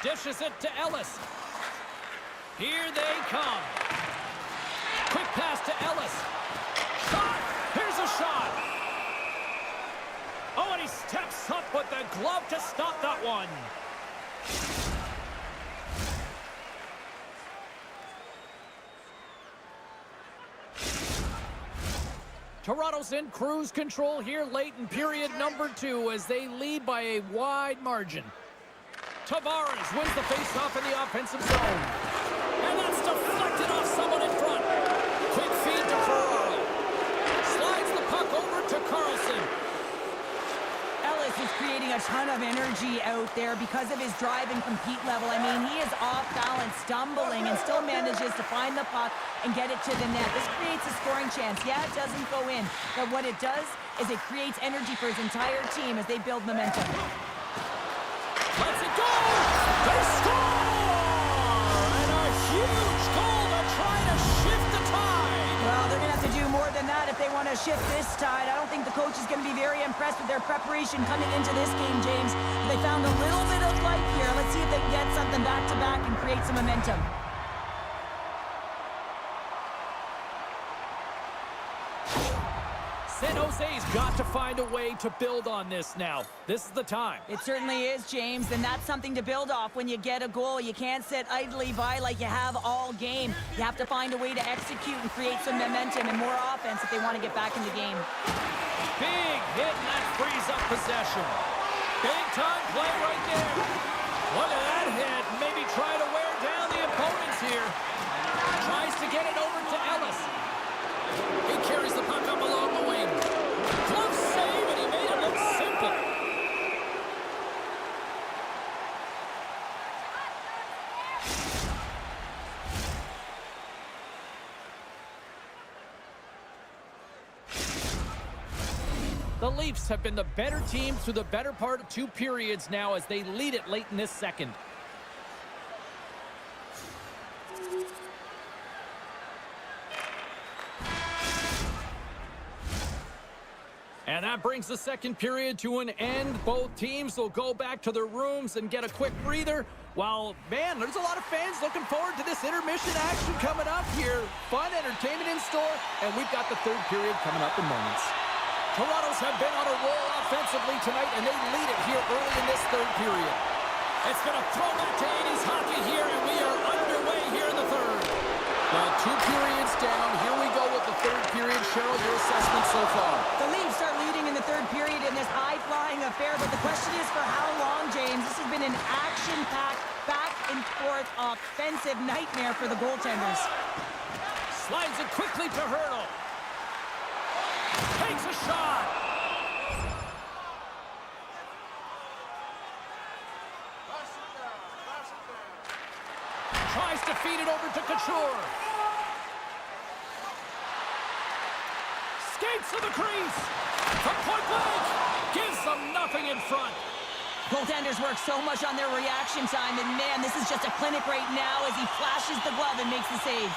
Dishes it to Ellis. Here they come. Quick pass to Ellis. Shot! Here's a shot! Oh, and he steps up with the glove to stop that one. Toronto's in cruise control here late in period number 2 as they lead by a wide margin. Tavares wins the faceoff in the offensive zone. And that's deflected off someone in front. Quick feed to Ferraro. Slides the puck over to Carlson. Ellis is creating a ton of energy out there because of his drive and compete level. I mean, he is off balance, stumbling, and still manages to find the puck and get it to the net. This creates a scoring chance. Yeah, it doesn't go in, but what it does is it creates energy for his entire team as they build momentum. Let's it go! They score! And a huge goal to try to shift the tide. Well, they're going to have to do more than that if they want to shift this tide. I don't think the coach is going to be very impressed with their preparation coming into this game, James. They found a little bit of life here. Let's see if they can get something back-to-back and create some momentum. San Jose's got to find a way to build on this now. This is the time. It certainly is, James, and that's something to build off when you get a goal. You can't sit idly by like you have all game. You have to find a way to execute and create some momentum and more offense if they want to get back in the game. Big hit, and that frees up possession. Big time play right there. Look at that hit. Maybe try to wear down the opponents here. Tries to get it over to Ellis. He carries the puck up along the wing. Glove save, and he made it look simple. The Leafs have been the better team through the better part of 2 periods now as they lead it late in this second. And that brings the second period to an end. Both teams will go back to their rooms and get a quick breather. While, man, there's a lot of fans looking forward to this intermission action coming up here. Fun entertainment in store, and we've got the third period coming up in moments. Toronto's have been on a roll offensively tonight, and they lead it here early in this third period. It's going to throw back to 80s hockey here, and we are underway here in the third. Well, 2 periods down. Here we go with the third period. Cheryl, your assessment so far? The Leafs are leading in the third period in this high-flying affair, but the question is for how long, James? This has been an action-packed, back-and-forth offensive nightmare for the goaltenders. Slides it quickly to Hurdle. Takes a shot. Tries to feed it over to Couture. Skates to the crease. From point blank. Gives them nothing in front. Goaltenders work so much on their reaction time, and man, this is just a clinic right now as he flashes the glove and makes the save.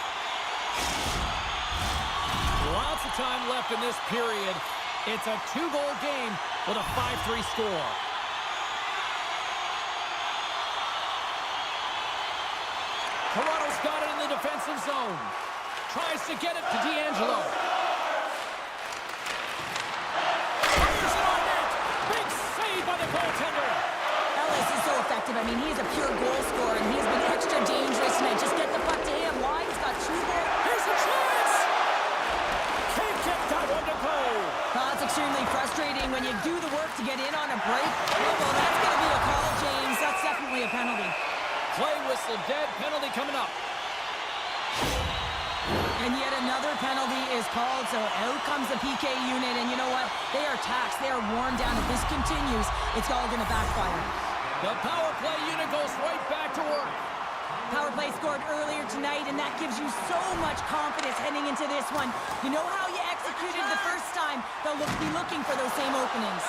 Lots of time left in this period. It's a 2-goal game with a 5-3 score. Toronto's got it in the defensive zone. Tries to get it to D'Angelo. Fires it on net. Big save by the goaltender. Ellis is so effective. I mean, he is a pure goal scorer, and he's been extra dangerous tonight. Just get the puck to him. Why? He's got 2 goals. Here's a chance. Can't get that one to go. That's extremely frustrating when you do the work to get in on a break. Well, that's going to be a call, James. That's definitely a penalty. Play whistle dead. Penalty coming up. And yet another penalty is called, so out comes the PK unit, and you know what? They are taxed. They are worn down. If this continues, it's all going to backfire. The power play unit goes right back to work. Power play scored earlier tonight, and that gives you so much confidence heading into this one. You know how you executed the first time? They'll be looking for those same openings.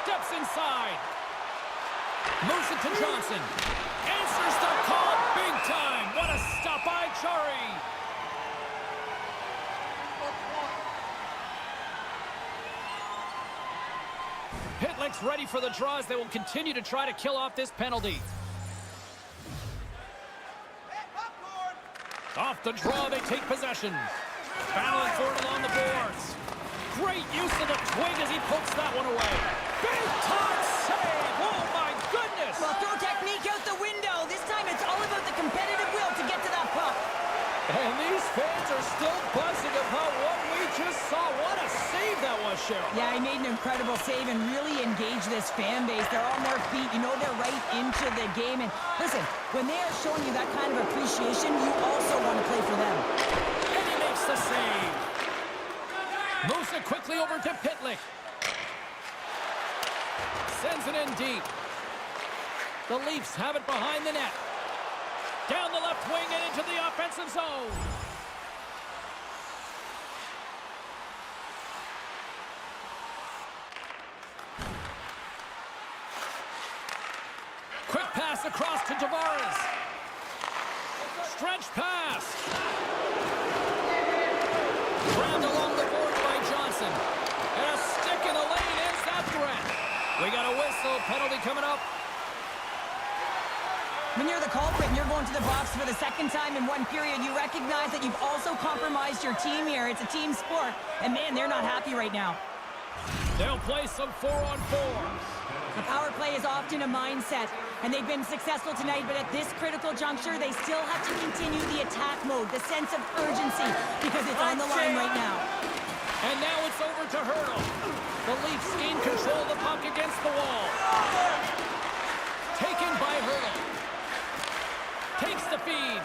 Steps inside. Moves it to Johnson. Answers the call big time. What a stop by Chari. Pitlick's ready for the draws. They will continue to try to kill off this penalty. Off the draw, they take possession. Battling for it along the boards. Great use of the twig as he pokes that one away. Big time save! Oh my goodness! Well, throw technique out the window. This time it's all about the competitive will to get to that puck. And these fans are still buzzing about what we just saw. What a save that was, Cheryl. Yeah, he made an incredible save and really engaged this fan base. They're on their feet. You know they're right into the game. And listen, when they are showing you that kind of appreciation, you also want to play for them. And he makes the save. Moves it quickly over to Pitlick. Sends it in deep. The Leafs have it behind the net. Down the left wing and into the offensive zone. Quick pass across to Tavares. Stretch pass. Grabbed along the boards by Johnson. And a stick in the lane ends that threat. We got a whistle. Penalty coming up. When you're the culprit and you're going to the box for the second time in one period, you recognize that you've also compromised your team here. It's a team sport, and man, they're not happy right now. They'll play some 4-on-4. The power play is often a mindset, and they've been successful tonight, but at this critical juncture, they still have to continue the attack mode, the sense of urgency, because it's on the line right now. And now it's over to Hurdle. The Leafs gain control of the puck against the wall. Taken by Hurdle. Takes the feed.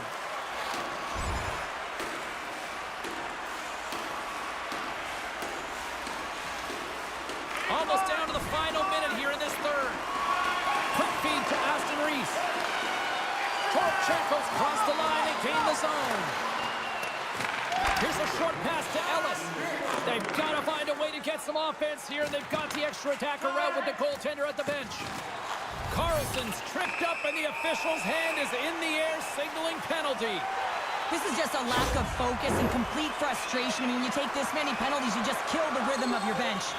Almost down to the final minute here in this third. Quick feed to Aston Reese. Toropchenko's crossed the line and gained the zone. Here's a short pass to Ellis. They've got to find a way to get some offense here. They've got the extra attacker out with the goaltender at the bench. Carlson's tripped up, and the official's hand is in the air, signaling penalty. This is just a lack of focus and complete frustration. I mean, when you take this many penalties, you just kill the rhythm of your bench.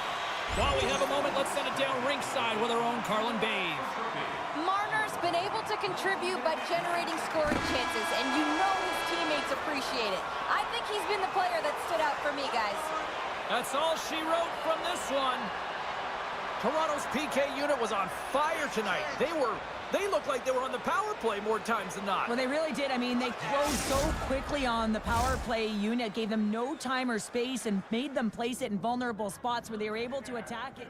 While we have a moment, let's send it down ringside with our own Carlin Bave. Marner's been able to contribute by generating scoring chances, and you know his teammates appreciate it. I think he's been the player that stood out for me, guys. That's all she wrote from this one. Toronto's PK unit was on fire tonight. They looked like they were on the power play more times than not. Well, they really did. I mean, they closed so quickly on the power play unit, gave them no time or space, and made them place it in vulnerable spots where they were able to attack it.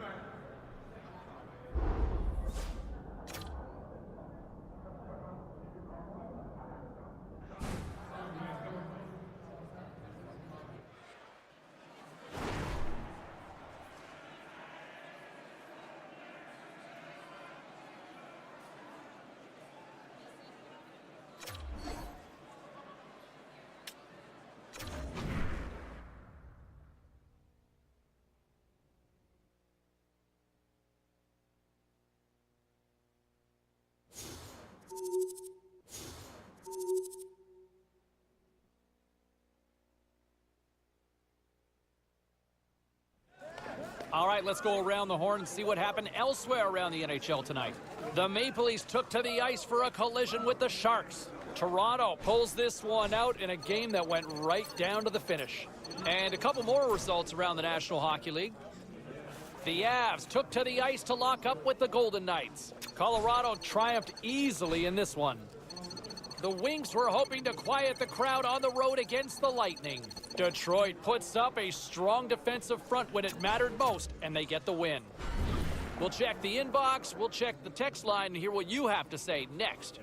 All right, let's go around the horn and see what happened elsewhere around the NHL tonight. The Maple Leafs took to the ice for a collision with the Sharks. Toronto pulls this one out in a game that went right down to the finish. And a couple more results around the National Hockey League. The Avs took to the ice to lock up with the Golden Knights. Colorado triumphed easily in this one. The Wings were hoping to quiet the crowd on the road against the Lightning. Detroit puts up a strong defensive front when it mattered most, and they get the win. We'll check the inbox, we'll check the text line, and hear what you have to say next.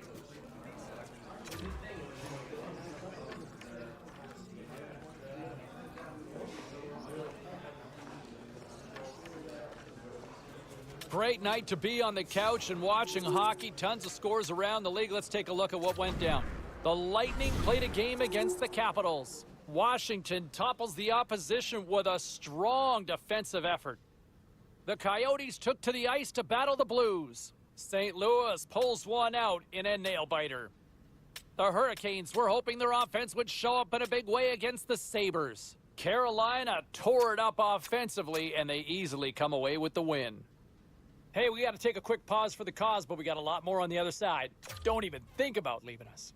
Great night to be on the couch and watching hockey. Tons of scores around the league. Let's take a look at what went down. The Lightning played a game against the Capitals. Washington topples the opposition with a strong defensive effort. The Coyotes took to the ice to battle the Blues. St. Louis pulls one out in a nail-biter. The Hurricanes were hoping their offense would show up in a big way against the Sabres. Carolina tore it up offensively, and they easily come away with the win. Hey, we got to take a quick pause for the cause, but we got a lot more on the other side. Don't even think about leaving us.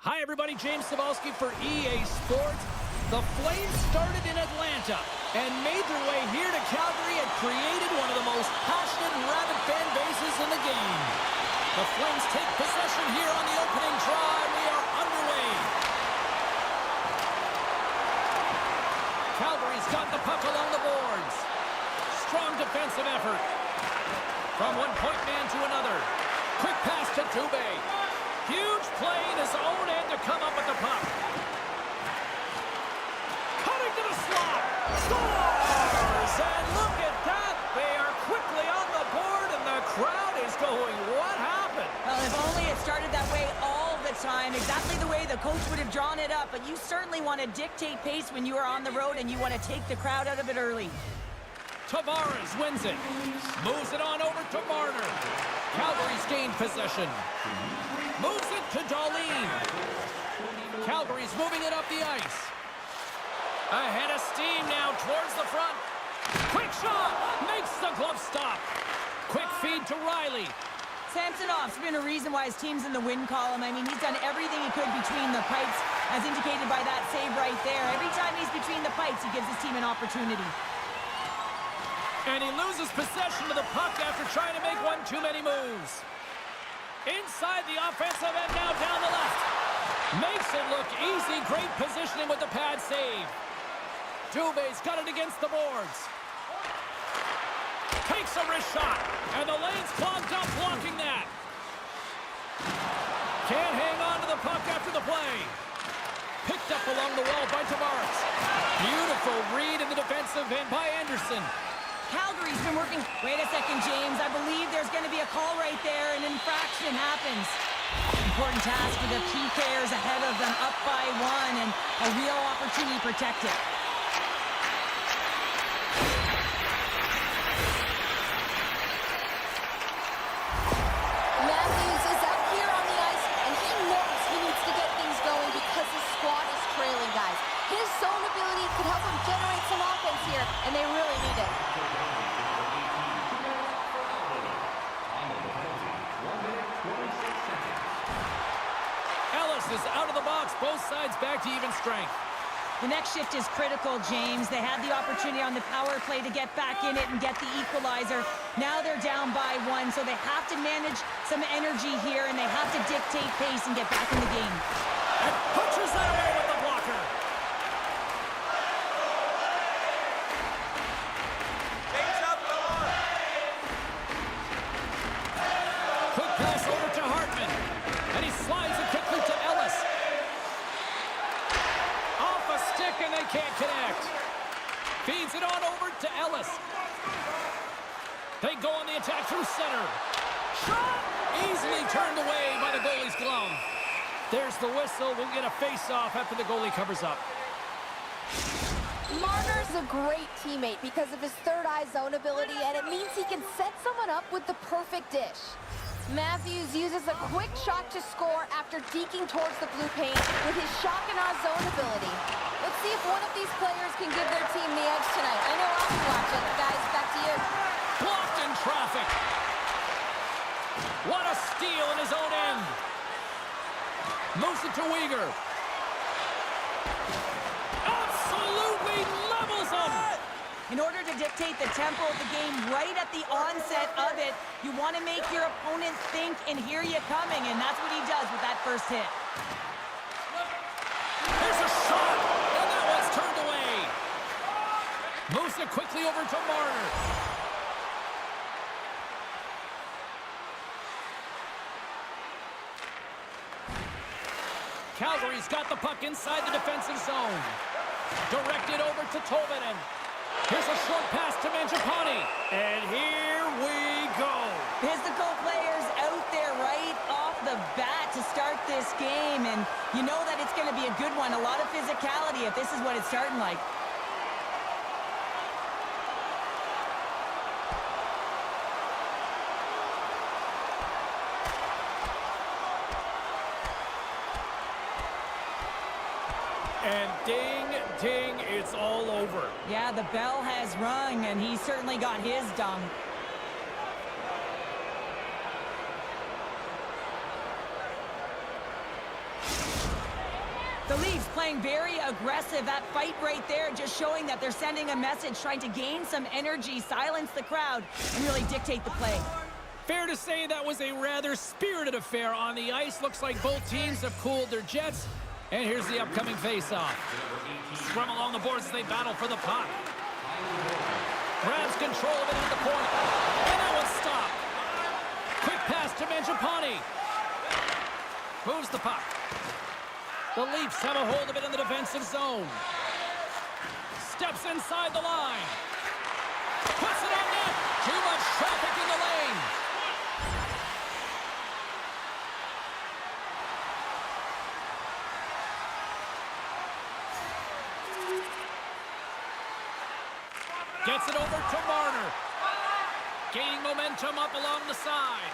Hi, everybody. James Cebulski for EA Sports. The Flames started in Atlanta and made their way here to Calgary and created one of the most passionate and rabid fan bases in the game. The Flames take possession here on the opening drive. We are underway. Calgary's got the puck along the boards. Strong defensive effort. From one point man to another. Quick pass to Dubé. Huge play in his own end to come up with the puck. Cutting to the slot. Scores! And look at that. They are quickly on the board, and the crowd is going, what happened? Well, if only it started that way all the time, exactly the way the coach would have drawn it up. But you certainly want to dictate pace when you are on the road, and you want to take the crowd out of it early. Tavares wins it. Moves it on over to Marner. Calgary's gained possession. Moves it to Darlene. Calgary's moving it up the ice. Ahead of steam now towards the front. Quick shot. Makes the glove stop. Quick feed to Riley. Samsonov's been a reason why his team's in the win column. I mean, he's done everything he could between the pipes, as indicated by that save right there. Every time he's between the pipes, he gives his team an opportunity. And he loses possession of the puck after trying to make one too many moves. Inside the offensive end now down the left. Makes it look easy. Great positioning with the pad save. Dubé's got it against the boards. Takes a wrist shot. And the lane's clogged up blocking that. Can't hang on to the puck after the play. Picked up along the wall by Tavares. Beautiful read in the defensive end by Anderson. Calgary's been working. Wait a second, James. I believe there's going to be a call right there. An infraction happens. Important task for the PKers ahead of them, up by one, and a real opportunity to protect it. Matthews is out here on the ice, and he knows he needs to get things going because his squad is trailing, guys. His zone ability could help him generate some offense here, and they really need it. Is out of the box, both sides back to even strength. The next shift is critical, James. They had the opportunity on the power play to get back in it and get the equalizer. Now they're down by one, so they have to manage some energy here, and they have to dictate pace and get back in the game. And punches that away with the blocker. Quick pass over to Hartman, and he slides it quickly to Ellis. Off a stick, and they can't connect. Feeds it on over to Ellis. They go on the attack through center. Shot! Easily turned away by the goalie's glove. There's the whistle. We'll get a face-off after the goalie covers up. Marner's a great teammate because of his third-eye zone ability, and it means he can set someone up with the perfect dish. Matthews uses a quick shot to score after deking towards the blue paint with his shock and awe zone ability. Let's see if one of these players can give their team the edge tonight. I know I'll be watching. Guys, back to you. Blocked in traffic. What a steal in his own end. Moves it to Weegar. Absolutely levels him. In order to dictate the tempo of the game right at the onset of it, you want to make your opponent think and hear you coming, and that's what he does with that first hit. There's a shot, and that one's turned away. Moves it quickly over to Marner. Calgary's got the puck inside the defensive zone. Directed over to Tolvanen. Here's a short pass to Mangiapane. And here we go. Physical players out there right off the bat to start this game. And you know that it's going to be a good one. A lot of physicality if this is what it's starting like. And ding, ding, it's all over. Yeah, the bell has rung, and he certainly got his done. The Leafs playing very aggressive. That fight right there just showing that they're sending a message, trying to gain some energy, silence the crowd, and really dictate the play. Fair to say that was a rather spirited affair on the ice. Looks like both teams have cooled their jets. And here's the upcoming face-off. Scrum along the boards as they battle for the puck. Grabs control of it at the point. And that one's stopped. Quick pass to Mangiapane. Moves the puck. The Leafs have a hold of it in the defensive zone. Steps inside the line. Puts it on net. Too much traffic in the lane. Gets it over to Marner. Gaining momentum up along the side.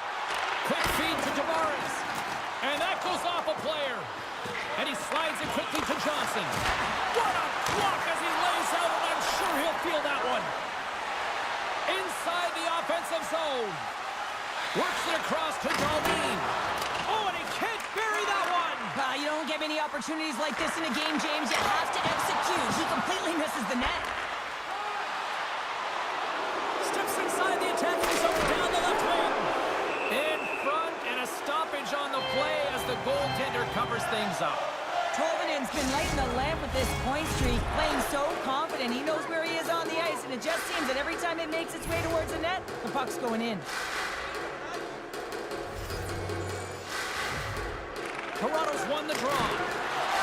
Quick feed to Tavares. And that goes off a player. And he slides it quickly to Johnson. What a block as he lays out, and I'm sure he'll feel that one. Inside the offensive zone. Works it across to Dalvin. Oh, and he can't bury that one. You don't get many opportunities like this in a game, James. You have to execute. He completely misses the net. Steps inside the attacking zone down the left wing. In front, and a stoppage on the play as the goaltender covers things up. Tolvanen's been lighting the lamp with this point streak, playing so confident. He knows where he is on the ice, and it just seems that every time it makes its way towards the net, the puck's going in. Toronto's won the draw.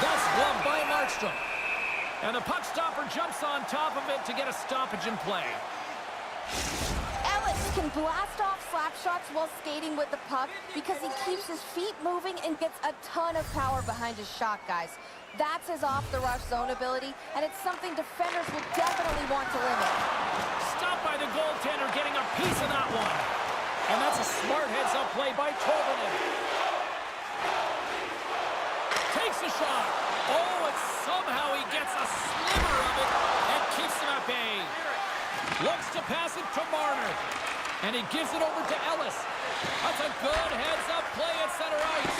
That's gloved by Markstrom. And the puck stopper jumps on top of it to get a stoppage in play. Ellis can blast off slap shots while skating with the puck because he keeps his feet moving and gets a ton of power behind his shot, guys. That's his off-the-rush zone ability, and it's something defenders will definitely want to limit. Stopped by the goaltender, getting a piece of that one. And that's a smart heads-up play by Tolvanen. Takes a shot. Oh, and somehow he gets a sliver of it and keeps him at bay. Looks to pass it to Marner. And he gives it over to Ellis. That's a good heads-up play at center ice.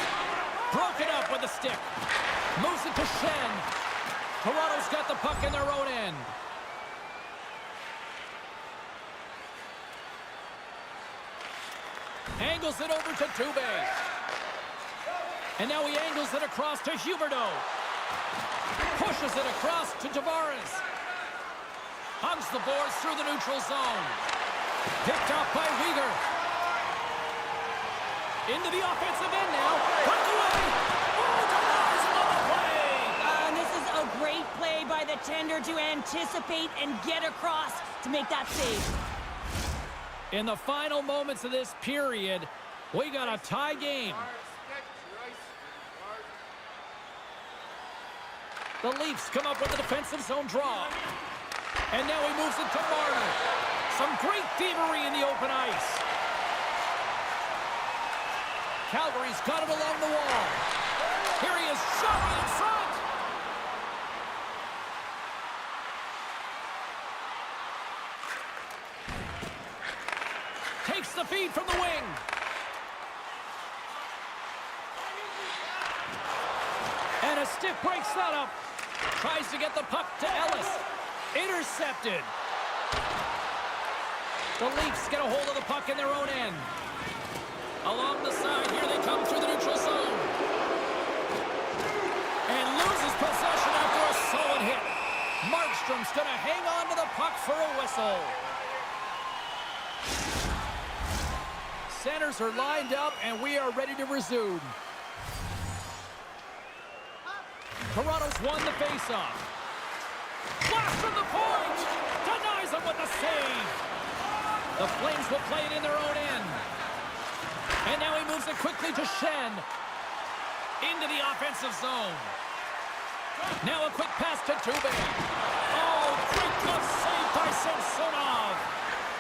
Broken up with the stick. Moves it to Shen. Toronto's got the puck in their own end. Angles it over to Dubé. And now he angles it across to Huberdeau. Pushes it across to Tavares. Hugs the boards through the neutral zone. Picked up by Weegar. Into the offensive end now. Puck away. Oh, Tavares on the play. And this is a great play by the tender to anticipate and get across to make that save. In the final moments of this period, we got a tie game. The Leafs come up with a defensive zone draw. And now he moves it to Marner. Some great thievery in the open ice. Calgary's got it along the wall. Here he is, shot right in front. Takes the feed from the wing. And a stick breaks that up. Tries to get the puck to Ellis. Intercepted. The Leafs get a hold of the puck in their own end. Along the side, here they come through the neutral zone. And loses possession after a solid hit. Markstrom's going to hang on to the puck for a whistle. Centers are lined up, and we are ready to resume. Toronto's won the faceoff. Blast from the point! Denies him with the save! The Flames will play it in their own end. And now he moves it quickly to Shen. Into the offensive zone. Now a quick pass to Dubé. Oh, great glove save by Samsonov.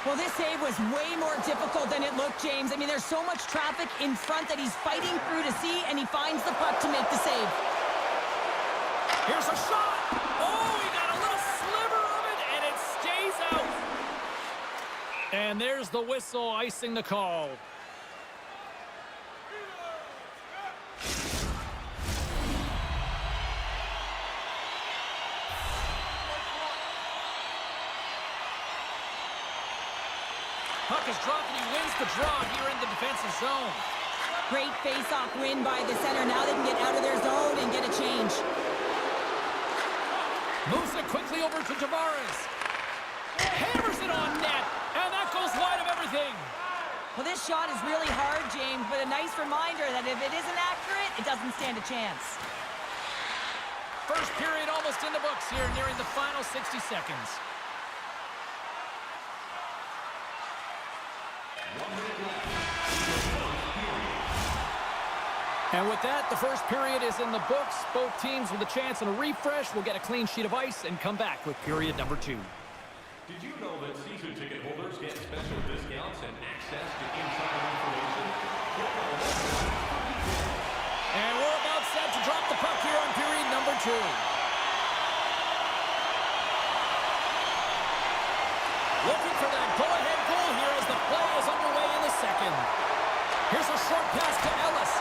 Well, this save was way more difficult than it looked, James. I mean, there's so much traffic in front that he's fighting through to see, and he finds the puck to make the save. Here's a shot. Oh, he got a little sliver of it, and it stays out. And there's the whistle icing the call. Puck is dropped and he wins the draw here in the defensive zone. Great face-off win by the center. Now they can get out of their zone and get a change. Moves it quickly over to Tavares. Hammers it on net. And that goes wide of everything. Well, this shot is really hard, James, but a nice reminder that if it isn't accurate, it doesn't stand a chance. First period almost in the books here, nearing the final 60 seconds. And with that, the first period is in the books. Both teams with a chance and a refresh will get a clean sheet of ice and come back with period number 2. Did you know that season ticket holders get special discounts and access to insider information? And we're about set to drop the puck here on period number 2. Looking for that go-ahead goal here as the play is underway in the second. Here's a short pass to Ellis.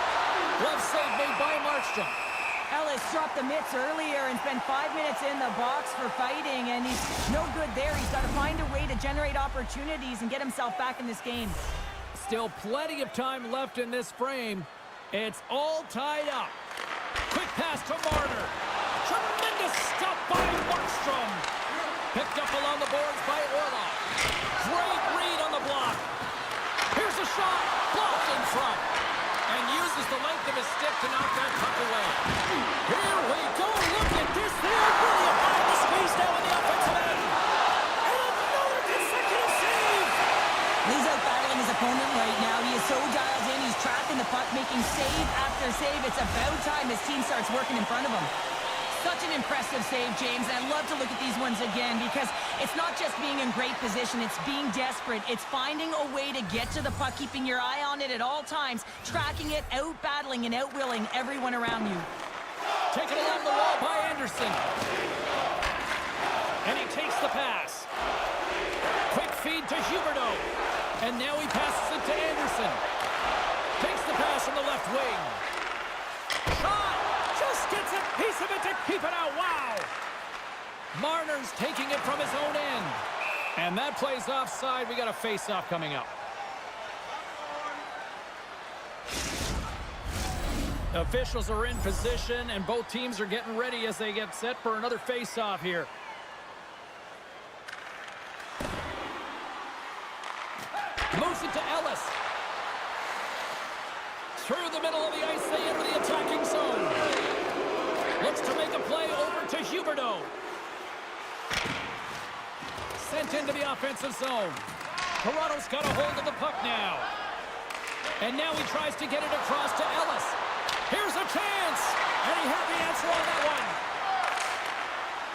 Glove save made by Markstrom. Ellis dropped the mitts earlier and spent 5 minutes in the box for fighting, and he's no good there. He's got to find a way to generate opportunities and get himself back in this game. Still plenty of time left in this frame. It's all tied up. Quick pass to Marner. Tremendous stop by Markstrom. Picked up along the boards by Orlov. Great read on the block. Here's a shot. Blocked in front. And uses the length of his stick to knock that puck away. Here we go. Look at this. They are really applying the squeeze down in the offensive end. And another consecutive save. He's out battling his opponent right now. He is so dialed in. He's tracking the puck, making save after save. It's about time his team starts working in front of him. Such an impressive save, James. And I love to look at these ones again because it's not just being in great position. It's being desperate. It's finding a way to get to the puck, keeping your eye on it at all times, tracking it, out-battling and out-willing everyone around you. Taken along the wall by Anderson. And he takes the pass. Quick feed to Huberdeau. And now he passes it to Anderson. Takes the pass on the left wing. Shot! Just gets a piece of it to keep it out. Wow! Marner's taking it from his own end. And that plays offside. We got a face-off coming up. Officials are in position, and both teams are getting ready as they get set for another face-off here. Moves it to Ellis. Through the middle of the ice, they enter the attacking zone. Looks to make a play over to Huberdeau. Sent into the offensive zone. Toronto's got a hold of the puck now. And now he tries to get it across to Ellis. Here's a chance. And he had the answer on that one.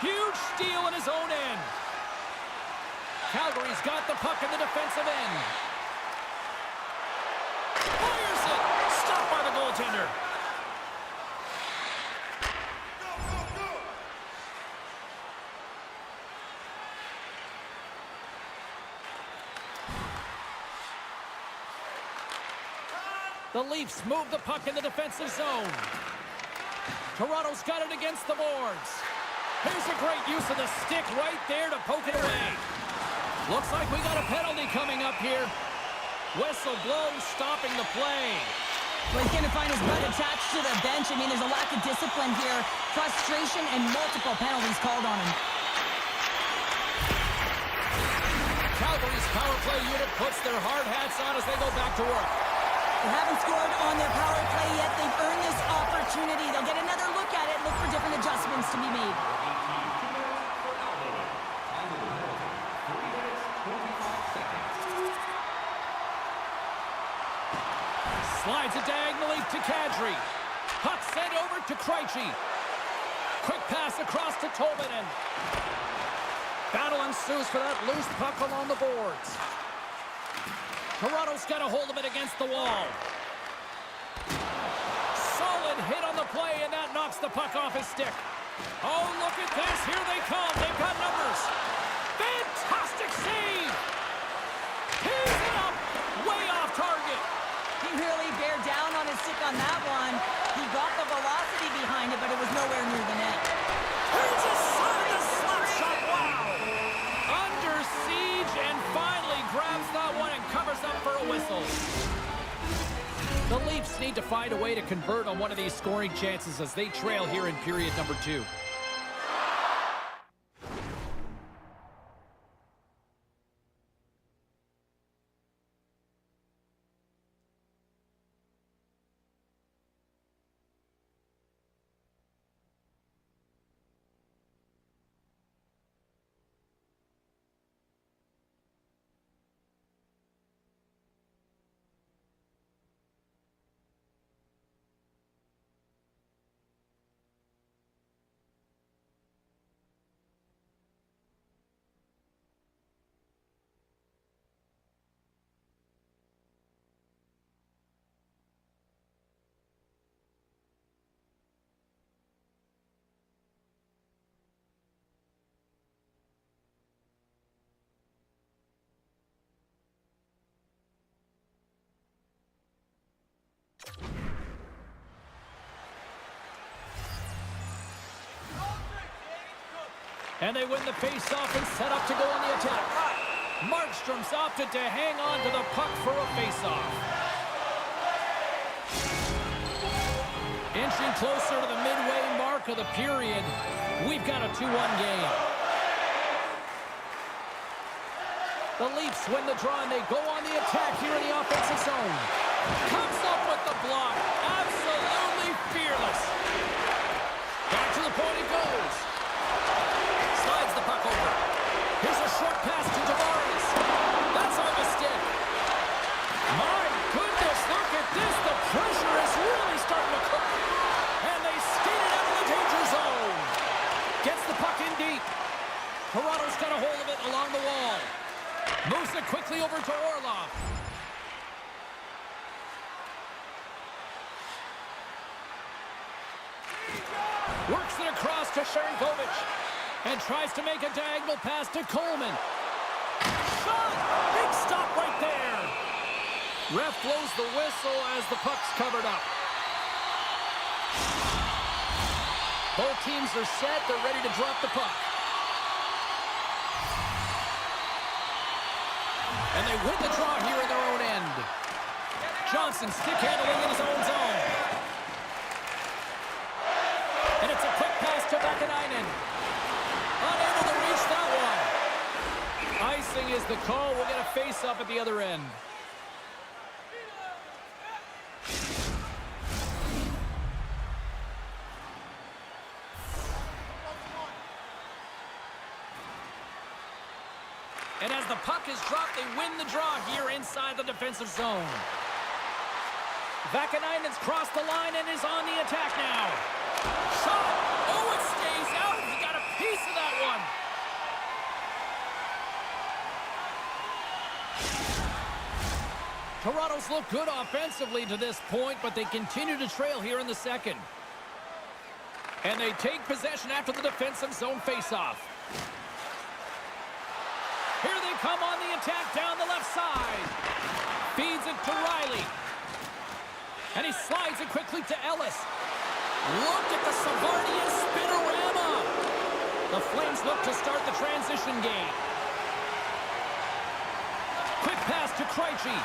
Huge steal in his own end. Calgary's got the puck in the defensive end. Fires it. Stopped by the goaltender. The Leafs move the puck in the defensive zone. Toronto's got it against the boards. Here's a great use of the stick right there to poke it away. Looks like we got a penalty coming up here. Whistle blows, stopping the play. Well, he's going to find his butt attached to the bench. I mean, there's a lack of discipline here. Frustration and multiple penalties called on him. Calgary's power play unit puts their hard hats on as they go back to work. They haven't scored on their power play yet. They've earned this opportunity. They'll get another look at it, look for different adjustments to be made. Slides it diagonally to Kadri. Puck sent over to Krejci. Quick pass across to Tolvanen. Battle ensues for that loose puck along the boards. Toronto's got a hold of it against the wall. Solid hit on the play, and that knocks the puck off his stick. Oh, look at this. Here they come. They've got numbers. Fantastic save. He's it up. Way off target. He really bared down on his stick on that one. He got the velocity behind it, but it was nowhere near the net. Here's a solid slap shot. Wow. Under siege and finally grabs that one and find a way to convert on one of these scoring chances as they trail here in period number 2. And they win the face-off and set up to go on the attack. Markstrom's opted to hang on to the puck for a face-off. Inching closer to the midway mark of the period, we've got a 2-1 game. The Leafs win the draw and they go on the attack here in the offensive zone. Comes up with the block. Absolutely fearless. Back to the point it goes. Slides the puck over. Here's a short pass to Tavares. That's on the stick. My goodness, look at this. The pressure is really starting to cook. And they skate it out of the danger zone. Gets the puck in deep. Toronto's got a hold of it along the wall. Moves it quickly over to Orlov. Works it across to Sharangovich. And tries to make a diagonal pass to Coleman. Shot! Big stop right there. Ref blows the whistle as the puck's covered up. Both teams are set. They're ready to drop the puck. And they win the draw here in their own end. Johnson stick handling in his own zone. And it's a quick pass to Vakanainen. Unable to reach that one. Icing is the call. We'll get a face-up at the other end. And as the puck is dropped, they win the draw here inside the defensive zone. Vakanainen's crossed the line and is on the attack now. Shot! Oh, it stays out. He got a piece of that one. Toronto's looked good offensively to this point, but they continue to trail here in the second. And they take possession after the defensive zone faceoff. Here they come on the attack down the left side. Feeds it to Riley. And he slides it quickly to Ellis. Look at the Savardian spinorama. The Flames look to start the transition game. Quick pass to Krejci.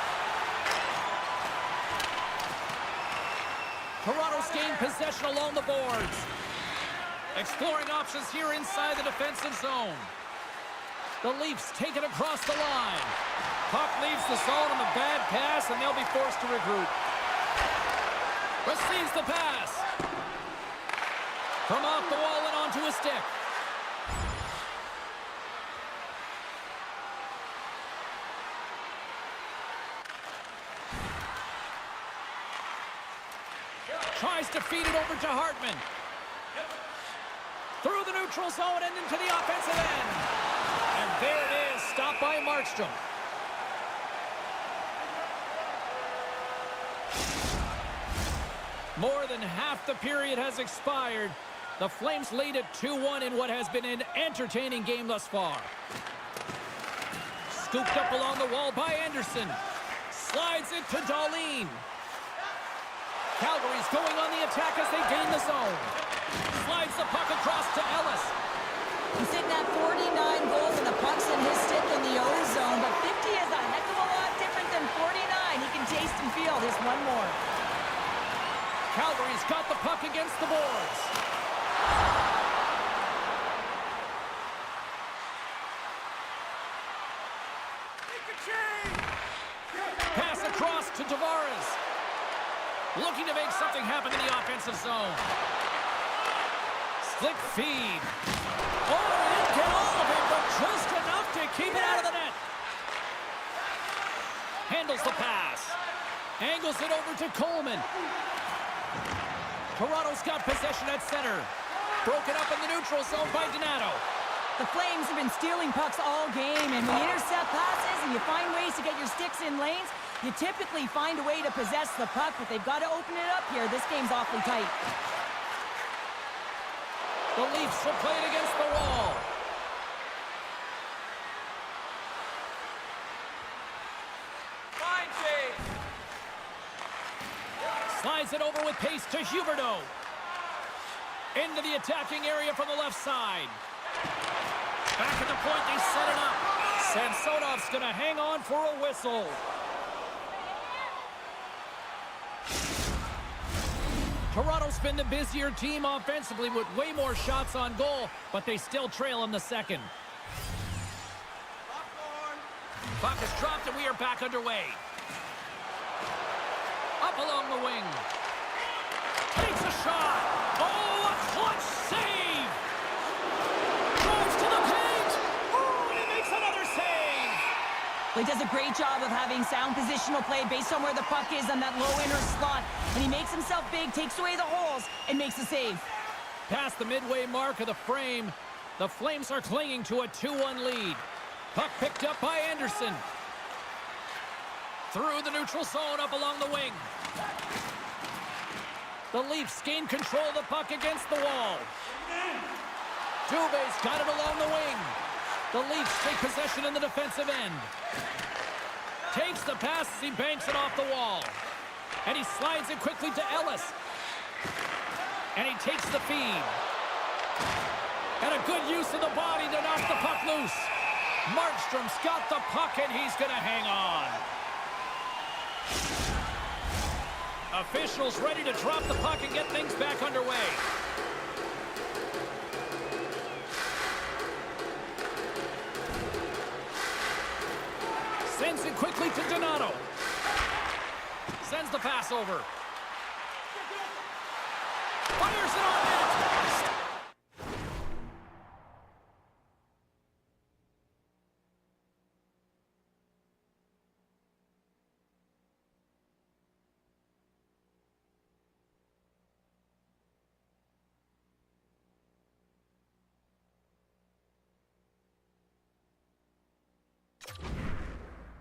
Toronto's gained possession along the boards. Exploring options here inside the defensive zone. The Leafs take it across the line. Puck leaves the zone on the bad pass, and they'll be forced to regroup. Receives the pass. From off the wall and onto a stick. Tries to feed it over to Hartman. Through the neutral zone and into the offensive end. And there it is, stopped by Markstrom. More than half the period has expired. The Flames lead at 2-1 in what has been an entertaining game thus far. Scooped up along the wall by Anderson. Slides it to Dahlin. Calgary's going on the attack as they gain the zone. Slides the puck across to Ellis. He's sitting at 49 goals and the puck's in his stick in the O-zone, but 50 is a heck of a lot different than 49. He can taste and feel this one more. Calgary's got the puck against the boards. Pass across to Tavares. Looking to make something happen in the offensive zone. Slick feed. Oh, he didn't get all of it, but just enough to keep it out of the net. Handles the pass. Angles it over to Coleman. Toronto's got possession at center. Broken up in the neutral zone by Donato. The Flames have been stealing pucks all game, and when you intercept passes and you find ways to get your sticks in lanes, you typically find a way to possess the puck, but they've got to open it up here. This game's awfully tight. The Leafs will play it against the wall. Slides it over with pace to Huberdeau. Into the attacking area from the left side. Back at the point, they set it up. Samsonov's going to hang on for a whistle. Toronto's been the busier team offensively with way more shots on goal, but they still trail in the second. Puck is dropped and we are back underway. Up along the wing. Takes a shot. Oh, a clutch save. Drives to the paint. Oh, and he makes another save. He does a great job of having sound positional play based on where the puck is on that low inner slot. And he makes himself big, takes away the holes, and makes a save. Past the midway mark of the frame, the Flames are clinging to a 2-1 lead. Puck picked up by Anderson. Through the neutral zone, up along the wing. The Leafs gain control of the puck against the wall. Dubé's got it along the wing. The Leafs take possession in the defensive end. Takes the pass as he banks it off the wall. And he slides it quickly to Ellis. And he takes the feed. And a good use of the body to knock the puck loose. Markstrom's got the puck and he's going to hang on. Officials ready to drop the puck and get things back underway. Sends it quickly to Donato. Sends the pass over. Fires it on net.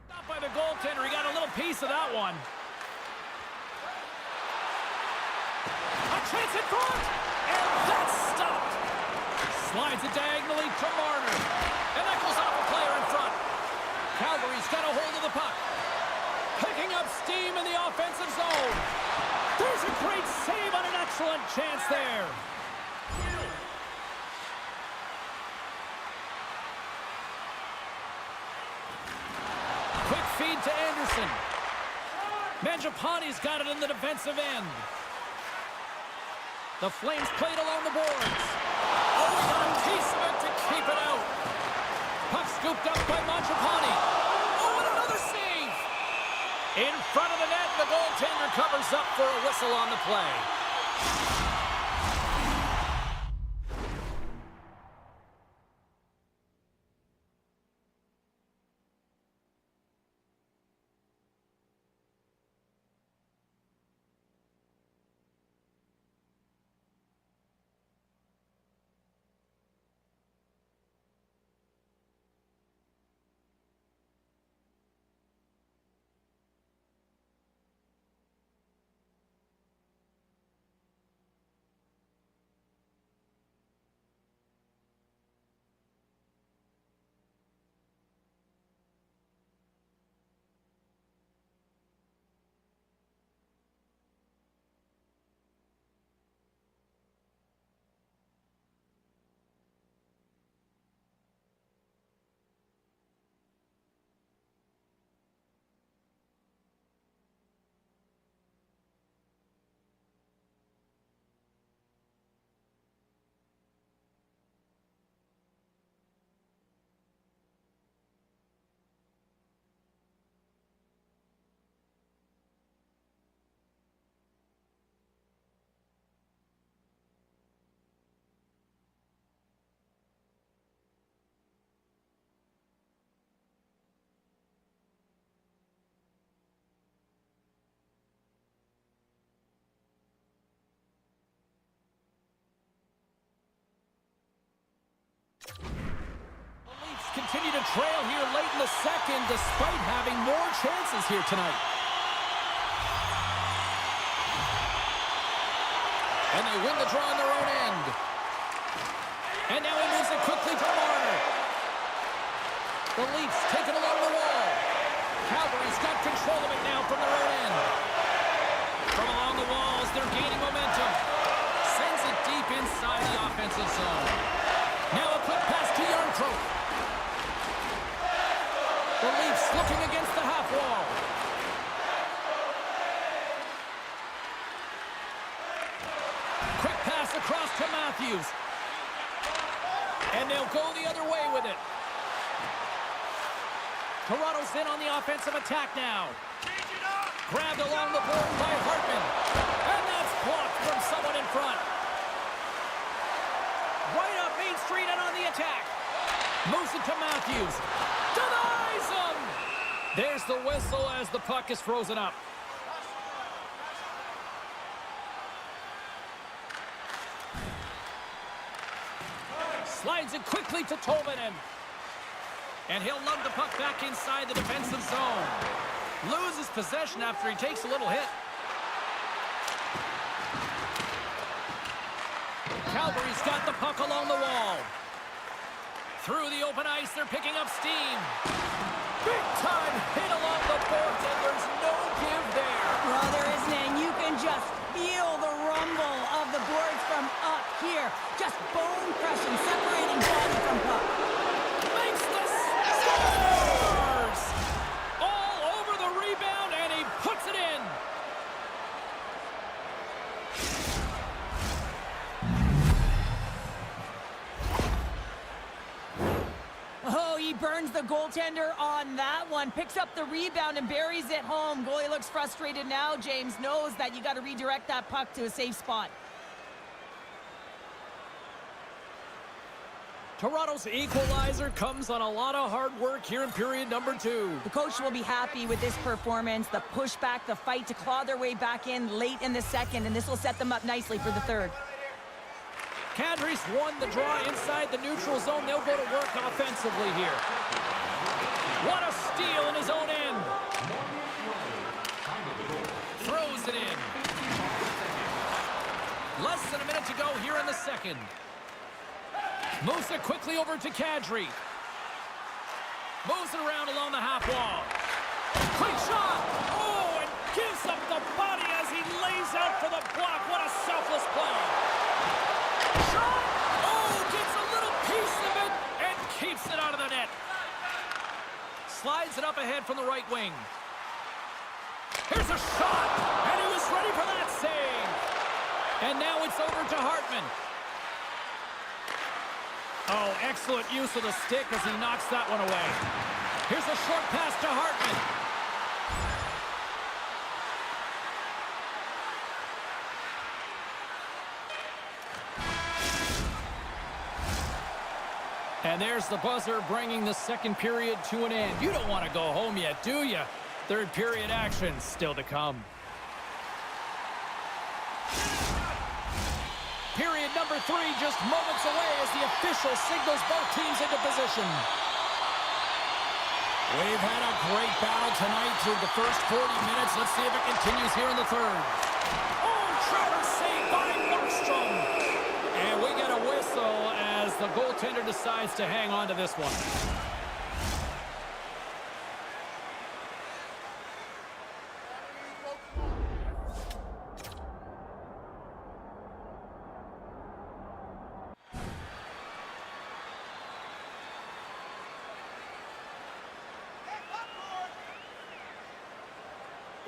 Stopped by the goaltender. He got a little piece of that one. Chance in front, and that's stopped. Slides it diagonally to Marner, and that goes off a player in front. Calgary's got a hold of the puck. Picking up steam in the offensive zone. There's a great save on an excellent chance there. Quick feed to Anderson. Mangiapane's got it in the defensive end. The Flames played along the boards. Oh, got a piece of it to keep it out. Puck scooped up by Mangiapane. Oh, and another save. In front of the net, the goaltender covers up for a whistle on the play. continue to trail here late in the second despite having more chances here tonight. And they win the draw on their own end. And now he moves it quickly to Marner. The Leafs take it along the wall. Calgary's got control of it now from their own end. From along the walls, they're gaining momentum. Sends it deep inside the offensive zone. Now a quick pass to Yarncroke. The Leafs looking against the half wall. Quick pass across to Matthews. And they'll go the other way with it. Toronto's in on the offensive attack now. Grabbed along the board by Hartman. And that's blocked from someone in front. Right up Main Street and on the attack. Moves it to Matthews. Denies him! There's the whistle as the puck is frozen up. Slides it quickly to Tolvanen. And he'll lug the puck back inside the defensive zone. Loses possession after he takes a little hit. Calgary's got the puck along the wall. Through the open ice, they're picking up steam. Big time hit along the boards, and there's no give there. Well, there isn't, and you can just feel the rumble of the boards from up here. Just bone crushing, separating body from puck. Makes the scores! All over the rebound, and he puts it in. Oh, he burns the goaltender on that one. Picks up the rebound and buries it home. Goalie looks frustrated now. James knows that you got to redirect that puck to a safe spot. Toronto's equalizer comes on a lot of hard work here in period number 2. The coach will be happy with this performance. The pushback, the fight to claw their way back in late in the second, and this will set them up nicely for the third. Kadri's won the draw inside the neutral zone. They'll go to work offensively here. What a steal in his own end. Throws it in. Less than a minute to go here in the second. Moves it quickly over to Kadri. Moves it around along the half wall. Quick shot! Oh, and gives up the body as he lays out for the block. What a selfless play. Shot! Oh, gets a little piece of it and keeps it out of the net. Slides it up ahead from the right wing. Here's a shot! And he was ready for that save. And now it's over to Hartman. Oh, excellent use of the stick as he knocks that one away. Here's a short pass to Hartman. And there's the buzzer bringing the second period to an end. You don't want to go home yet, do you? Third period action still to come. Period number 3 just moments away as the official signals both teams into position. We've had a great battle tonight through the first 40 minutes. Let's see if it continues here in the third. Oh, Trevor saved by Markstrom. And we get a whistle as the goaltender decides to hang on to this one.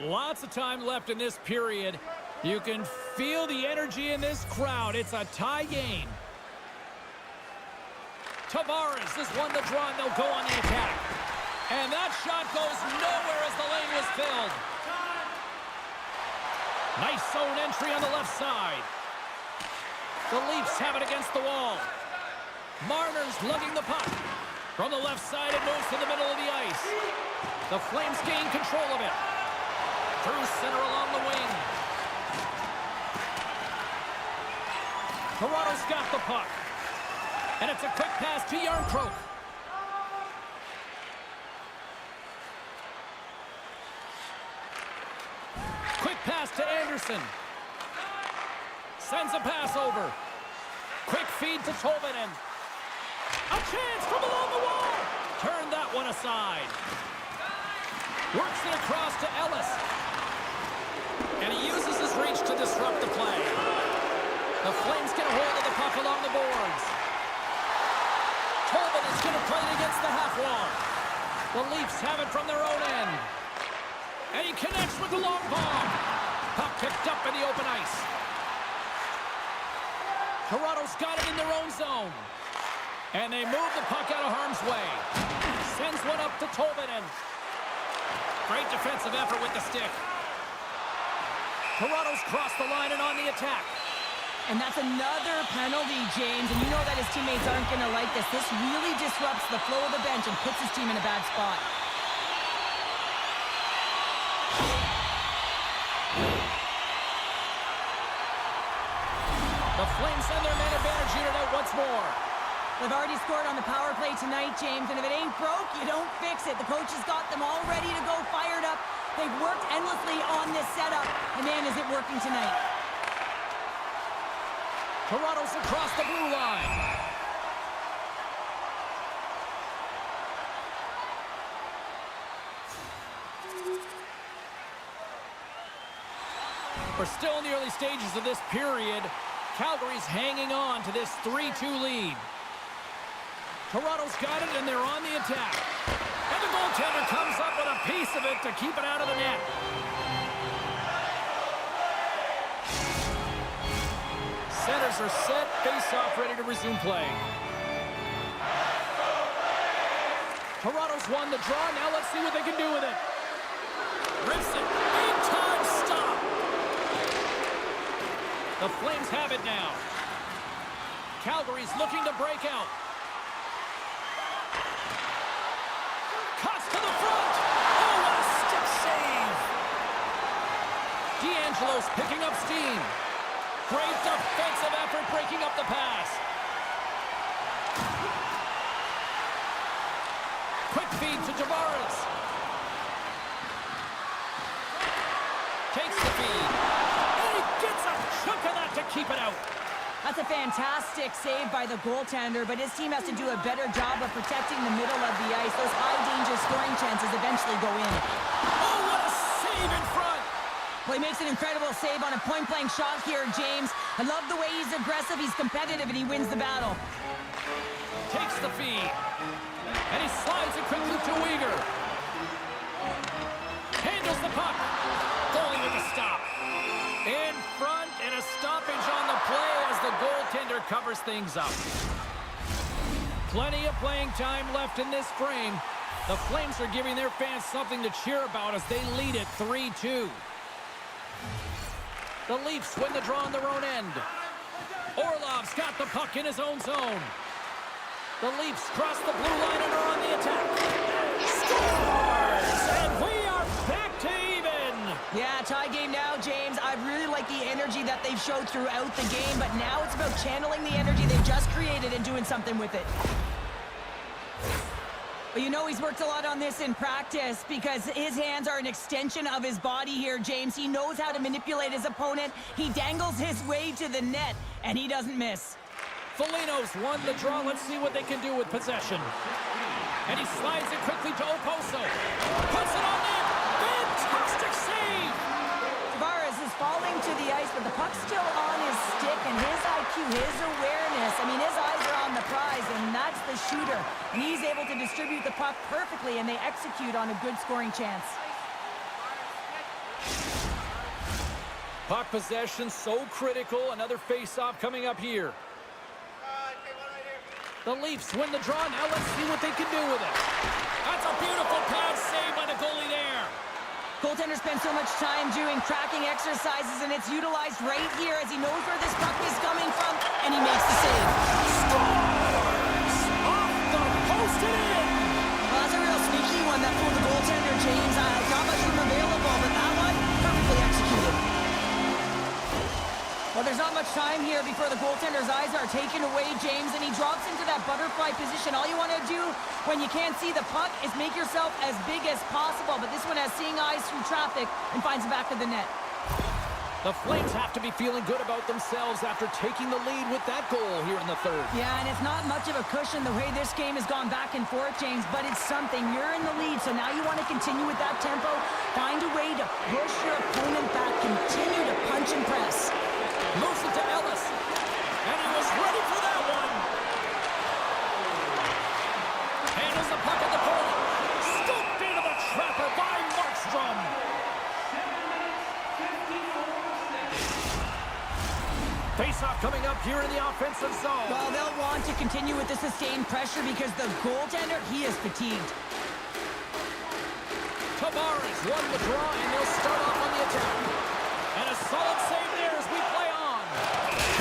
Lots of time left in this period. You can feel the energy in this crowd. It's a tie game. Tavares has won the draw, and they'll go on the attack. And that shot goes nowhere as the lane was filled. Nice zone entry on the left side. The Leafs have it against the wall. Marner's lugging the puck. From the left side, it moves to the middle of the ice. The Flames gain control of it. Through center along the wing. Toronto's got the puck. And it's a quick pass to Yarncroke. Anderson. Sends a pass over. Quick feed to Tolvanen. A chance from along the wall. Turn that one aside. Works it across to Ellis. And he uses his reach to disrupt the play. The Flames get a hold of the puck along the boards. Tolvanen's going to play it against the half wall. The Leafs have it from their own end. And he connects with the long ball. Puck picked up in the open ice. Toronto's got it in their own zone. And they move the puck out of harm's way. Sends one up to Tolvanen. Great defensive effort with the stick. Toronto's crossed the line and on the attack. And that's another penalty, James. And you know that his teammates aren't going to like this. This really disrupts the flow of the bench and puts his team in a bad spot. The Flames send their man advantage unit out once more. They've already scored on the power play tonight, James, and if it ain't broke, you don't fix it. The coach has got them all ready to go, fired up. They've worked endlessly on this setup, and man, is it working tonight. Toronto's across the blue line. We're still in the early stages of this period. Calgary's hanging on to this 3-2 lead. Toronto's got it, and they're on the attack. And the goaltender comes up with a piece of it to keep it out of the net. Centers are set, face-off ready to resume play. Toronto's won the draw. Now let's see what they can do with it. Rips it. Big-time stop. The Flames have it now. Calgary's looking to break out. Cuts to the front. Oh, what a stick save. D'Angelo's picking up steam. Great defensive effort breaking up the pass. Quick feed to Tavares. Takes the feed. And he gets a chunk of that to keep it out. That's a fantastic save by the goaltender, but his team has to do a better job of protecting the middle of the ice. Those high-danger scoring chances eventually go in. Oh, what a save in front. Well, he makes an incredible save on a point-blank shot here, James. I love the way he's aggressive, he's competitive, and he wins the battle. Takes the feed. And he slides it quickly to Uyghur. Handles the puck. Goalie with the stop. In front, and a stoppage on the play as the goaltender covers things up. Plenty of playing time left in this frame. The Flames are giving their fans something to cheer about as they lead it 3-2. The Leafs win the draw on their own end. Orlov's got the puck in his own zone. The Leafs cross the blue line and are on the attack. Scores! And we are back to even. Yeah, tie game now, James. I really like the energy that they've showed throughout the game, but now it's about channeling the energy they've just created and doing something with it. Well, you know he's worked a lot on this in practice because his hands are an extension of his body here, James. He knows how to manipulate his opponent. He dangles his way to the net, and he doesn't miss. Foligno's won the draw. Let's see what they can do with possession. And he slides it quickly to Oposo. Puts it on net. Fantastic save! Tavares is falling to the ice, but the puck's still on his stick, and his IQ, his awareness, I mean, his eyes are on the prize, and that's the shooter. And he's able to distribute the puck perfectly, and they execute on a good scoring chance. Puck possession so critical. Another face-off coming up here. The Leafs win the draw. Now let's see what they can do with it. That's a beautiful pad save by the goalie there. Goaltender spends so much time doing tracking exercises, and it's utilized right here as he knows where this puck is coming from, and he makes the save. Scores! Off the post and in! Well, that's a real sneaky one that fooled the goaltender, James. Not much room available, but that one, perfectly executed. Well, there's not much time here before the goaltender's eyes are taken away, James, and he drops into that butterfly position. All you want to do when you can't see the puck is make yourself as big as possible, but this one has seeing eyes through traffic and finds the back of the net. The Flames have to be feeling good about themselves after taking the lead with that goal here in the third. Yeah, and it's not much of a cushion the way this game has gone back and forth, James, but it's something. You're in the lead, so now you want to continue with that tempo. Find a way to push your opponent back. Continue to punch and press. Moves it to Ellis, and he was ready for that one. Handles the puck at the corner. Scooped into the trapper by Markstrom. Face-off coming up here in the offensive zone. Well, they'll want to continue with the sustained pressure because the goaltender, he is fatigued. Tavares won the draw, and they'll start off on the attack. And a solid save there as we play on.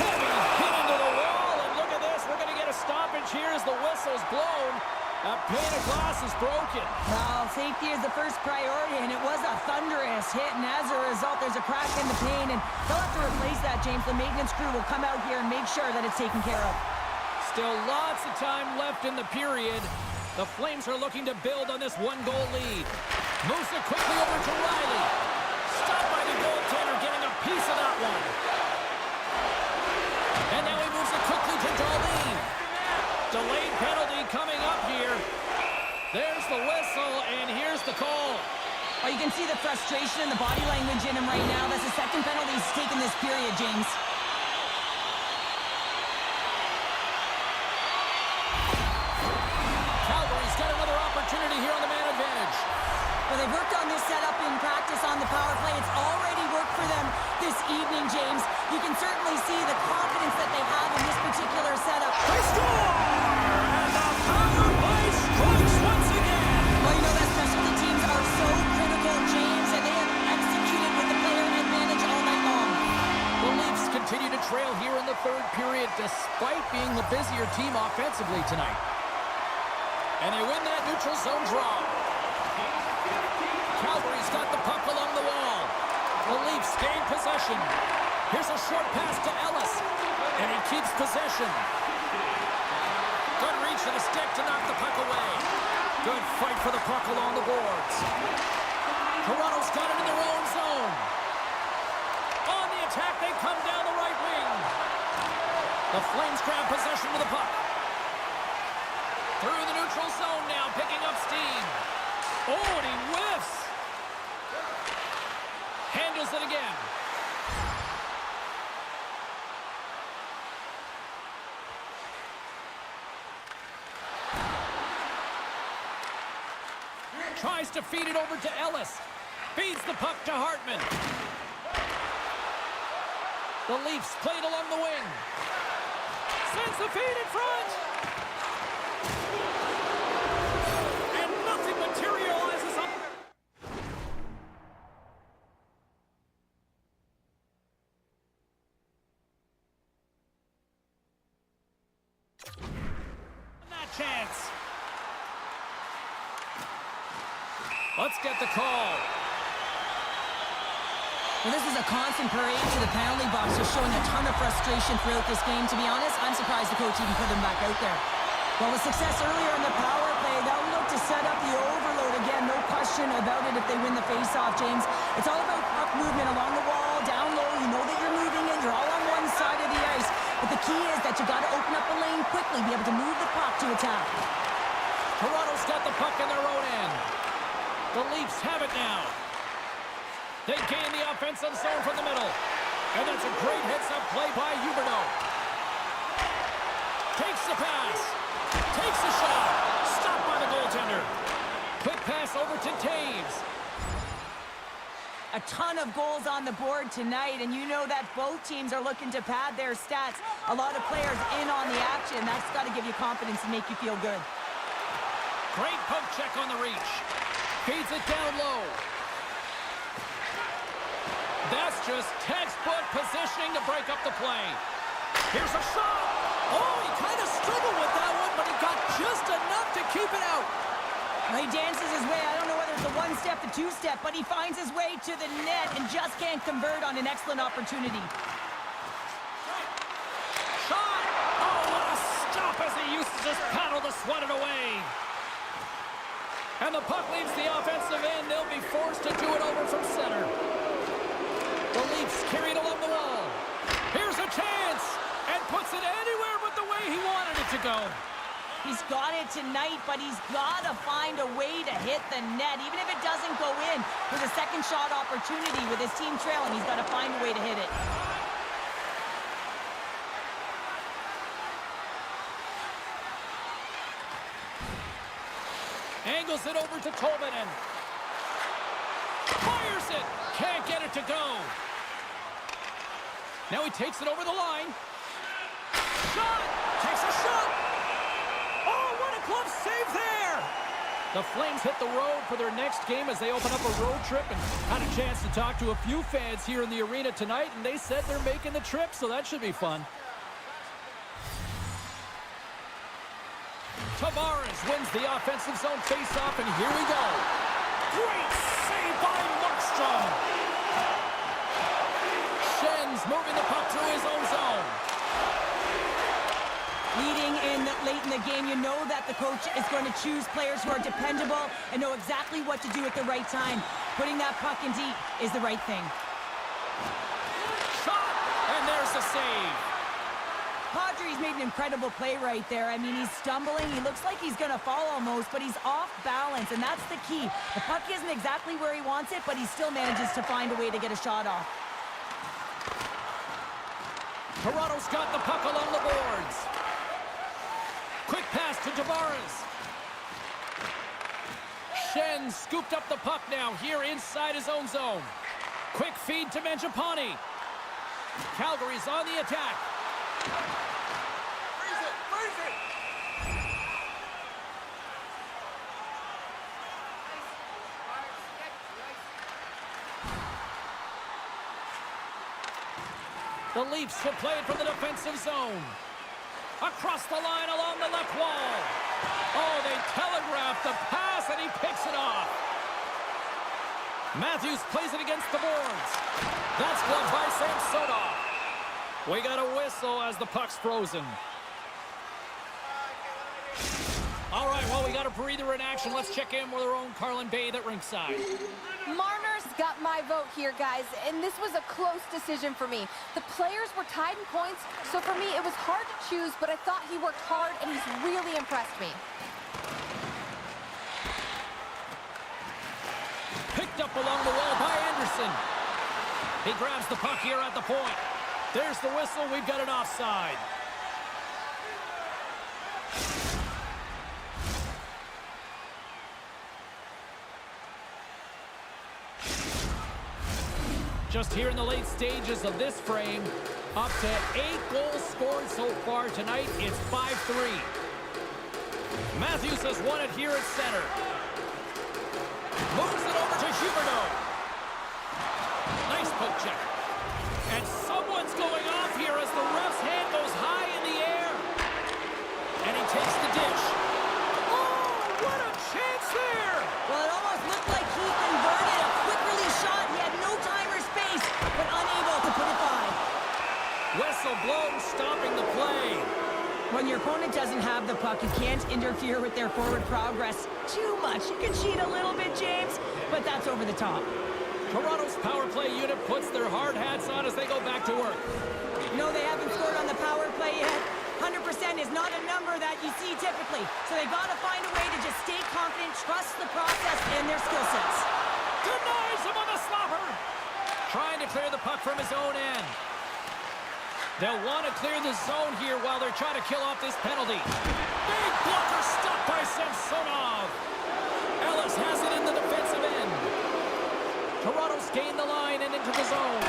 Heavy hit into the wall, and look at this. We're going to get a stoppage here as the whistle's blown. A pane of glass is broken. Well, safety is the first priority, and it was a thunderous hit, and as a result, there's a crack in the pane, and they'll have to replace that, James. The maintenance crew will come out here and make sure that it's taken care of. Still lots of time left in the period. The Flames are looking to build on this one-goal lead. Moves it quickly over to Riley. Stopped by the goaltender, getting a piece of that one. And now he moves it quickly to Darlene. Delayed penalty coming up here. There's the whistle, and here's the call. Oh, you can see the frustration and the body language in him right now. That's the second penalty he's taken this period, James. Calgary's got another opportunity here on the man advantage. Well, they've worked on this setup in practice on the power play. It's already worked for them this evening, James. You can certainly see the confidence that they have in this particular setup. They score! And the power play strikes once again. Well, you know that specialty teams are so critical, James, and they have executed with the player advantage all night long. The Leafs continue to trail here in the third period despite being the busier team offensively tonight. And they win that neutral zone draw. Calgary's got the puck along the wall. The Leafs gain possession. Here's a short pass to Ellis, and he keeps possession. Good reach of the stick to knock the puck away. Good fight for the puck along the boards. Toronto's got it in their own zone. On the attack, they come down the right wing. The Flames grab possession with the puck. Through the neutral zone now, picking up steam. Oh, and he whiffs. Handles it again. Tries to feed it over to Ellis. Feeds the puck to Hartman. The Leafs played along the wing. Sends the feed in front. And nothing materializes up. That chance. Let's get the call. Well, this is a constant parade to the penalty box, just showing a ton of frustration throughout this game. To be honest, I'm surprised the coach even put him back out there. Well, with success earlier in the power play, they'll look to set up the overload again. No question about it if they win the faceoff, James. It's all about puck movement along the wall, down low. You know that you're moving it. You're all on one side of the ice. But the key is that you got to open up the lane quickly, be able to move the puck to attack. Toronto's got the puck in their own end. The Leafs have it now. They gain the offensive zone from the middle. And that's a great heads-up play by Huberdeau. Takes the pass. Takes the shot. Stopped by the goaltender. Quick pass over to Taves. A ton of goals on the board tonight, and you know that both teams are looking to pad their stats. A lot of players in on the action. That's got to give you confidence and make you feel good. Great poke check on the reach. Feeds it down low. That's just textbook positioning to break up the play. Here's a shot. Oh, he kind of struggled with that one, but he got just enough to keep it out. He dances his way. I don't know whether it's a one-step, a two-step, but he finds his way to the net and just can't convert on an excellent opportunity. Shot. Oh, what a stop as he uses his paddle to swat it away. And the puck leaves the offensive end. They'll be forced to do it over from center. The Leafs carry it along the wall. Here's a chance. And puts it anywhere but the way he wanted it to go. He's got it tonight, but he's got to find a way to hit the net. Even if it doesn't go in, there's a second shot opportunity with his team trailing. He's got to find a way to hit it. Angles it over to Tolvanen. Fires it. Can't get it to go. Now he takes it over the line. Shot! Takes a shot! Oh, what a glove save there! The Flames hit the road for their next game as they open up a road trip, and had a chance to talk to a few fans here in the arena tonight, and they said they're making the trip, so that should be fun. Tavares wins the offensive zone faceoff, and here we go. Great save by Markstrom. Schen's moving the puck through his own zone. Leading in late in the game, you know that the coach is going to choose players who are dependable and know exactly what to do at the right time. Putting that puck in deep is the right thing. Shot, and there's the save. Padres made an incredible play right there. I mean, he's stumbling. He looks like he's going to fall almost, but he's off balance, and that's the key. The puck isn't exactly where he wants it, but he still manages to find a way to get a shot off. Toronto's got the puck along the boards. Quick pass to Tavares. Schenn scooped up the puck now here inside his own zone. Quick feed to Mangiapane. Calgary's on the attack. Freeze it! Freeze it! The Leafs will play it from the defensive zone. Across the line along the left wall. Oh, they telegraphed the pass, and he picks it off. Matthews plays it against the boards. That's gloved by Samsonov. We got a whistle as the puck's frozen. All right, well, we got a breather in action. Let's check in with our own Carlin Bay at ringside. Marner's got my vote here, guys, and this was a close decision for me. The players were tied in points, so for me it was hard to choose, but I thought he worked hard, and he's really impressed me. Picked up along the wall by Anderson. He grabs the puck here at the point. There's the whistle. We've got an offside. Just here in the late stages of this frame, up to 8 goals scored so far tonight. It's 5-3. Matthews has won it here at center. Moves it over to Huberdeau. Nice poke check. And someone's going off here as the ref's hand goes high in the air. And he takes the dish. Oh, what a chance there! Well, it almost looked like he converted a quick release shot. He had no time or space, but unable to put it by. Whistle blown, stopping the play. When your opponent doesn't have the puck, you can't interfere with their forward progress too much. You can cheat a little bit, James, but that's over the top. Toronto's power play unit puts their hard hats on as they go back to work. No, they haven't scored on the power play yet. 100% is not a number that you see typically. So they got to find a way to just stay confident, trust the process and their skill sets. Denies him on the slapper. Trying to clear the puck from his own end. They'll want to clear the zone here while they're trying to kill off this penalty. Big blocker stopped by Samsonov. Ellis has it in the defensive end. Toronto's gained the line and into the zone.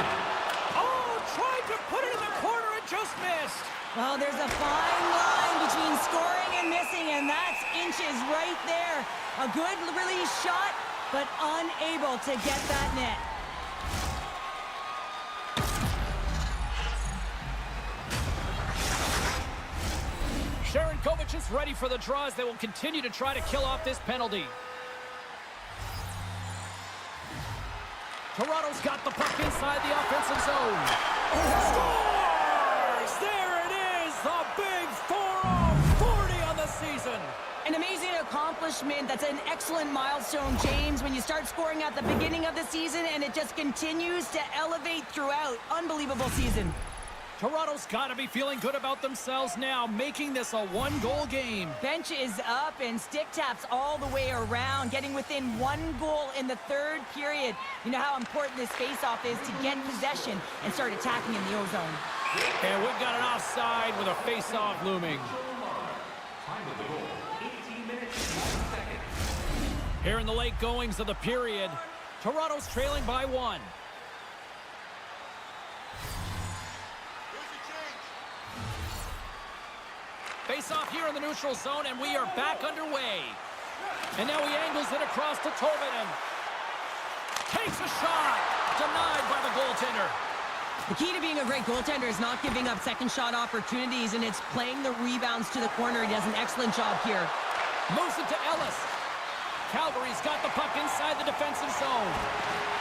Oh, tried to put it in the corner and just missed. Well, there's a fine line between scoring and missing, and that's inches right there. A good release shot, but unable to get that net. Sharangovich is ready for the draw as they will continue to try to kill off this penalty. Toronto's got the puck inside the offensive zone. Scores! There it is! The big 4-0-40 on the season. And An amazing accomplishment. That's an excellent milestone, James, when you start scoring at the beginning of the season and it just continues to elevate throughout. Unbelievable season. Toronto's got to be feeling good about themselves now, making this a one-goal game. Bench is up and stick taps all the way around, getting within 1 goal in the third period. You know how important this face-off is to get possession and start attacking in the O-zone. And we've got an offside with a face-off looming. Time of the goal, 18 minutes, 1 second. Here in the late goings of the period, Toronto's trailing by 1. Face-off here in the neutral zone, and we are back underway. And now he angles it across to Tolvanen. Takes a shot. Denied by the goaltender. The key to being a great goaltender is not giving up second shot opportunities, and it's playing the rebounds to the corner. He does an excellent job here. Moves it to Ellis. Calgary's got the puck inside the defensive zone.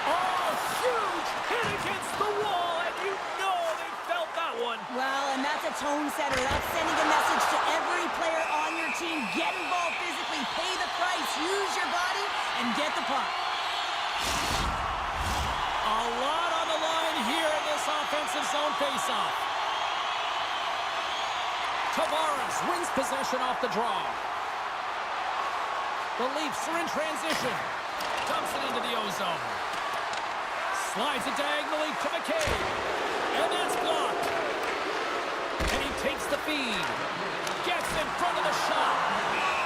Oh, huge hit against the wall, and you know they felt that one. Well, and that's a tone setter. That's sending a message to every player on your team. Get involved physically, pay the price, use your body, and get the puck. A lot on the line here in this offensive zone faceoff. Tavares wins possession off the draw. The Leafs are in transition. Dumps it into the O-zone. Slides it diagonally to McCabe. And that's blocked. And he takes the feed. Gets in front of the shot.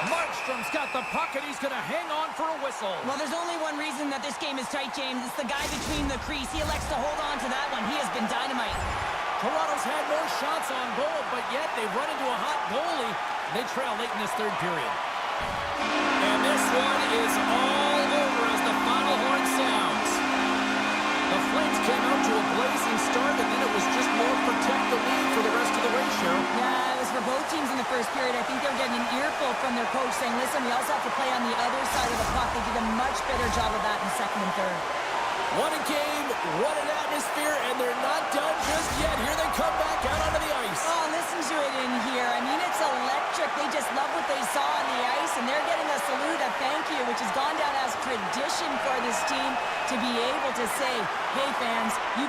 Markstrom's got the puck, and he's going to hang on for a whistle. Well, there's only one reason that this game is tight, James. It's the guy between the crease. He elects to hold on to that one. He has been dynamite. Toronto's had more shots on goal, but yet they've run into a hot goalie. They trail late in this third period. And this one is all over as the final horn sounds. The Flames came out to a blazing start, and then it was just more protect the lead for the rest of the race, Cheryl. Yeah, it was for both teams in the first period. I think they were getting an earful from their coach saying, listen, we also have to play on the other side of the puck. They did a much better job of that in second and third. What a game, what an atmosphere, and they're not done just yet. Here they come back out onto the ice. Oh, listen to it in here. I mean, it's electric. They just love what they saw on the ice, and they're getting a salute, a thank you, which has gone down as tradition for this team to be able to say, hey, fans, you